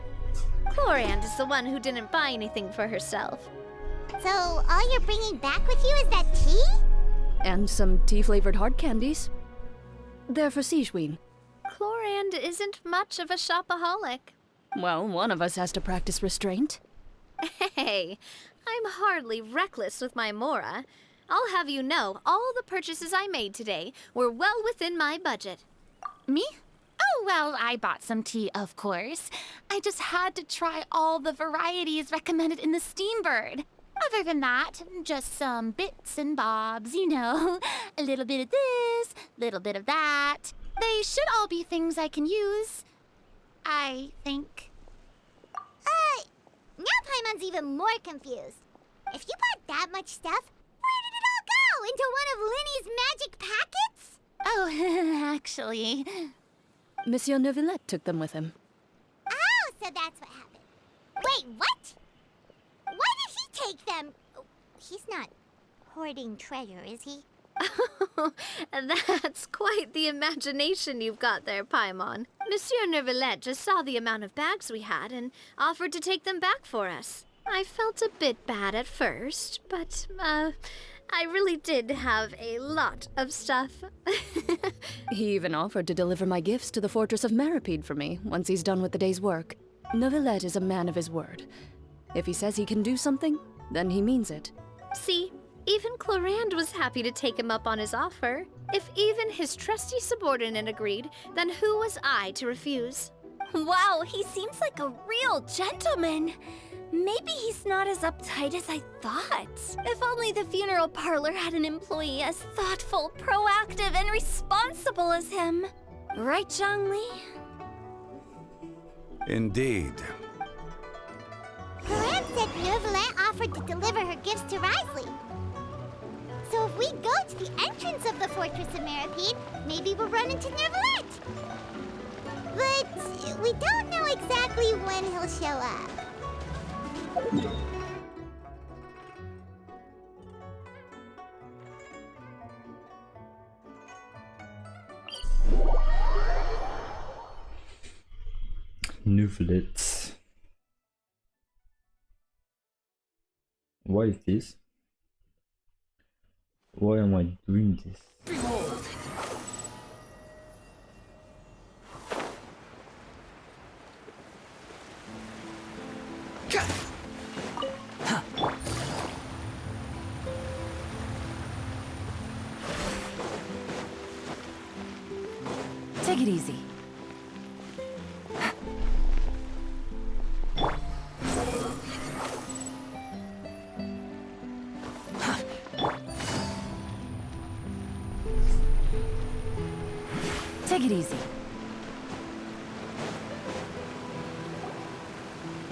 Clorand is the one who didn't buy anything for herself. So all you're bringing back with you is that tea? And some tea-flavored hard candies. They're for Sigewin. Clorand isn't much of a shopaholic. Well, one of us has to practice restraint. Hey, I'm hardly reckless with my Mora. I'll have you know, all the purchases I made today were well within my budget. Me? Oh, well, I bought some tea, of course. I just had to try all the varieties recommended in the Steambird. Other than that, just some bits and bobs, you know. A little bit of this, little bit of that. They should all be things I can use, I think. Now Paimon's even more confused. If you bought that much stuff, where did it all go? Into one of Linny's magic packets? Oh, actually... Monsieur Neuvillette took them with him. Oh, so that's what happened. Wait, what? Why did he take them? He's not hoarding treasure, is he? That's quite the imagination you've got there, Paimon. Monsieur Neuvillette just saw the amount of bags we had and offered to take them back for us. I felt a bit bad at first, but, I really did have a lot of stuff. He even offered to deliver my gifts to the Fortress of Meripede for me once he's done with the day's work. Neuvillette is a man of his word. If he says he can do something, then he means it. See, even Clorand was happy to take him up on his offer. If even his trusty subordinate agreed, then who was I to refuse? Wow, he seems like a real gentleman. Maybe he's not as uptight as I thought. If only the funeral parlor had an employee as thoughtful, proactive, and responsible as him. Right, Zhongli? Indeed. Corinne said Neuvillette offered to deliver her gifts to Risley. So if we go to the entrance of the Fortress of Meripede, maybe we'll run into Neuvillette. But we don't know exactly when he'll show up. Neuvillette. Why is this? Why am I doing this? Behold! Take it easy. Take it easy.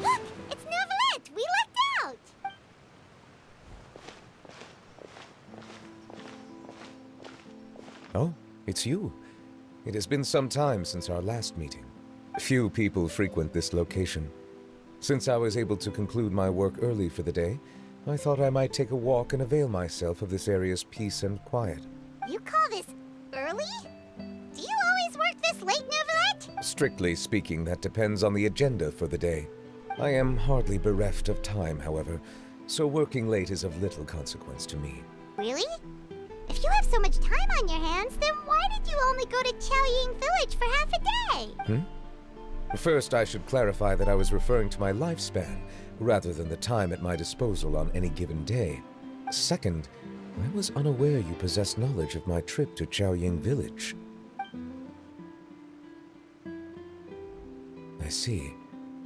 Look! It's Neuvillette! We lucked out! Oh, it's you. It has been some time since our last meeting. Few people frequent this location. Since I was able to conclude my work early for the day, I thought I might take a walk and avail myself of this area's peace and quiet. You call this early? Do you always work this late, Neuvillette? Strictly speaking, that depends on the agenda for the day. I am hardly bereft of time, however, so working late is of little consequence to me. Really? If you have so much time on your hands, then why did you only go to Chaoying Village for half a day? First, I should clarify that I was referring to my lifespan, rather than the time at my disposal on any given day. Second, I was unaware you possessed knowledge of my trip to Chaoying Village. I see.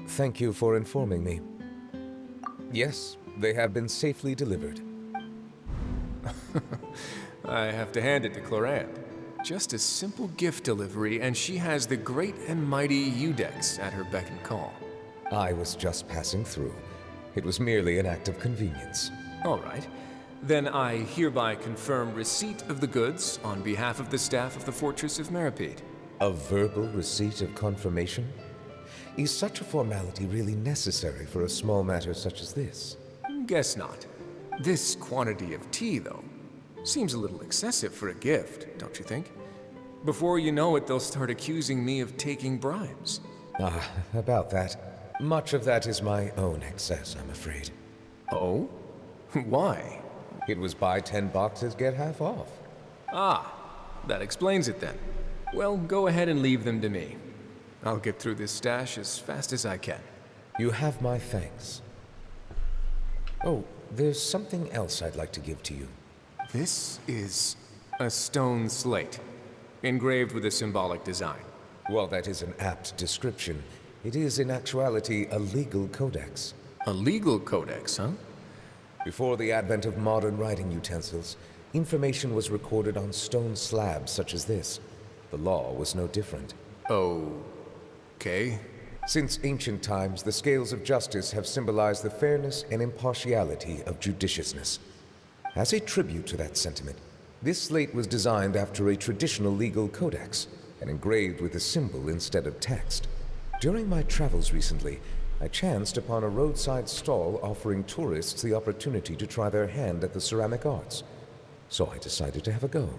Thank you for informing me. Yes, they have been safely delivered. I have to hand it to Clorant. Just a simple gift delivery, and she has the great and mighty Udex at her beck and call. I was just passing through. It was merely an act of convenience. All right. Then I hereby confirm receipt of the goods on behalf of the staff of the Fortress of Meripede. A verbal receipt of confirmation? Is such a formality really necessary for a small matter such as this? Guess not. This quantity of tea, though, seems a little excessive for a gift, don't you think? Before you know it, they'll start accusing me of taking bribes. Ah, about that. Much of that is my own excess, I'm afraid. Oh? Why? It was buy 10 boxes, get half off. Ah, that explains it then. Well, go ahead and leave them to me. I'll get through this stash as fast as I can. You have my thanks. Oh, there's something else I'd like to give to you. This is a stone slate, engraved with a symbolic design. While that is an apt description, it is in actuality a legal codex. A legal codex, huh? Before the advent of modern writing utensils, information was recorded on stone slabs such as this. The law was no different. Okay. Since ancient times, the scales of justice have symbolized the fairness and impartiality of judiciousness. As a tribute to that sentiment, this slate was designed after a traditional legal codex and engraved with a symbol instead of text. During my travels recently, I chanced upon a roadside stall offering tourists the opportunity to try their hand at the ceramic arts. So I decided to have a go.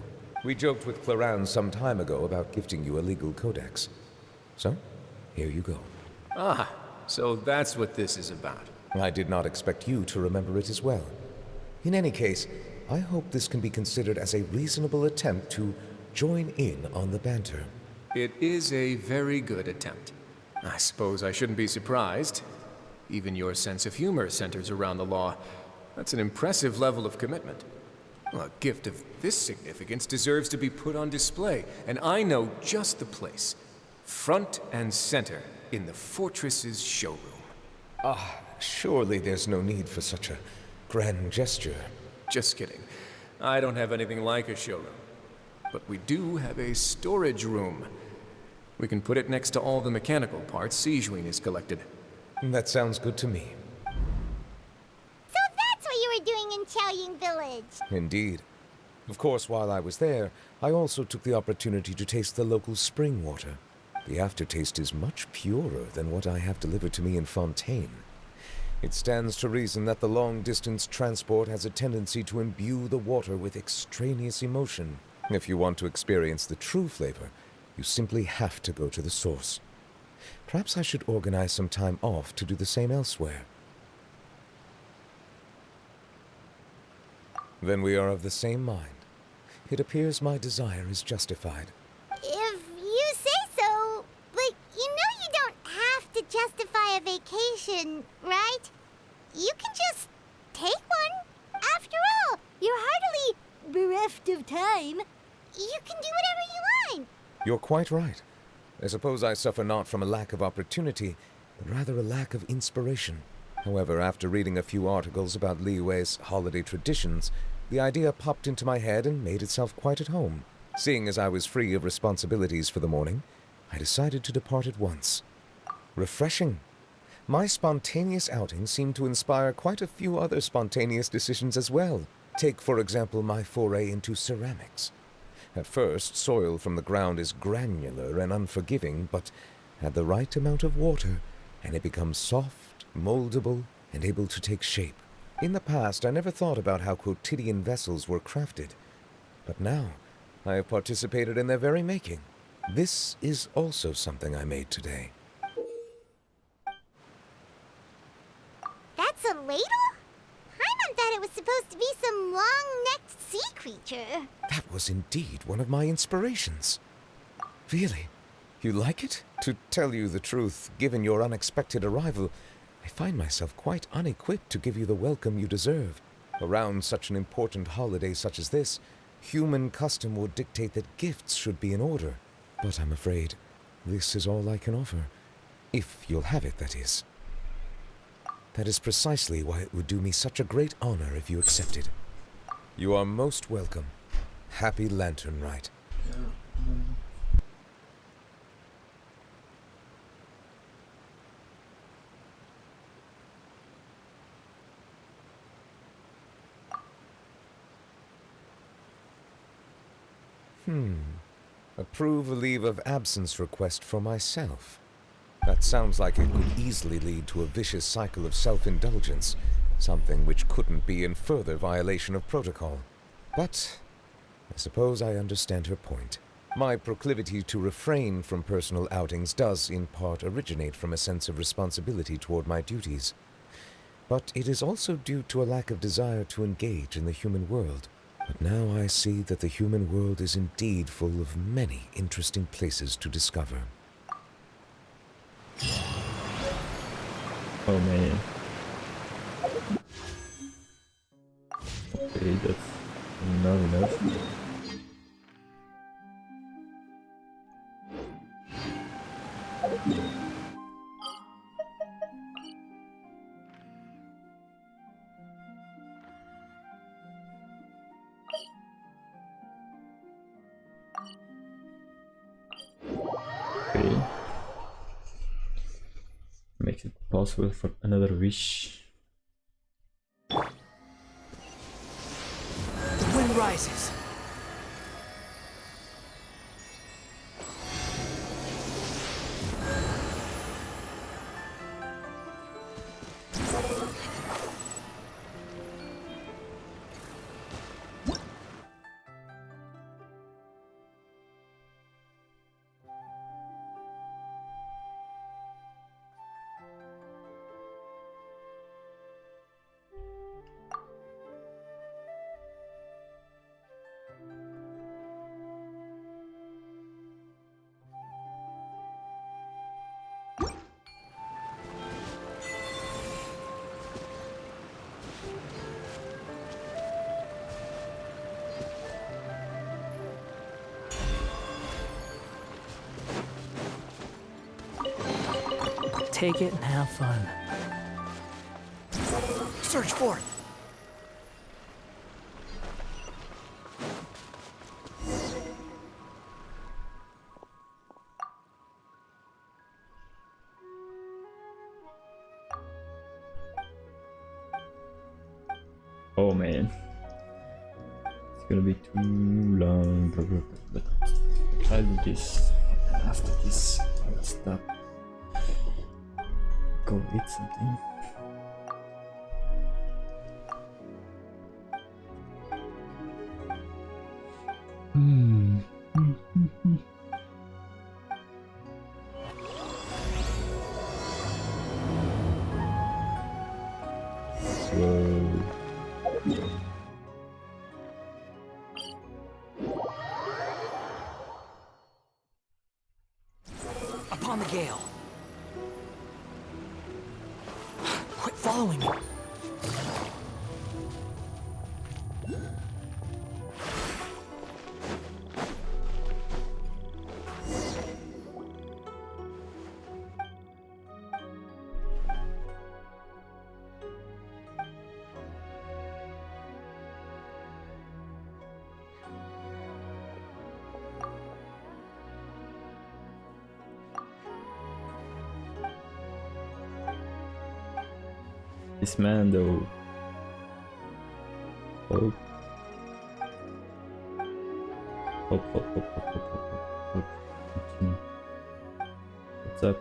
We joked with Clorant some time ago about gifting you a legal codex. So, here you go. Ah, so that's what this is about. I did not expect you to remember it as well. In any case, I hope this can be considered as a reasonable attempt to join in on the banter. It is a very good attempt. I suppose I shouldn't be surprised. Even your sense of humor centers around the law. That's an impressive level of commitment. Well, a gift of this significance deserves to be put on display, and I know just the place. Front and center in the fortress's showroom. Ah, surely there's no need for such a grand gesture. Just kidding. I don't have anything like a showroom. But we do have a storage room. We can put it next to all the mechanical parts Sijuin has collected. That sounds good to me. So that's what you were doing in Chaoying Village. Indeed. Of course, while I was there, I also took the opportunity to taste the local spring water. The aftertaste is much purer than what I have delivered to me in Fontaine. It stands to reason that the long-distance transport has a tendency to imbue the water with extraneous emotion. If you want to experience the true flavor, you simply have to go to the source. Perhaps I should organize some time off to do the same elsewhere. Then we are of the same mind. It appears my desire is justified. If you say so, but you know you don't have to justify a vacation, right? You can just take one. After all, you're hardly bereft of time. You can do whatever you want. You're quite right. I suppose I suffer not from a lack of opportunity, but rather a lack of inspiration. However, after reading a few articles about Liyue's holiday traditions, the idea popped into my head and made itself quite at home. Seeing as I was free of responsibilities for the morning, I decided to depart at once. Refreshing. My spontaneous outing seemed to inspire quite a few other spontaneous decisions as well. Take, for example, my foray into ceramics. At first, soil from the ground is granular and unforgiving, but add the right amount of water, and it becomes soft, moldable, and able to take shape. In the past, I never thought about how quotidian vessels were crafted, but now I have participated in their very making. This is also something I made today. That's a ladle? Paimon thought it was supposed to be some long-necked sea creature. That was indeed one of my inspirations. Really? You like it? To tell you the truth, given your unexpected arrival, I find myself quite unequipped to give you the welcome you deserve. Around such an important holiday such as this, human custom would dictate that gifts should be in order. But I'm afraid this is all I can offer. If you'll have it, that is. That is precisely why it would do me such a great honor if you accepted. You are most welcome. Happy Lantern Rite. Approve a leave of absence request for myself. That sounds like it could easily lead to a vicious cycle of self-indulgence, something which couldn't be in further violation of protocol. But I suppose I understand her point. My proclivity to refrain from personal outings does in part originate from a sense of responsibility toward my duties. But it is also due to a lack of desire to engage in the human world. But now I see that the human world is indeed full of many interesting places to discover. Oh man. Okay, that's not enough. Okay. Makes it possible for another wish. The wind rises. take it and have fun. Search for it. Oh man, it's gonna be too long. But I'll do this. And after this, I'll stop. Go eat something. Whoa. Upon the gale. Quit following me. This man though. Hope. Hope. Continue. What's up?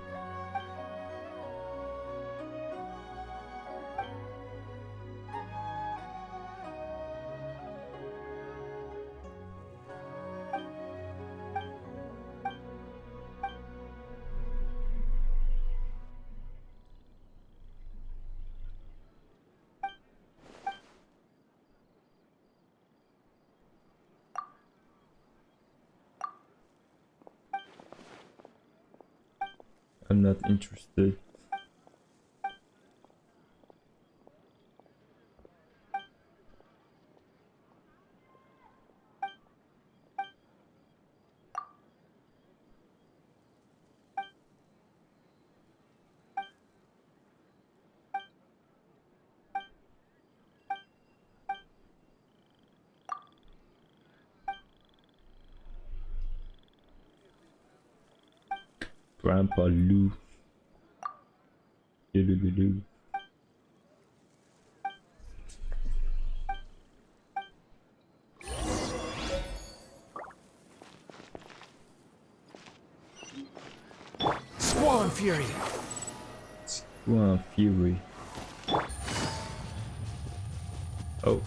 I'm not interested. Grandpa Lou. Lou. Squall Fury. Squall Fury. Oh.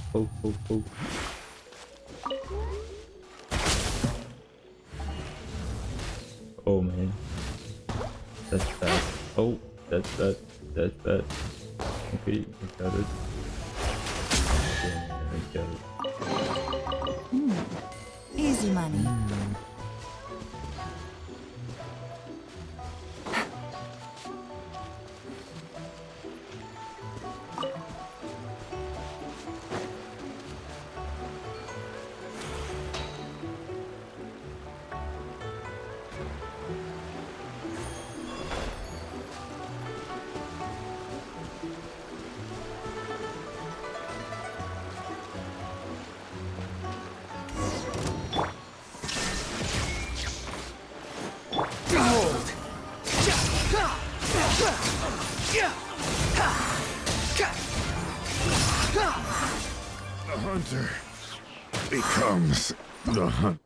Oh man. That's bad. Oh, that's bad. That's bad. Okay, I got it. Yeah, I got it. Easy money. The hunter becomes the hunt.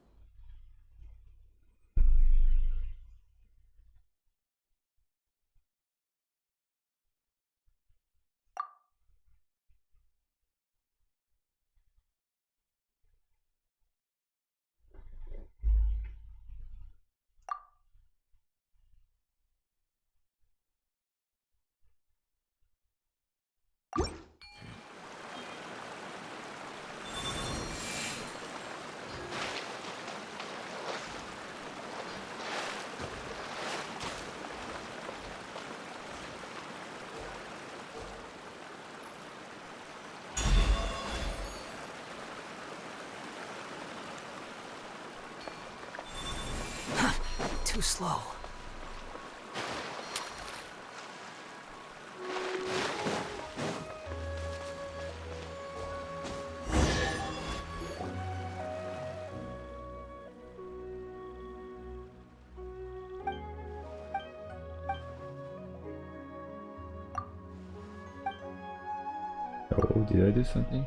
Too slow. Oh, did I do something?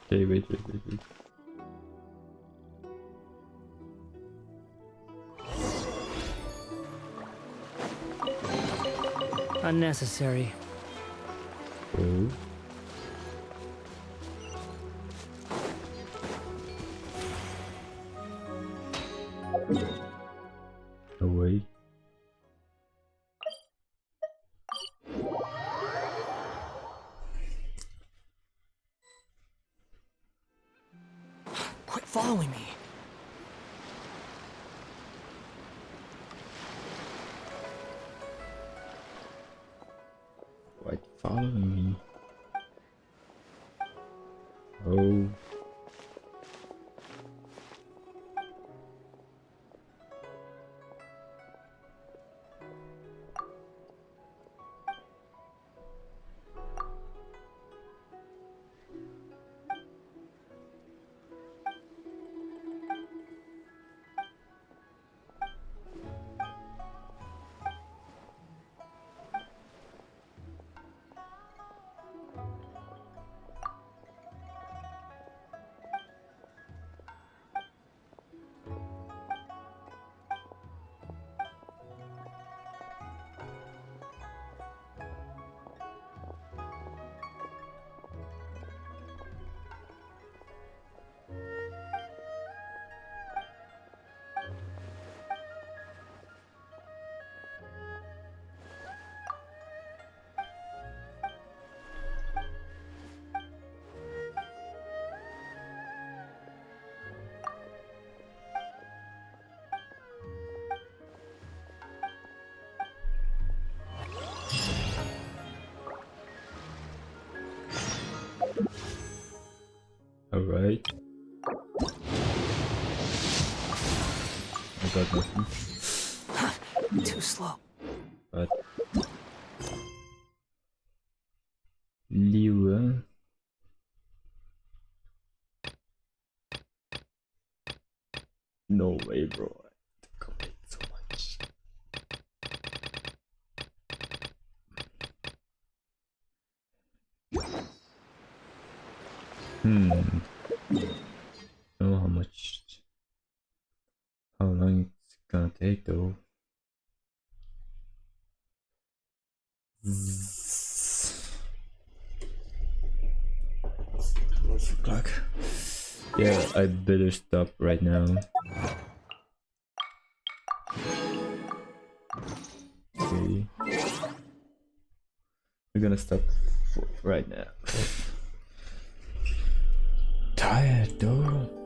Okay, wait. Unnecessary. Oh. Away. Quit following me. Quite following me. Oh. Alright. I got nothing. Too slow. But Liu. No way, bro. I complain so much. Know how long it's gonna take though. 12 o'clock. Yeah, I better stop right now. Okay. We're gonna stop right now. Tired though.